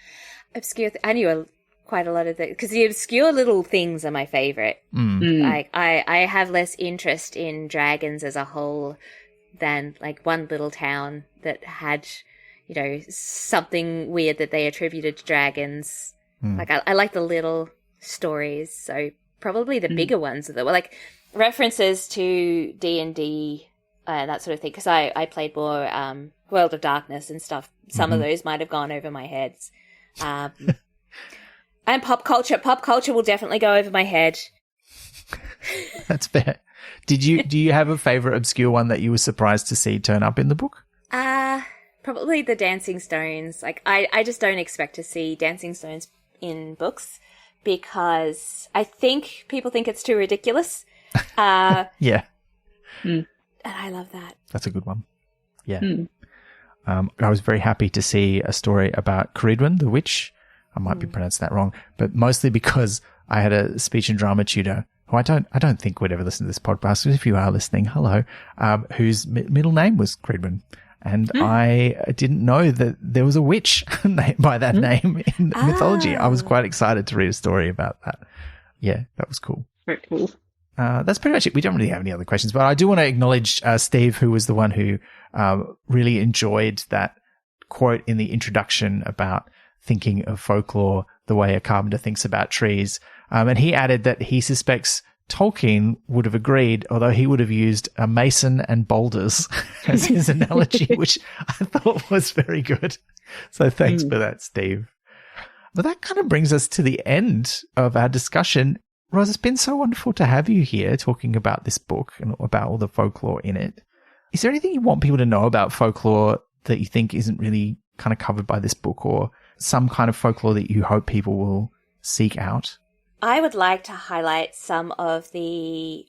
Speaker 1: Obscure. I knew quite a lot of because the obscure little things are my favorite. Like I have less interest in dragons as a whole than like one little town that had, something weird that they attributed to dragons. Like I like the little stories. So probably the bigger ones are like references to D&D. That sort of thing, because I played more World of Darkness and stuff. Some of those might have gone over my heads. And pop culture. Pop culture will definitely go over my head.
Speaker 2: That's fair. Do you have a favourite obscure one that you were surprised to see turn up in the book?
Speaker 1: Probably the dancing stones. Like I just don't expect to see dancing stones in books because I think people think it's too ridiculous.
Speaker 2: Yeah.
Speaker 1: And I love that.
Speaker 2: That's a good one. Yeah. I was very happy to see a story about Ceridwen, the witch. I might be pronouncing that wrong, but mostly because I had a speech and drama tutor who I don't think would ever listen to this podcast. If you are listening, hello, whose middle name was Ceridwen. And I didn't know that there was a witch by that name in mythology. I was quite excited to read a story about that. Yeah, that was cool.
Speaker 3: Very cool.
Speaker 2: That's pretty much it. We don't really have any other questions, but I do want to acknowledge Steve, who was the one who really enjoyed that quote in the introduction about thinking of folklore the way a carpenter thinks about trees. And he added that he suspects Tolkien would have agreed, although he would have used a mason and boulders as his analogy, which I thought was very good. So thanks for that, Steve. But that kind of brings us to the end of our discussion. Ros, it's been so wonderful to have you here talking about this book and about all the folklore in it. Is there anything you want people to know about folklore that you think isn't really kind of covered by this book, or some kind of folklore that you hope people will seek out?
Speaker 1: I would like to highlight some of the,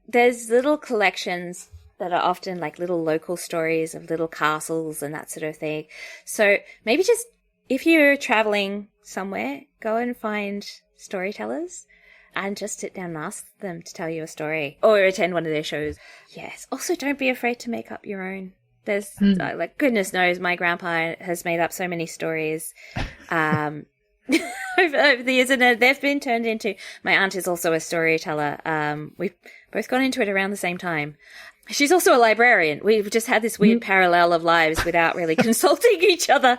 Speaker 1: there's little collections that are often like little local stories of little castles and that sort of thing. So maybe just if you're traveling somewhere, go and find storytellers and just sit down and ask them to tell you a story or attend one of their shows. Yes. Also, don't be afraid to make up your own. There's, like, goodness knows, my grandpa has made up so many stories over the years, and they've been turned into... My aunt is also a storyteller. We've both gone into it around the same time. She's also a librarian. We've just had this weird parallel of lives without really consulting each other.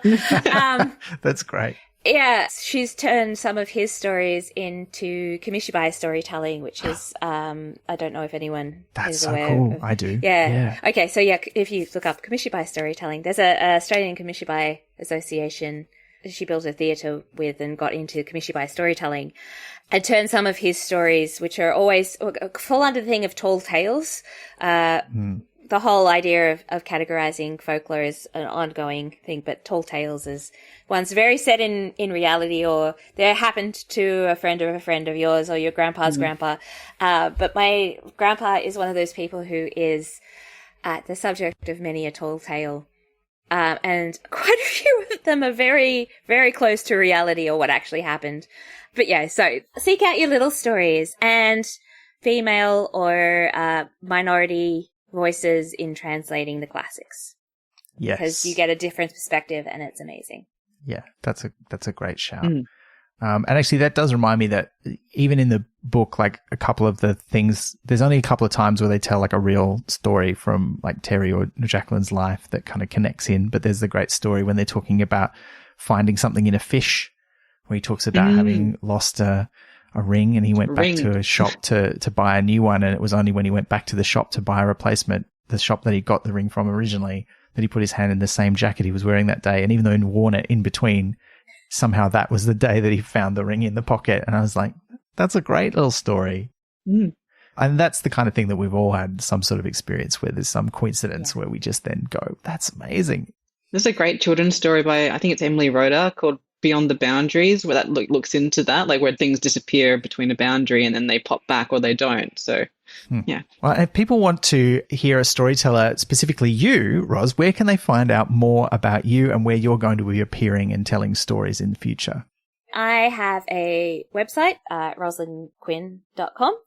Speaker 2: That's great.
Speaker 1: Yeah, she's turned some of his stories into Kamishibai storytelling, which is, I don't know if anyone is aware.
Speaker 2: That's so cool. I do.
Speaker 1: Yeah. Okay, so yeah, if you look up Kamishibai storytelling, there's a Australian Kamishibai association she built a theatre with and got into Kamishibai storytelling and turned some of his stories, which are always fall under the thing of tall tales, the whole idea of categorizing folklore is an ongoing thing, but tall tales is one's very set in reality, or there happened to a friend of yours or your grandpa's grandpa. But my grandpa is one of those people who is the subject of many a tall tale. And quite a few of them are very, very close to reality or what actually happened. But yeah, so seek out your little stories and female or minority voices in translating the classics.
Speaker 2: Yes.
Speaker 1: Because you get a different perspective and it's amazing.
Speaker 2: Yeah, that's a great shout. And actually that does remind me that even in the book, like a couple of the things, there's only a couple of times where they tell like a real story from like Terry or Jacqueline's life that kind of connects in. But there's the great story when they're talking about finding something in a fish, where he talks about having lost a ring and he went back to a shop to buy a new one. And it was only when he went back to the shop to buy a replacement, the shop that he got the ring from originally, that he put his hand in the same jacket he was wearing that day. And even though he'd worn it in between, somehow that was the day that he found the ring in the pocket. And I was like, that's a great little story. And that's the kind of thing that we've all had some sort of experience where there's some coincidence where we just then go, that's amazing.
Speaker 3: There's a great children's story by, I think it's Emily Rhoda, called Beyond the Boundaries, where that looks into that, like where things disappear between a boundary and then they pop back or they don't. So, yeah.
Speaker 2: Well, if people want to hear a storyteller, specifically you, Ros, where can they find out more about you and where you're going to be appearing and telling stories in the future?
Speaker 1: I have a website, roslynquin.com,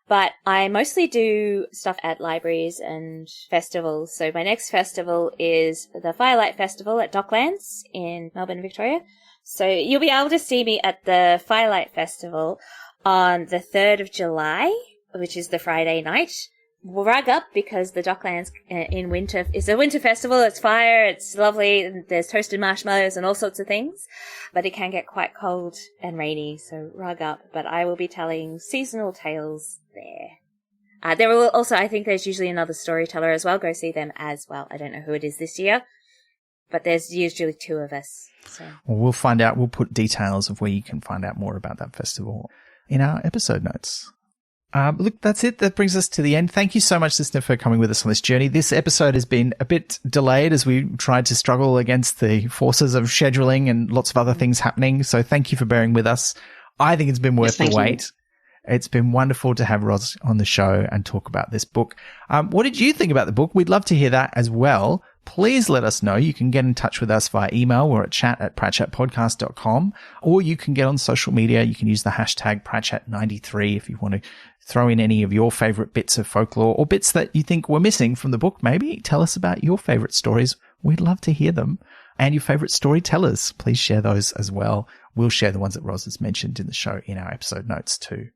Speaker 1: but I mostly do stuff at libraries and festivals. So my next festival is the Firelight Festival at Docklands in Melbourne, Victoria. So you'll be able to see me at the Firelight Festival on the 3rd of July, which is the Friday night. Rug up, because the Docklands in winter is a winter festival. It's fire, it's lovely, and there's toasted marshmallows and all sorts of things. But it can get quite cold and rainy, so rug up. But I will be telling seasonal tales there. There will also, I think there's usually another storyteller as well. Go see them as well. I don't know who it is this year, but there's usually two of us. So.
Speaker 2: Well, we'll find out. We'll put details of where you can find out more about that festival in our episode notes. Look, that's it. That brings us to the end. Thank you so much, listener, for coming with us on this journey. This episode has been a bit delayed as we tried to struggle against the forces of scheduling and lots of other things happening. So thank you for bearing with us. I think it's been worth the wait. It's been wonderful to have Ros on the show and talk about this book. What did you think about the book? We'd love to hear that as well. Please let us know. You can get in touch with us via email. We're at chat@pratchettpodcast.com, or you can get on social media. You can use the hashtag Pratchett93 if you want to throw in any of your favorite bits of folklore or bits that you think were missing from the book. Maybe tell us about your favorite stories. We'd love to hear them. And your favorite storytellers. Please share those as well. We'll share the ones that Ros has mentioned in the show in our episode notes too.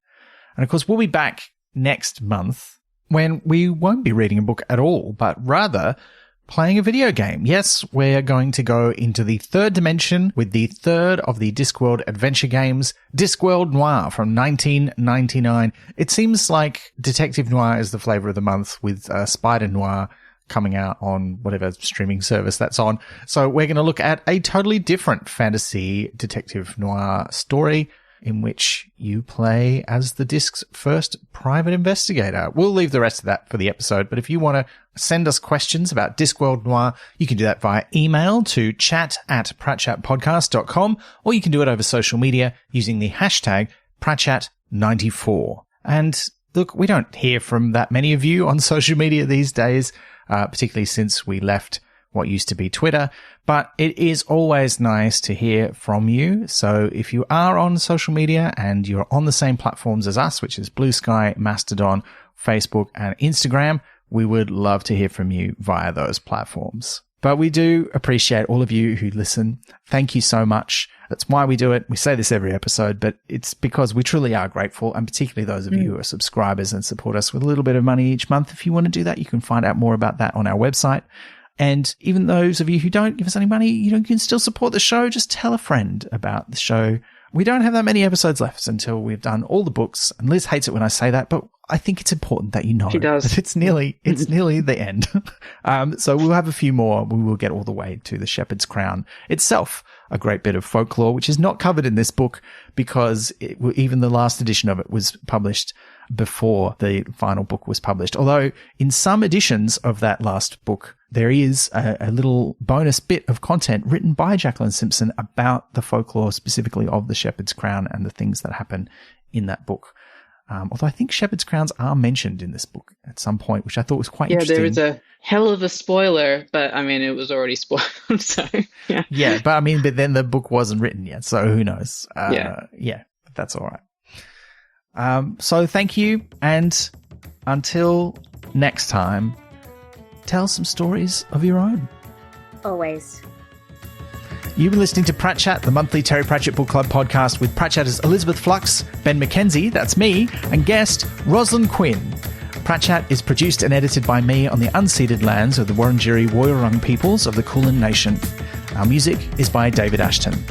Speaker 2: And of course, we'll be back next month when we won't be reading a book at all, but rather playing a video game. Yes, we're going to go into the third dimension with the third of the Discworld adventure games, Discworld Noir from 1999. It seems like Detective Noir is the flavor of the month, with Spider Noir coming out on whatever streaming service that's on. So we're going to look at a totally different fantasy detective noir story in which you play as the disc's first private investigator. We'll leave the rest of that for the episode, but if you want to send us questions about Discworld Noir, you can do that via email to chat@pratchettpodcast.com, or you can do it over social media using the hashtag Pratchett94. And look, we don't hear from that many of you on social media these days, particularly since we left what used to be Twitter, but it is always nice to hear from you. So if you are on social media and you're on the same platforms as us, which is Blue Sky, Mastodon, Facebook, and Instagram, we would love to hear from you via those platforms. But we do appreciate all of you who listen. Thank you so much. That's why we do it. We say this every episode, but it's because we truly are grateful, and particularly those of you who are subscribers and support us with a little bit of money each month. If you want to do that, you can find out more about that on our website. And even those of you who don't give us any money, you can still support the show. Just tell a friend about the show. We don't have that many episodes left until we've done all the books. And Liz hates it when I say that, but I think it's important that you know.
Speaker 3: She does.
Speaker 2: That it's nearly the end. So we'll have a few more. We will get all the way to the Shepherd's Crown itself, a great bit of folklore, which is not covered in this book because even the last edition of it was published before the final book was published. Although in some editions of that last book, there is a little bonus bit of content written by Jacqueline Simpson about the folklore specifically of the Shepherd's Crown and the things that happen in that book. Although I think Shepherd's Crowns are mentioned in this book at some point, which I thought was quite interesting.
Speaker 3: Yeah, there was a hell of a spoiler, but I mean, it was already spoiled, so yeah.
Speaker 2: Yeah, but then the book wasn't written yet, so who knows? Yeah, that's all right. So thank you, and until next time, tell some stories of your own.
Speaker 1: Always.
Speaker 2: You've been listening to Pratchett, the monthly Terry Pratchett Book Club podcast with Pratchetters Elizabeth Flux, Ben McKenzie, that's me, and guest Roslyn Quin. Pratchett is produced and edited by me on the unceded lands of the Wurundjeri Woiwurrung peoples of the Kulin Nation. Our music is by David Ashton.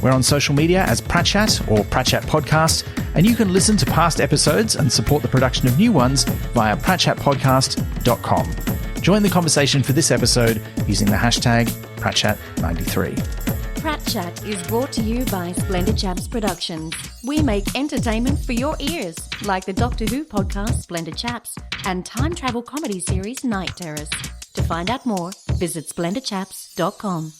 Speaker 2: We're on social media as Pratchett or Pratchett Podcast, and you can listen to past episodes and support the production of new ones via pratchettpodcast.com. Join the conversation for this episode using the hashtag Pratchett93.
Speaker 4: Pratchett is brought to you by Splendid Chaps Productions. We make entertainment for your ears, like the Doctor Who podcast Splendid Chaps and time travel comedy series Night Terrace. To find out more, visit splendidchaps.com.